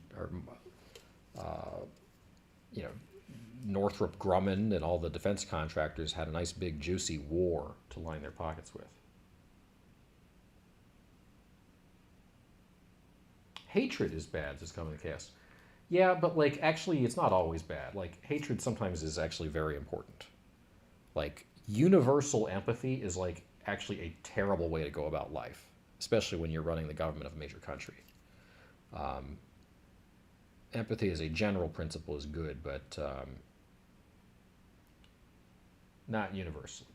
S1: you know, Northrop Grumman and all the defense contractors had a nice big juicy war to line their pockets with. Hatred is bad, says Coming to Cast. Yeah, but actually it's not always bad. Hatred sometimes is actually very important. Universal empathy is actually a terrible way to go about life, especially when you're running the government of a major country. Empathy as a general principle is good, but not universally.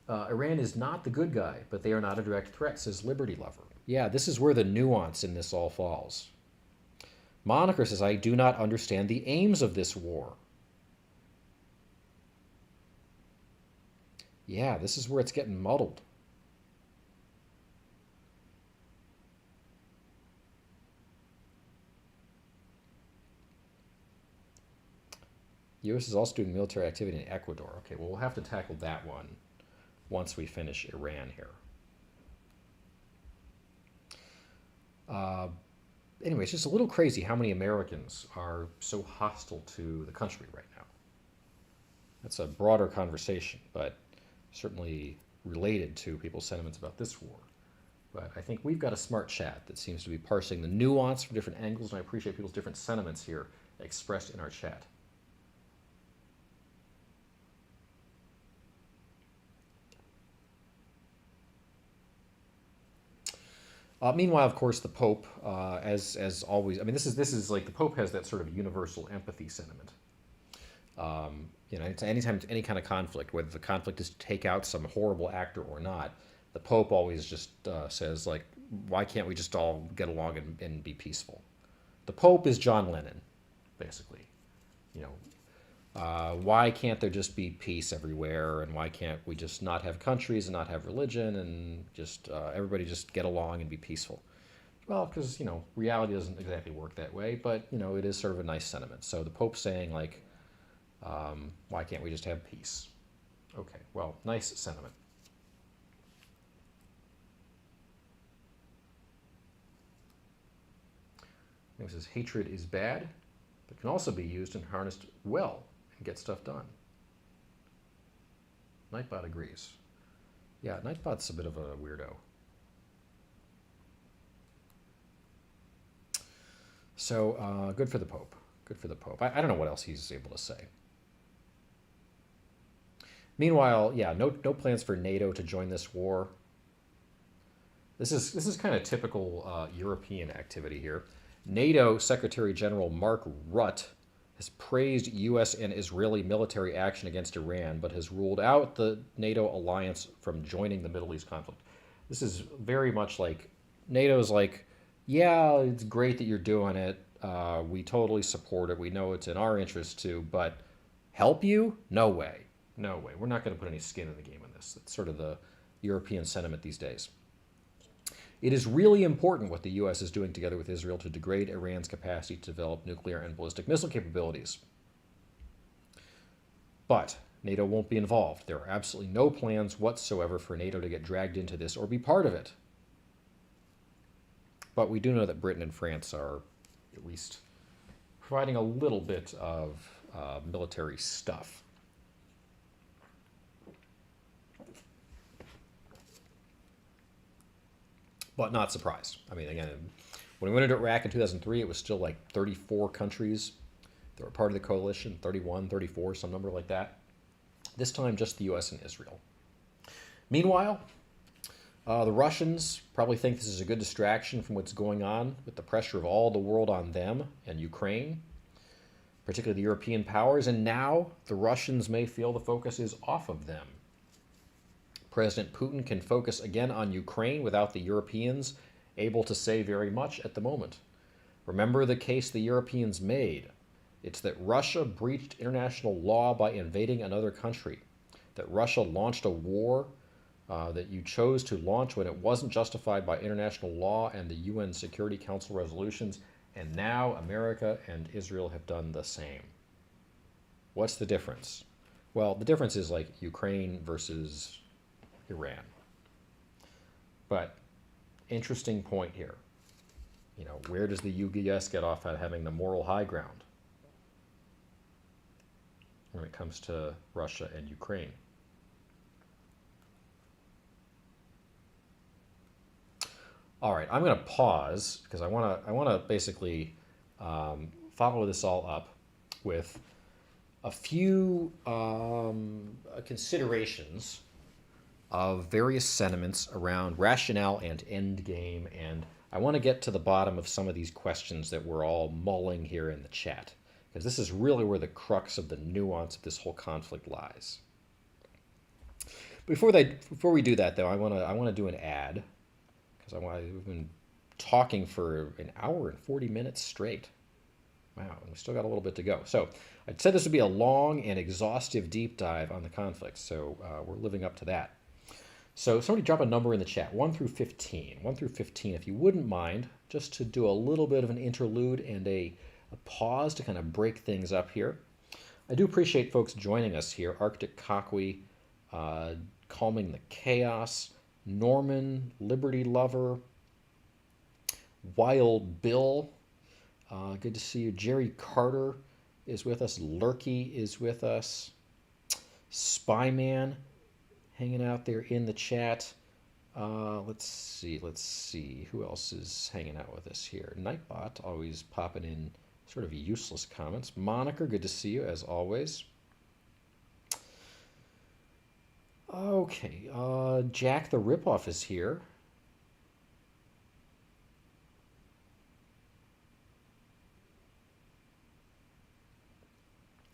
S1: Iran is not the good guy, but they are not a direct threat, says Liberty Lover. Yeah, this is where the nuance in this all falls. Moniker says, I do not understand the aims of this war. Yeah, this is where it's getting muddled. U.S. is also doing military activity in Ecuador. Okay, well, we'll have to tackle that one once we finish Iran here. Anyway, it's just a little crazy how many Americans are so hostile to the country right now. That's a broader conversation, but certainly related to people's sentiments about this war. But I think we've got a smart chat that seems to be parsing the nuance from different angles, and I appreciate people's different sentiments here expressed in our chat. Meanwhile, of course, the Pope, as always, I mean, this is like the Pope has that sort of universal empathy sentiment. Anytime any kind of conflict, whether the conflict is to take out some horrible actor or not, the Pope always just says why can't we just all get along and be peaceful? The Pope is John Lennon, basically. Why can't there just be peace everywhere, and why can't we just not have countries and not have religion and just everybody just get along and be peaceful? Well, because reality doesn't exactly work that way, but it is sort of a nice sentiment. So the Pope's saying why can't we just have peace? Okay, well, nice sentiment. It says hatred is bad, but can also be used and harnessed well and get stuff done. Nightbot agrees. Yeah, Nightbot's a bit of a weirdo. So good for the Pope. Good for the Pope. I don't know what else he's able to say. Meanwhile, yeah, no plans for NATO to join this war. This is kind of typical European activity here. NATO Secretary General Mark Rutte has praised U.S. and Israeli military action against Iran, but has ruled out the NATO alliance from joining the Middle East conflict. This is very much like NATO's yeah, it's great that you're doing it. We totally support it. We know it's in our interest too, but help you? No way. No way. We're not going to put any skin in the game on this. It's sort of the European sentiment these days. It is really important what the U.S. is doing together with Israel to degrade Iran's capacity to develop nuclear and ballistic missile capabilities. But NATO won't be involved. There are absolutely no plans whatsoever for NATO to get dragged into this or be part of it. But we do know that Britain and France are at least providing a little bit of military stuff. But not surprised. I mean, again, when we went into Iraq in 2003, it was still 34 countries that were part of the coalition, 31, 34, some number like that. This time, just the U.S. and Israel. Meanwhile, the Russians probably think this is a good distraction from what's going on with the pressure of all the world on them and Ukraine, particularly the European powers, and now the Russians may feel the focus is off of them. President Putin can focus again on Ukraine without the Europeans able to say very much at the moment. Remember the case the Europeans made It's that Russia breached international law by invading another country, that Russia launched a war that you chose to launch when it wasn't justified by international law and the UN Security Council resolutions, and now America and Israel have done the same. What's the difference? Well, the difference is like Ukraine versus Iran. But interesting point here. You know, where does the U.S. get off at having the moral high ground when it comes to Russia and Ukraine? All right, I'm going to pause because I want to basically follow this all up with a few considerations of various sentiments around rationale and endgame, and I want to get to the bottom of some of these questions that we're all mulling here in the chat, because this is really where the crux of the nuance of this whole conflict lies. Before we do that, though, I want to do an ad, because we've been talking for an hour and 40 minutes straight. Wow, and we still got a little bit to go. So I said this would be a long and exhaustive deep dive on the conflict, so we're living up to that. So somebody drop a number in the chat, 1 through 15. 1 through 15, if you wouldn't mind, just to do a little bit of an interlude and a pause to kind of break things up here. I do appreciate folks joining us here. Arctic Cockwe, Calming the Chaos, Norman, Liberty Lover, Wild Bill, good to see you. Jerry Carter is with us. Lurky is with us. Spyman hanging out there in the chat. Let's see. Who else is hanging out with us here? Nightbot, always popping in sort of useless comments. Moniker, good to see you as always. Okay, Jack the Ripoff is here.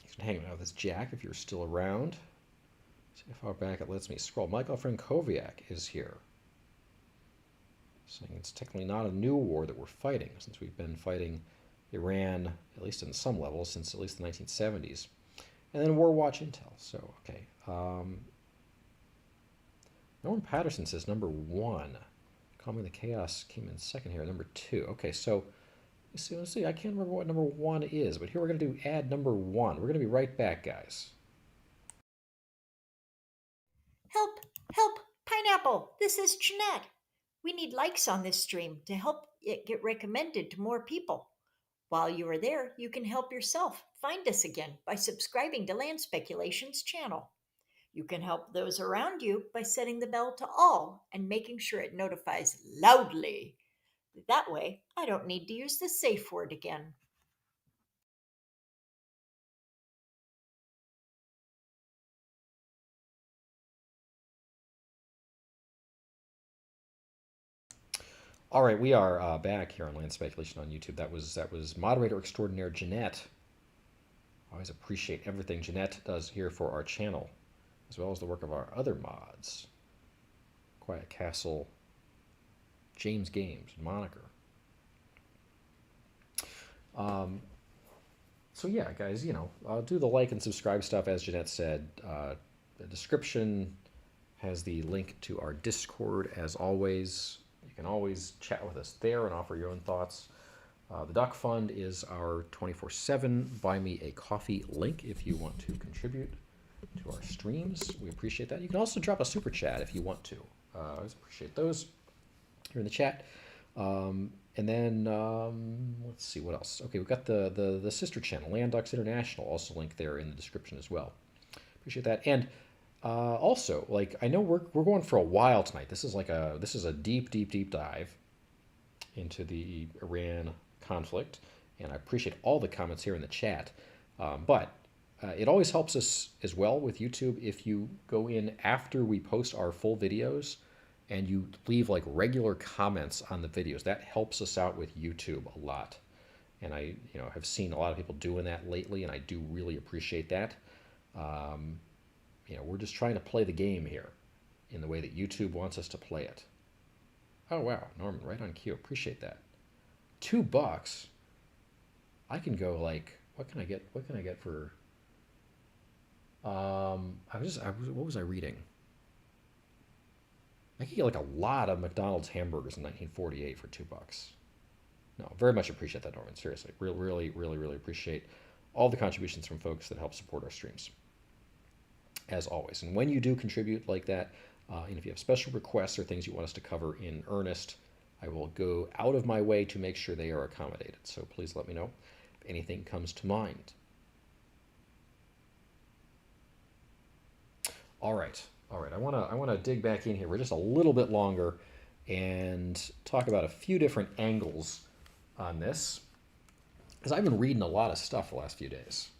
S1: He's hanging out with us, Jack, if you're still around. See how far back it lets me scroll. Michael Frankowiak is here, saying it's technically not a new war that we're fighting, since we've been fighting Iran, at least in some level, since at least the 1970s. And then War Watch Intel. So, okay. Norman Patterson says number 1. Calming the Chaos came in second here, number 2. Okay, so let's see. I can't remember what number 1 is, but here we're going to do ad number 1. We're going to be right back, guys.
S4: Help! Help! Pineapple! This is Jeanette. We need likes on this stream to help it get recommended to more people. While you are there, you can help yourself find us again by subscribing to Land Speculation's channel. You can help those around you by setting the bell to all and making sure it notifies loudly. That way, I don't need to use the safe word again.
S1: All right, we are back here on Land Speculation on YouTube. That was moderator extraordinaire Jeanette. I always appreciate everything Jeanette does here for our channel, as well as the work of our other mods. Quiet Castle, James Games, Moniker. So yeah, guys, you know, do the like and subscribe stuff, as Jeanette said. The description has the link to our Discord, as always. You can always chat with us there and offer your own thoughts. The Duck Fund is our 24/7 Buy Me a Coffee link if you want to contribute to our streams. We appreciate that. You can also drop a super chat if you want to. I always appreciate those here in the chat. And then let's see what else. Okay, we've got the sister channel, Land Ducks International, also linked there in the description as well. Appreciate that. And also, like, I know we're going for a while tonight. This is a deep dive into the Iran conflict, and I appreciate all the comments here in the chat. But it always helps us as well with YouTube if you go in after we post our full videos and you leave like regular comments on the videos. That helps us out with YouTube a lot. And I have seen a lot of people doing that lately, and I do really appreciate that. We're just trying to play the game here in the way that YouTube wants us to play it. Oh, wow, Norman, right on cue. Appreciate that. $2. I can go like what can I get? What can I get for? What was I reading? I could get like a lot of McDonald's hamburgers in 1948 for $2. No, very much appreciate that, Norman. Seriously, really appreciate all the contributions from folks that help support our streams, as always. And when you do contribute like that, and if you have special requests or things you want us to cover in earnest, I will go out of my way to make sure they are accommodated. So please let me know if anything comes to mind. All right. I want to dig back in here for just a little bit longer and talk about a few different angles on this, because I've been reading a lot of stuff the last few days.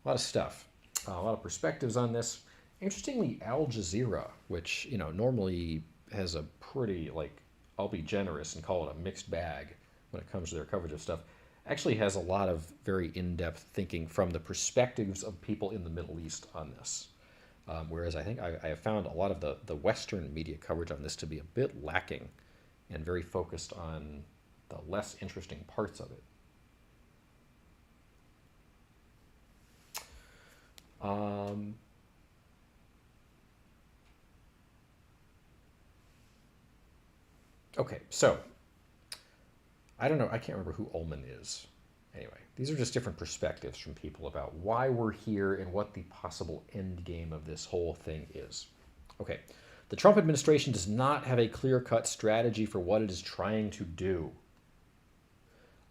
S1: A lot of stuff, a lot of perspectives on this. Interestingly, Al Jazeera, which normally has a pretty, like, I'll be generous and call it a mixed bag when it comes to their coverage of stuff, actually has a lot of very in-depth thinking from the perspectives of people in the Middle East on this. Whereas I think I have found a lot of the Western media coverage on this to be a bit lacking and very focused on the less interesting parts of it. Okay, so I don't know. I can't remember who Ullman is. Anyway, these are just different perspectives from people about why we're here and what the possible end game of this whole thing is. Okay, the Trump administration does not have a clear-cut strategy for what it is trying to do.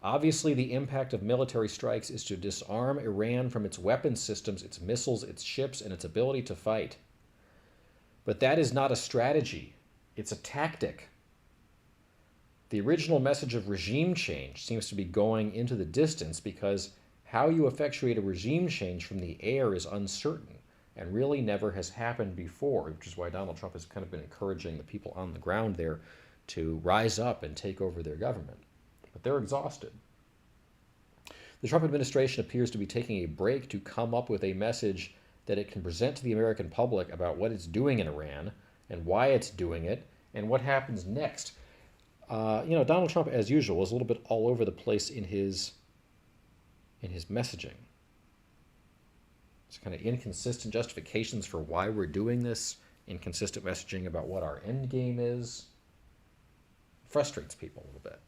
S1: Obviously, the impact of military strikes is to disarm Iran from its weapons systems, its missiles, its ships, and its ability to fight. But that is not a strategy. It's a tactic. The original message of regime change seems to be going into the distance because how you effectuate a regime change from the air is uncertain and really never has happened before, which is why Donald Trump has kind of been encouraging the people on the ground there to rise up and take over their government. But they're exhausted. The Trump administration appears to be taking a break to come up with a message that it can present to the American public about what it's doing in Iran and why it's doing it and what happens next. Donald Trump, as usual, is a little bit all over the place in his messaging. It's kind of inconsistent justifications for why we're doing this, inconsistent messaging about what our end game is. It frustrates people a little bit.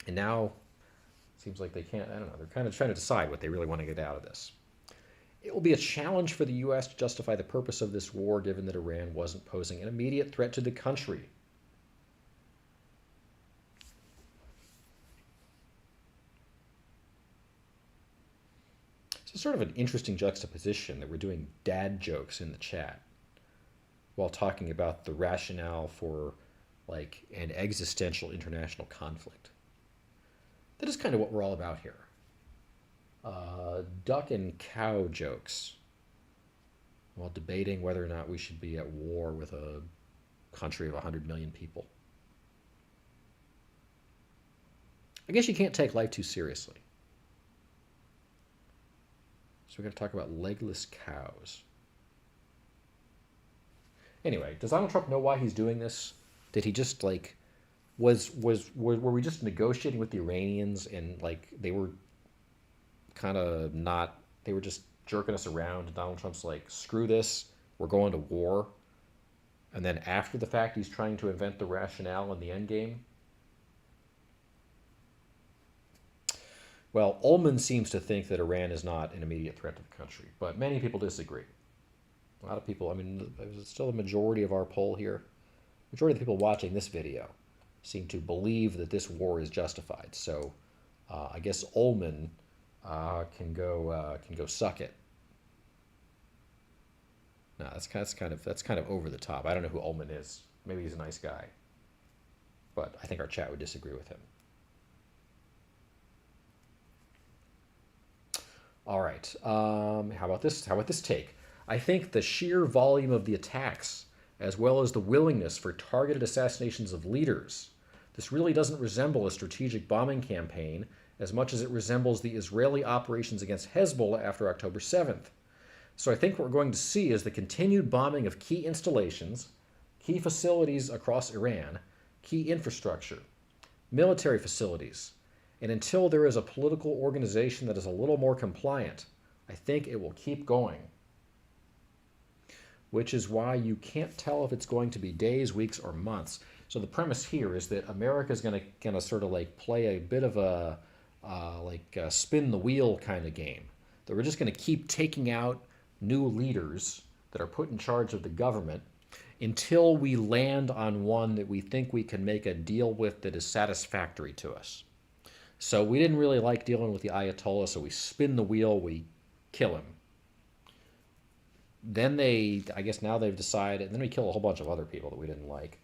S1: And now it seems like they can't, I don't know, they're kind of trying to decide what they really want to get out of this. It will be a challenge for the U.S. to justify the purpose of this war, given that Iran wasn't posing an immediate threat to the country. It's sort of an interesting juxtaposition that we're doing dad jokes in the chat while talking about the rationale for like an existential international conflict. That is kind of what we're all about here. Duck and cow jokes while debating whether or not we should be at war with a country of 100 million people. I guess you can't take life too seriously. So we're going to talk about legless cows. Anyway, does Donald Trump know why he's doing this? Did he just like, were we just negotiating with the Iranians and like they were kind of not, they were just jerking us around and Donald Trump's like, screw this, we're going to war. And then after the fact, he's trying to invent the rationale and the end game. Well, Ullman seems to think that Iran is not an immediate threat to the country, but many people disagree. A lot of people, I mean, there's still a majority of our poll here. Majority of the people watching this video seem to believe that this war is justified. So I guess Ullman can go suck it. No, that's kind of over the top. I don't know who Ullman is. Maybe he's a nice guy, but I think our chat would disagree with him. All right. How about this? How about this take? I think the sheer volume of the attacks, as well as the willingness for targeted assassinations of leaders, this really doesn't resemble a strategic bombing campaign as much as it resembles the Israeli operations against Hezbollah after October 7th. So I think what we're going to see is the continued bombing of key installations, key facilities across Iran, key infrastructure, military facilities, And until there is a political organization that is a little more compliant, I think it will keep going. Which is why you can't tell if it's going to be days, weeks, or months. So the premise here is that America is going to sort of like play a bit of a spin the wheel kind of game. That we're just going to keep taking out new leaders that are put in charge of the government until we land on one that we think we can make a deal with that is satisfactory to us. So we didn't really like dealing with the Ayatollah, so we spin the wheel, we kill him. Then I guess now they've decided, and then we kill a whole bunch of other people that we didn't like.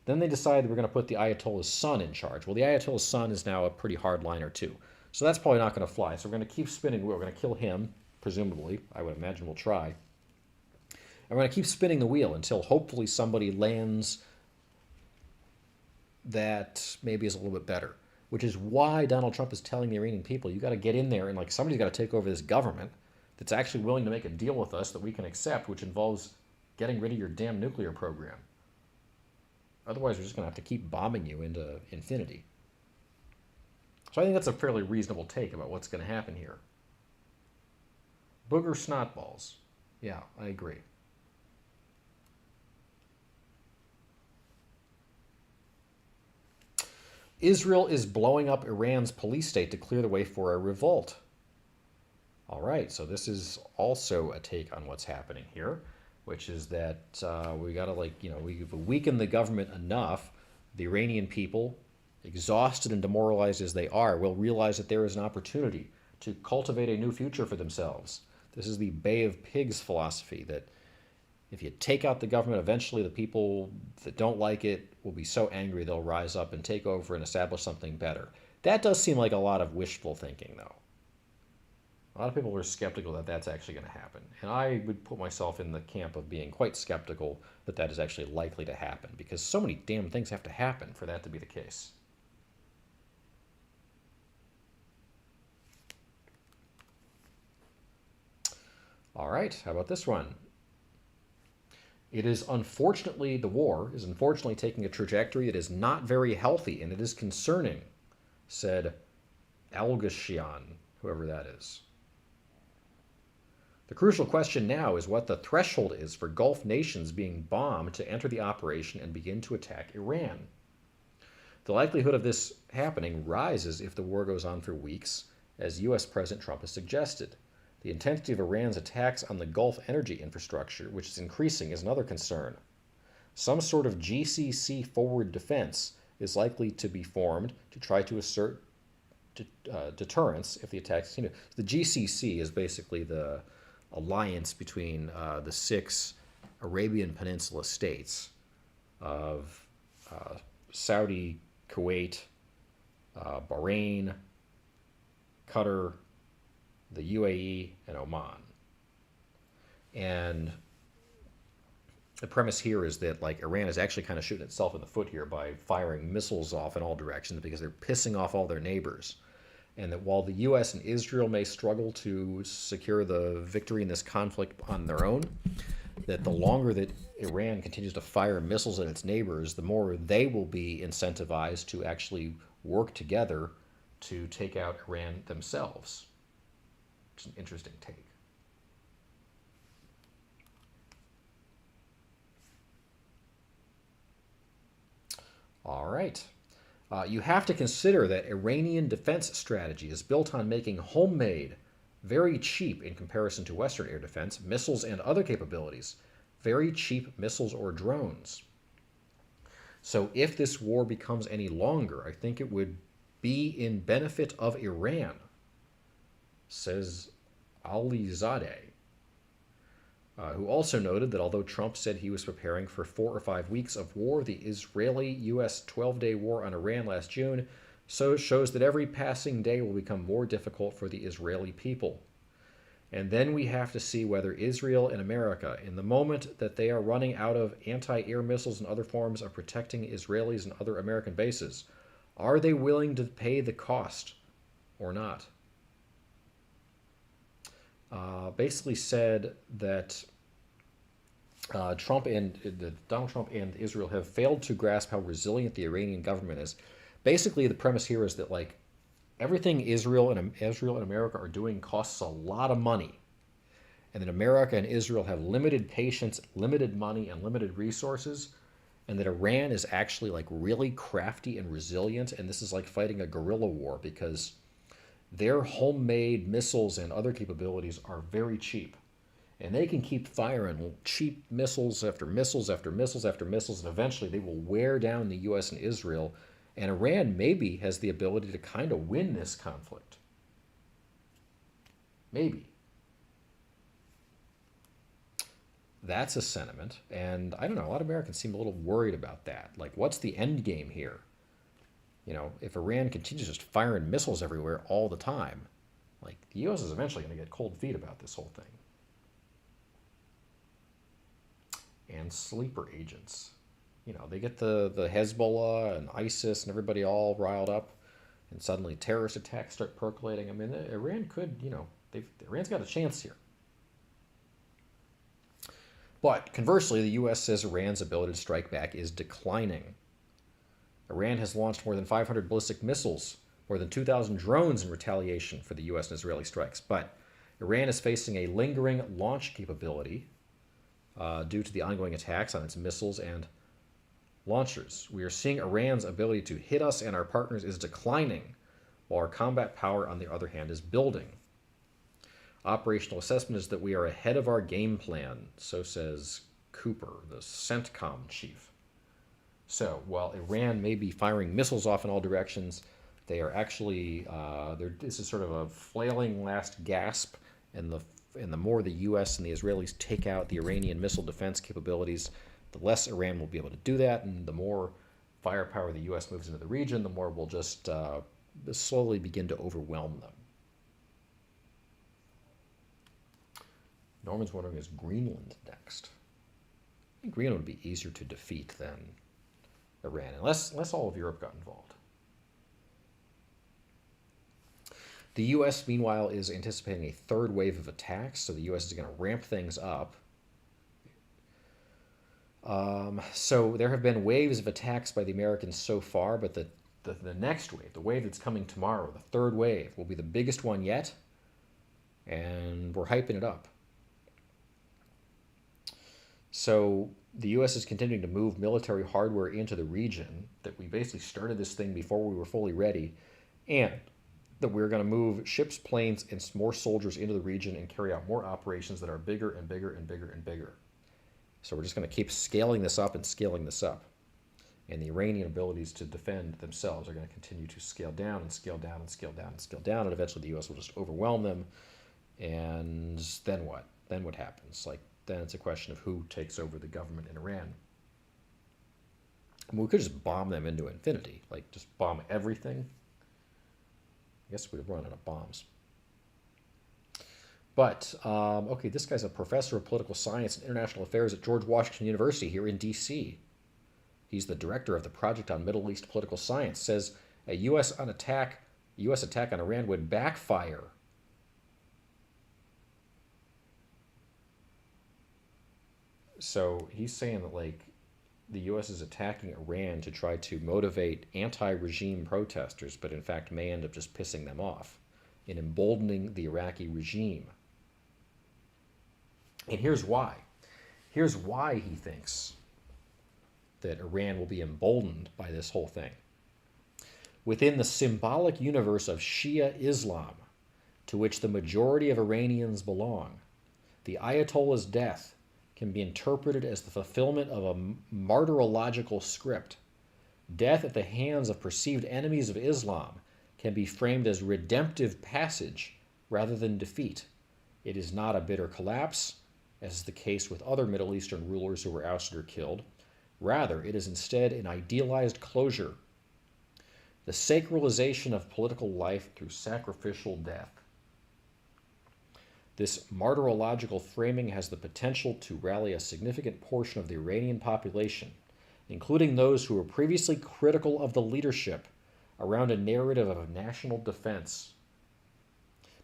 S1: Then they decided we're going to put the Ayatollah's son in charge. Well, the Ayatollah's son is now a pretty hardliner too. So that's probably not going to fly. So we're going to keep spinning the wheel. We're going to kill him, presumably. I would imagine we'll try. And we're going to keep spinning the wheel until hopefully somebody lands that maybe is a little bit better. Which is why Donald Trump is telling the Iranian people, you got to get in there and somebody's got to take over this government that's actually willing to make a deal with us that we can accept, which involves getting rid of your damn nuclear program. Otherwise, we're just going to have to keep bombing you into infinity. So I think that's a fairly reasonable take about what's going to happen here. Booger snotballs. Yeah, I agree. Israel is blowing up Iran's police state to clear the way for a revolt. All right, so this is also a take on what's happening here, which is that we got to we've weakened the government enough. The Iranian people, exhausted and demoralized as they are, will realize that there is an opportunity to cultivate a new future for themselves. This is the Bay of Pigs philosophy that if you take out the government, eventually the people that don't like it will be so angry they'll rise up and take over and establish something better. That does seem like a lot of wishful thinking, though. A lot of people are skeptical that that's actually going to happen. And I would put myself in the camp of being quite skeptical that that is actually likely to happen, because so many damn things have to happen for that to be the case. All right, how about this one? The war is unfortunately taking a trajectory that is not very healthy, and it is concerning, said Algashian, whoever that is. The crucial question now is what the threshold is for Gulf nations being bombed to enter the operation and begin to attack Iran. The likelihood of this happening rises if the war goes on for weeks, as U.S. President Trump has suggested. The intensity of Iran's attacks on the Gulf energy infrastructure, which is increasing, is another concern. Some sort of GCC forward defense is likely to be formed to try to assert deterrence if the attacks continue. The GCC is basically the alliance between the 6 Arabian Peninsula states of Saudi, Kuwait, Bahrain, Qatar, the UAE, and Oman. And the premise here is that Iran is actually kind of shooting itself in the foot here by firing missiles off in all directions because they're pissing off all their neighbors. And that while the U.S. and Israel may struggle to secure the victory in this conflict on their own, that the longer that Iran continues to fire missiles at its neighbors, the more they will be incentivized to actually work together to take out Iran themselves. It's an interesting take. All right. You have to consider that Iranian defense strategy is built on making homemade, very cheap in comparison to Western air defense, missiles and other capabilities, very cheap missiles or drones. So if this war becomes any longer, I think it would be in benefit of Iran, says Alizadeh, who also noted that although Trump said he was preparing for 4 or 5 weeks of war, the Israeli-U.S. 12-day war on Iran last June shows that every passing day will become more difficult for the Israeli people. And then we have to see whether Israel and America, in the moment that they are running out of anti-air missiles and other forms of protecting Israelis and other American bases, are they willing to pay the cost or not? Basically said that Donald Trump and Israel have failed to grasp how resilient the Iranian government is. Basically, the premise here is that everything Israel and America are doing costs a lot of money, and that America and Israel have limited patience, limited money, and limited resources, and that Iran is actually like really crafty and resilient, and this is like fighting a guerrilla war because their homemade missiles and other capabilities are very cheap. And they can keep firing cheap missiles after missiles after missiles after missiles, and eventually they will wear down the US and Israel. And Iran maybe has the ability to kind of win this conflict. Maybe. That's a sentiment. And I don't know, a lot of Americans seem a little worried about that. Like, what's the end game here? If Iran continues just firing missiles everywhere all the time, like, the U.S. is eventually going to get cold feet about this whole thing. And sleeper agents. They get the Hezbollah and ISIS and everybody all riled up, and suddenly terrorist attacks start percolating. I mean, Iran could, Iran's got a chance here. But conversely, the U.S. says Iran's ability to strike back is declining. Iran has launched more than 500 ballistic missiles, more than 2,000 drones in retaliation for the U.S. and Israeli strikes. But Iran is facing a lingering launch capability due to the ongoing attacks on its missiles and launchers. We are seeing Iran's ability to hit us and our partners is declining, while our combat power, on the other hand, is building. Operational assessment is that we are ahead of our game plan, so says Cooper, the CENTCOM chief. So while Iran may be firing missiles off in all directions, they are actually, this is sort of a flailing last gasp, and the more the U.S. and the Israelis take out the Iranian missile defense capabilities, the less Iran will be able to do that, and the more firepower the U.S. moves into the region, the more we'll just slowly begin to overwhelm them. Norman's wondering, is Greenland next? I think Greenland would be easier to defeat than Iran, unless all of Europe got involved. The U.S., meanwhile, is anticipating a third wave of attacks, so the U.S. is going to ramp things up. So there have been waves of attacks by the Americans so far, but the next wave, the wave that's coming tomorrow, the third wave, will be the biggest one yet, and we're hyping it up. So the U.S. is continuing to move military hardware into the region, that we basically started this thing before we were fully ready, and that we're going to move ships, planes, and more soldiers into the region and carry out more operations that are bigger and bigger and bigger and bigger. So we're just going to keep scaling this up and scaling this up. And the Iranian abilities to defend themselves are going to continue to scale down and scale down and scale down and scale down, and eventually the U.S. will just overwhelm them. And then what? Then what happens? Then it's a question of who takes over the government in Iran. I mean, we could just bomb them into infinity, just bomb everything. I guess we'd run out of bombs. But, okay, this guy's a professor of political science and international affairs at George Washington University here in D.C. He's the director of the Project on Middle East Political Science, says a U.S. attack on Iran would backfire. So he's saying that, the U.S. is attacking Iran to try to motivate anti-regime protesters, but in fact may end up just pissing them off and emboldening the Iraqi regime. And here's why. Here's why he thinks that Iran will be emboldened by this whole thing. Within the symbolic universe of Shia Islam, to which the majority of Iranians belong, the Ayatollah's death can be interpreted as the fulfillment of a martyrological script. Death at the hands of perceived enemies of Islam can be framed as redemptive passage rather than defeat. It is not a bitter collapse, as is the case with other Middle Eastern rulers who were ousted or killed. Rather, it is instead an idealized closure, the sacralization of political life through sacrificial death. This martyrological framing has the potential to rally a significant portion of the Iranian population, including those who were previously critical of the leadership, around a narrative of national defense.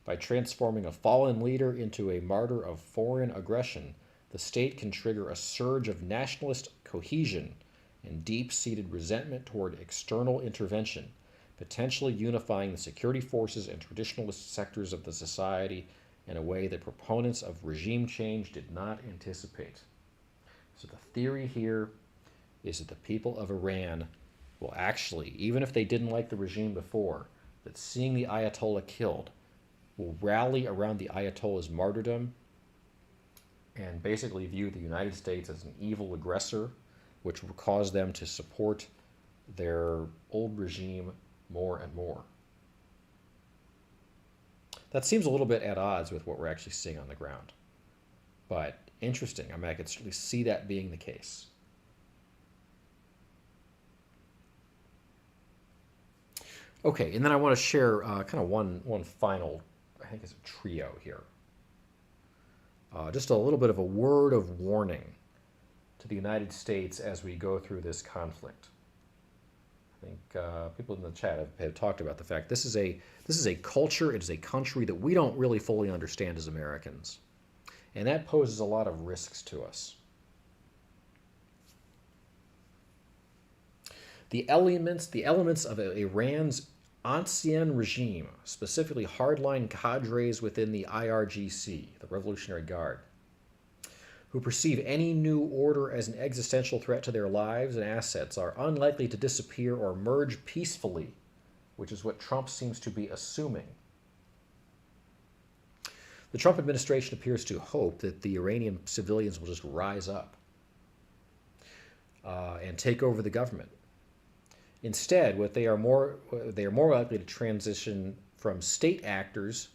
S1: By transforming a fallen leader into a martyr of foreign aggression, the state can trigger a surge of nationalist cohesion and deep-seated resentment toward external intervention, potentially unifying the security forces and traditionalist sectors of the society in a way that proponents of regime change did not anticipate. So the theory here is that the people of Iran will actually, even if they didn't like the regime before, that seeing the Ayatollah killed will rally around the Ayatollah's martyrdom and basically view the United States as an evil aggressor, which will cause them to support their old regime more and more. That seems a little bit at odds with what we're actually seeing on the ground. But interesting. I mean, I could certainly see that being the case. Okay, and then I want to share kind of one final, I think it's a trio here. Just a little bit of a word of warning to the United States as we go through this conflict. I think people in the chat have talked about the fact this is a culture, it is a country that we don't really fully understand as Americans. And that poses a lot of risks to us. The elements of Iran's ancien regime, specifically hardline cadres within the IRGC, the Revolutionary Guard, who perceive any new order as an existential threat to their lives and assets, are unlikely to disappear or merge peacefully, which is what Trump seems to be assuming. The Trump administration appears to hope that the Iranian civilians will just rise up and take over the government. Instead, they are more likely to transition from state actors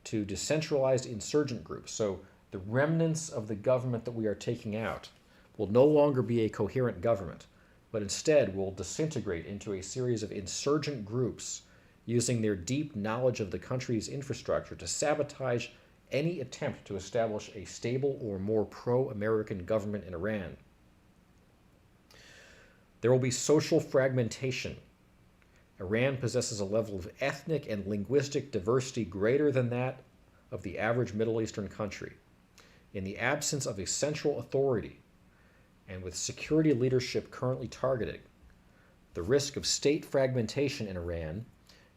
S1: to decentralized insurgent groups. So the remnants of the government that we are taking out will no longer be a coherent government, but instead will disintegrate into a series of insurgent groups using their deep knowledge of the country's infrastructure to sabotage any attempt to establish a stable or more pro-American government in Iran. There will be social fragmentation. Iran possesses a level of ethnic and linguistic diversity greater than that of the average Middle Eastern country. In the absence of a central authority, and with security leadership currently targeted, the risk of state fragmentation in Iran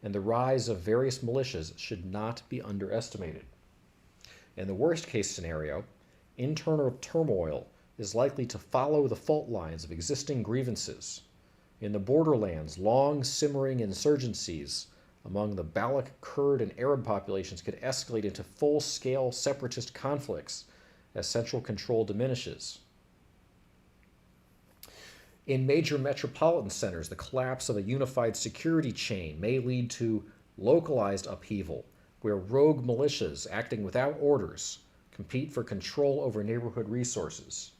S1: and the rise of various militias should not be underestimated. In the worst-case scenario, internal turmoil is likely to follow the fault lines of existing grievances. In the borderlands, long simmering insurgencies among the Baloch, Kurd, and Arab populations could escalate into full-scale separatist conflicts as central control diminishes. In major metropolitan centers, the collapse of a unified security chain may lead to localized upheaval, where rogue militias acting without orders compete for control over neighborhood resources.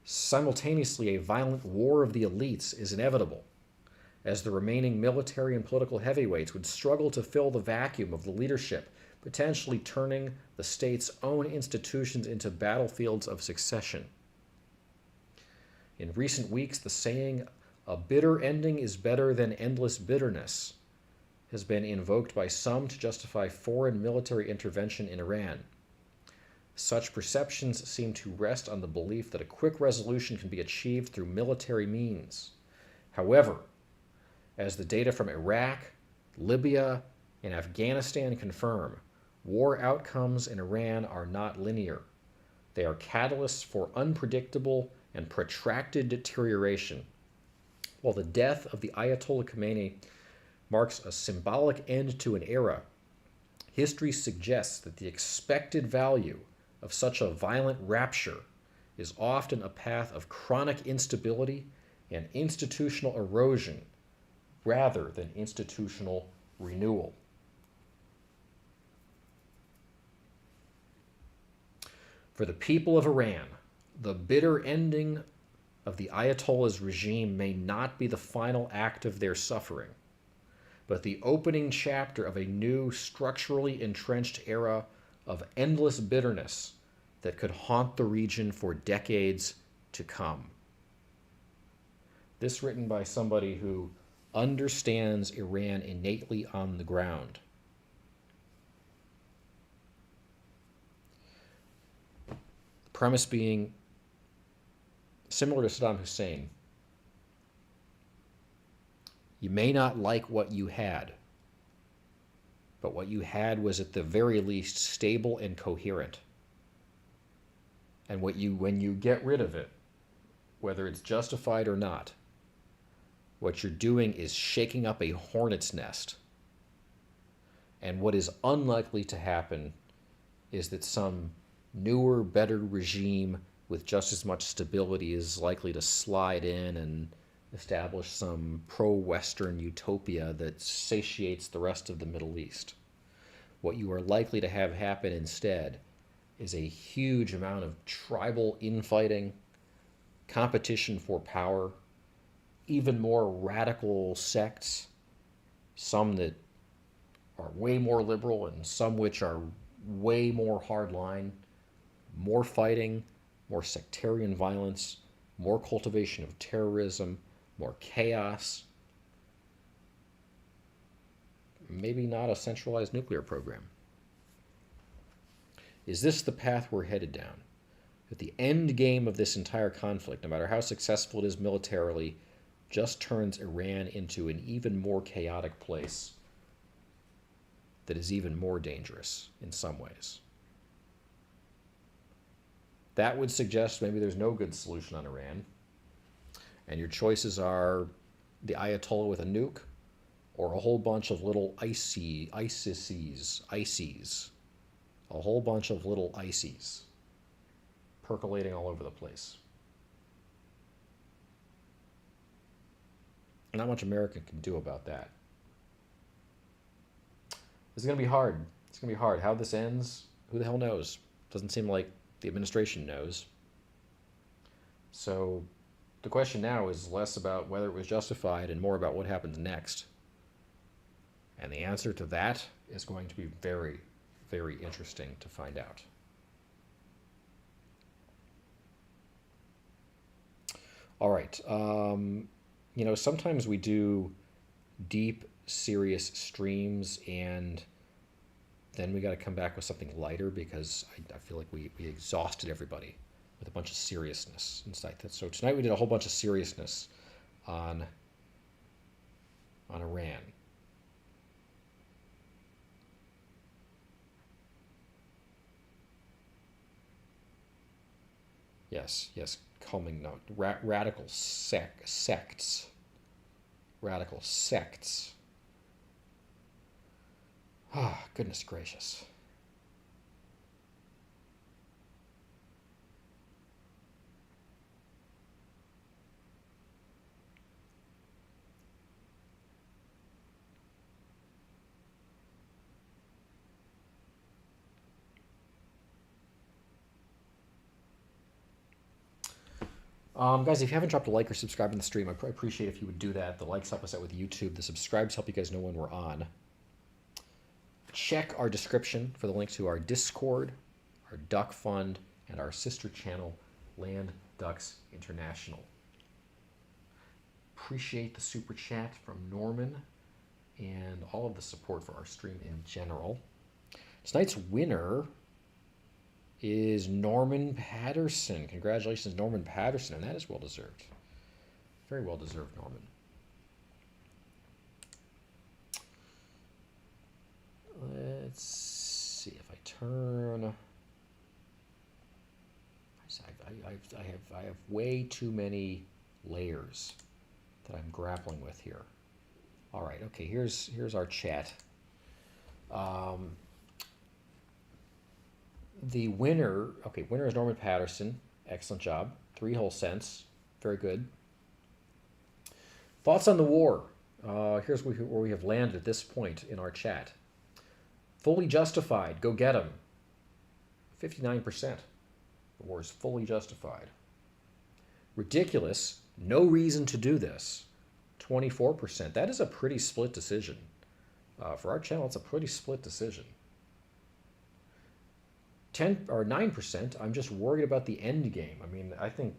S1: Simultaneously, a violent war of the elites is inevitable, as the remaining military and political heavyweights would struggle to fill the vacuum of the leadership, potentially turning the state's own institutions into battlefields of succession. In recent weeks, the saying, "a bitter ending is better than endless bitterness," has been invoked by some to justify foreign military intervention in Iran. Such perceptions seem to rest on the belief that a quick resolution can be achieved through military means. However, as the data from Iraq, Libya, and Afghanistan confirm, war outcomes in Iran are not linear. They are catalysts for unpredictable and protracted deterioration. While the death of the Ayatollah Khamenei marks a symbolic end to an era, history suggests that the expected value of such a violent rapture is often a path of chronic instability and institutional erosion rather than institutional renewal. For the people of Iran, the bitter ending of the Ayatollah's regime may not be the final act of their suffering, but the opening chapter of a new, structurally entrenched era of endless bitterness that could haunt the region for decades to come. This written by somebody who understands Iran innately on the ground. The premise being, similar to Saddam Hussein, You may not like what you had, but what you had was at the very least stable and coherent. And when you get rid of it, whether it's justified or not, what you're doing is shaking up a hornet's nest. And what is unlikely to happen is that some newer, better regime with just as much stability is likely to slide in and establish some pro-Western utopia that satiates the rest of the Middle East. What you are likely to have happen instead is a huge amount of tribal infighting, competition for power, even more radical sects, some that are way more liberal and some which are way more hardline, more fighting, more sectarian violence, more cultivation of terrorism, more chaos. Maybe not a centralized nuclear program. Is this the path we're headed down? That the end game of this entire conflict, no matter how successful it is militarily, just turns Iran into an even more chaotic place that is even more dangerous in some ways. That would suggest maybe there's no good solution on Iran, and your choices are the Ayatollah with a nuke or a whole bunch of little ISIS, a whole bunch of little ISIS percolating all over the place. Not much America can do about that. This is going to be hard. It's going to be hard. How this ends, who the hell knows? Doesn't seem like the administration knows. So the question now is less about whether it was justified and more about what happens next. And the answer to that is going to be very, very interesting to find out. All right. Sometimes we do deep, serious streams, and then we got to come back with something lighter because I feel like we exhausted everybody with a bunch of seriousness inside that. So tonight we did a whole bunch of seriousness on Iran. Yes, calming note. Radical sects. Radical sects. Ah, goodness gracious. Guys, if you haven't dropped a like or subscribed on the stream, I'd appreciate if you would do that. The likes help us out with YouTube. The subscribes help you guys know when we're on. Check our description for the link to our Discord, our Duck Fund, and our sister channel, Land Ducks International. Appreciate the super chat from Norman and all of the support for our stream in general. Tonight's winner is Norman Patterson. Congratulations, Norman Patterson, and that is well deserved. Very well deserved, Norman. Let's see if I turn. I have way too many layers that I'm grappling with here. All right, okay. Here's our chat. The winner, winner is Norman Patterson. Excellent job. 3 whole cents. Very good. Thoughts on the war? Here's where we have landed at this point in our chat. Fully justified. Go get them. 59%. The war is fully justified. Ridiculous. No reason to do this. 24%. That is a pretty split decision. For our channel, it's a pretty split decision. 9%, I'm just worried about the end game. I mean, I think,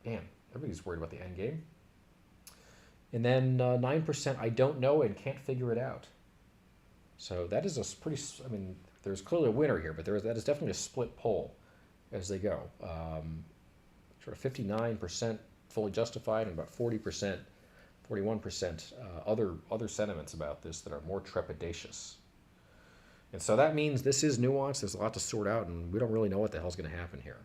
S1: man, everybody's worried about the end game. And then 9%, I don't know and can't figure it out. So that is a pretty, I mean, there's clearly a winner here, but that is definitely a split poll as they go. Sort of 59% fully justified and about 40% 41% other sentiments about this that are more trepidatious. And so that means this is nuanced. There's a lot to sort out, and we don't really know what the hell's going to happen here.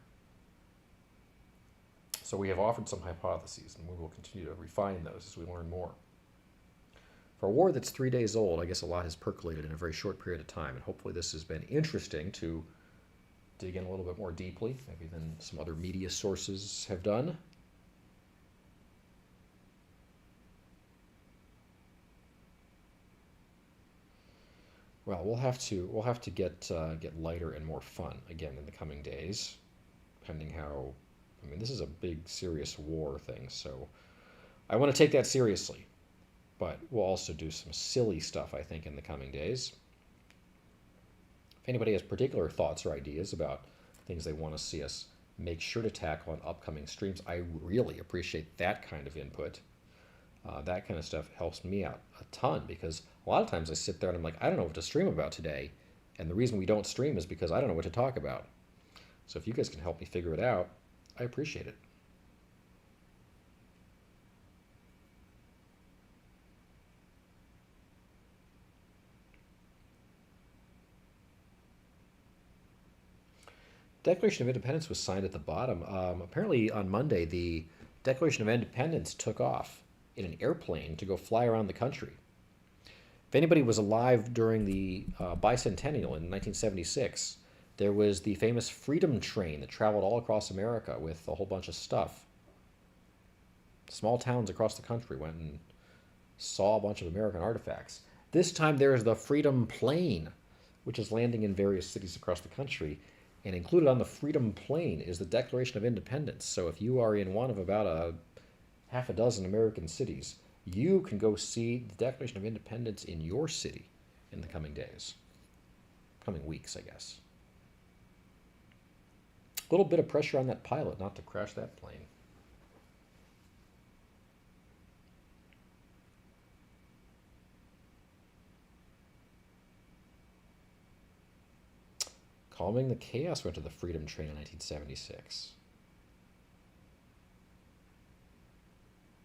S1: So we have offered some hypotheses, and we will continue to refine those as we learn more. For a war that's 3 days old, I guess a lot has percolated in a very short period of time, and hopefully this has been interesting to dig in a little bit more deeply, maybe than some other media sources have done. Well, we'll have to get lighter and more fun again in the coming days, depending how. I mean, this is a big, serious war thing, so I want to take that seriously. But we'll also do some silly stuff, I think, in the coming days. If anybody has particular thoughts or ideas about things they want to see us make sure to tackle on upcoming streams, I really appreciate that kind of input. That kind of stuff helps me out a ton, because a lot of times I sit there and I'm like, I don't know what to stream about today. And the reason we don't stream is because I don't know what to talk about. So if you guys can help me figure it out, I appreciate it. Declaration of Independence was signed at the bottom. Apparently on Monday, the Declaration of Independence took off in an airplane to go fly around the country. If anybody was alive during the bicentennial in 1976, there was the famous Freedom Train that traveled all across America with a whole bunch of stuff. Small towns across the country went and saw a bunch of American artifacts. This time there's the Freedom Plane, which is landing in various cities across the country. And included on the Freedom Plane is the Declaration of Independence. So if you are in one of about a half a dozen American cities, you can go see the Declaration of Independence in your city in the coming days. Coming weeks, I guess. A little bit of pressure on that pilot not to crash that plane. Calming the Chaos went to the Freedom Train in 1976.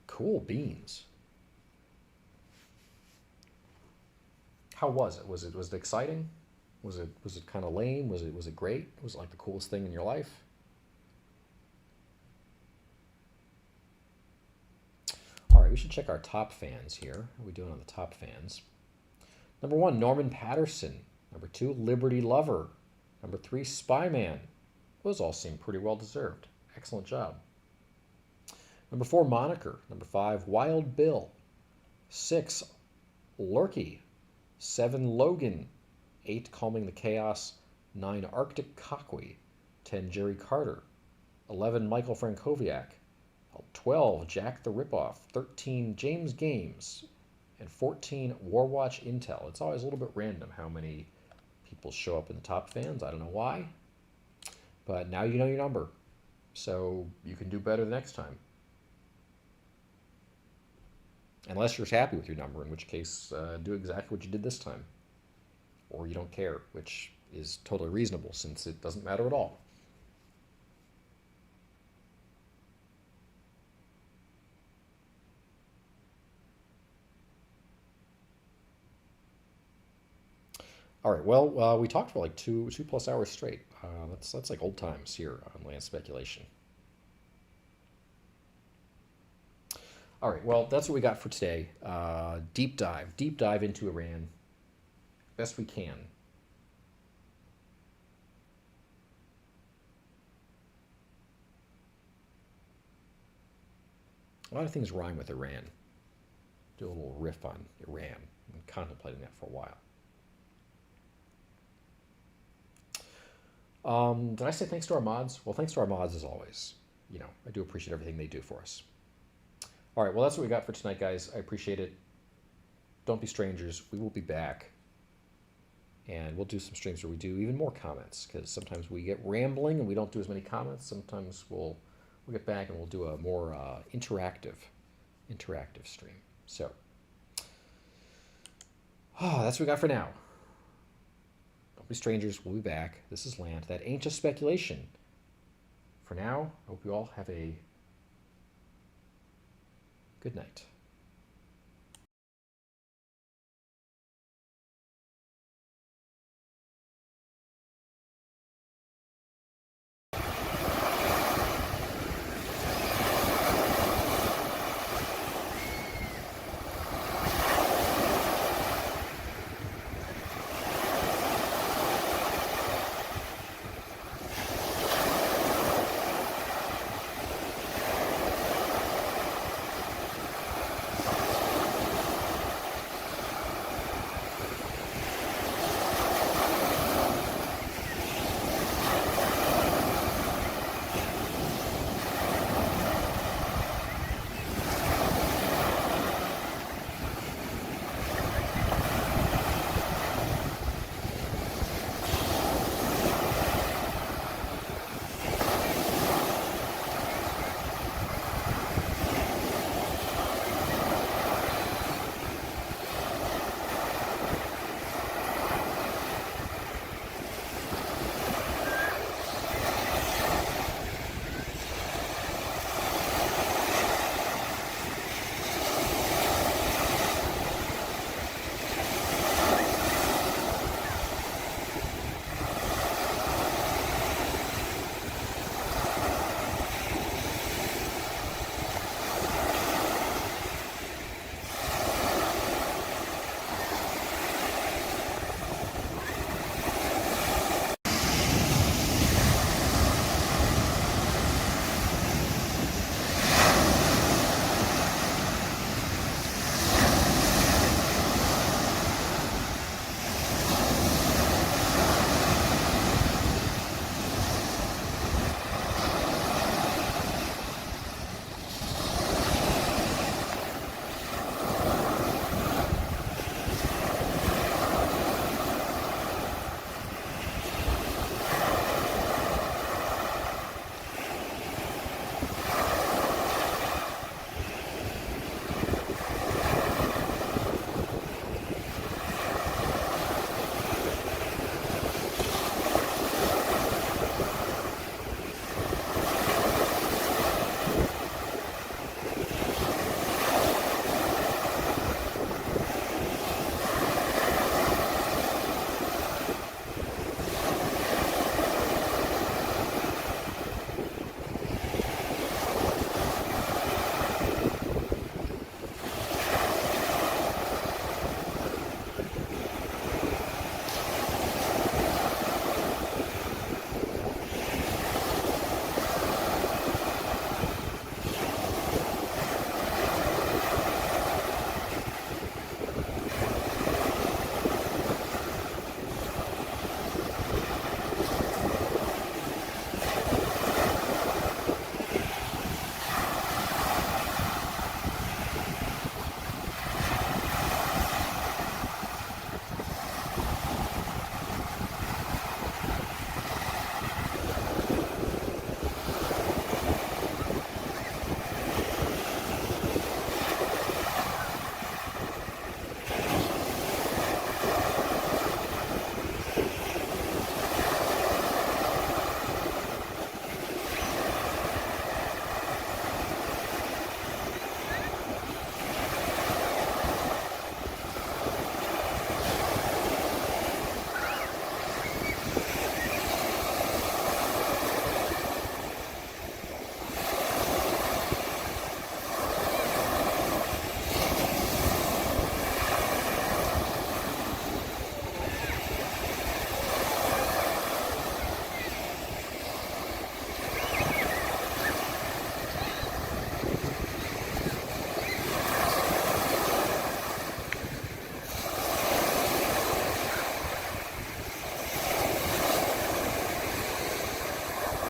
S1: Cool beans. How was it? Was it exciting? Was it kind of lame? Was it great? Was it like the coolest thing in your life? All right, we should check our top fans here. How are we doing on the top fans? Number 1, Norman Patterson. Number 2, Liberty Lover. Number 3, Spyman. Those all seem pretty well deserved. Excellent job. Number 4, Moniker. Number 5, Wild Bill. 6, Lurky. 7, Logan. 8, Calming the Chaos. 9, Arctic Cockwe. 10, Jerry Carter. 11, Michael Frankowiak. 12, Jack the Ripoff. 13, James Games. And 14, Warwatch Intel. It's always a little bit random how many people show up in the top fans. I don't know why. But now you know your number. So you can do better the next time. Unless you're happy with your number, in which case do exactly what you did this time. Or you don't care, which is totally reasonable since it doesn't matter at all. All right, well, we talked for like two plus hours straight. That's like old times here on Land Speculation. All right, well, that's what we got for today. Deep dive into Iran, best we can. A lot of things rhyme with Iran. Do a little riff on Iran. I've been contemplating that for a while. Did I say thanks to our mods? Well, thanks to our mods as always. You know, I do appreciate everything they do for us. All right, well, that's what we got for tonight, guys. I appreciate it. Don't be strangers. We will be back. And we'll do some streams where we do even more comments, because sometimes we get rambling and we don't do as many comments. Sometimes we'll get back and we'll do a more interactive stream. So, that's what we got for now. Don't be strangers. We'll be back. This is Land. That ain't just speculation. For now, I hope you all have a good night.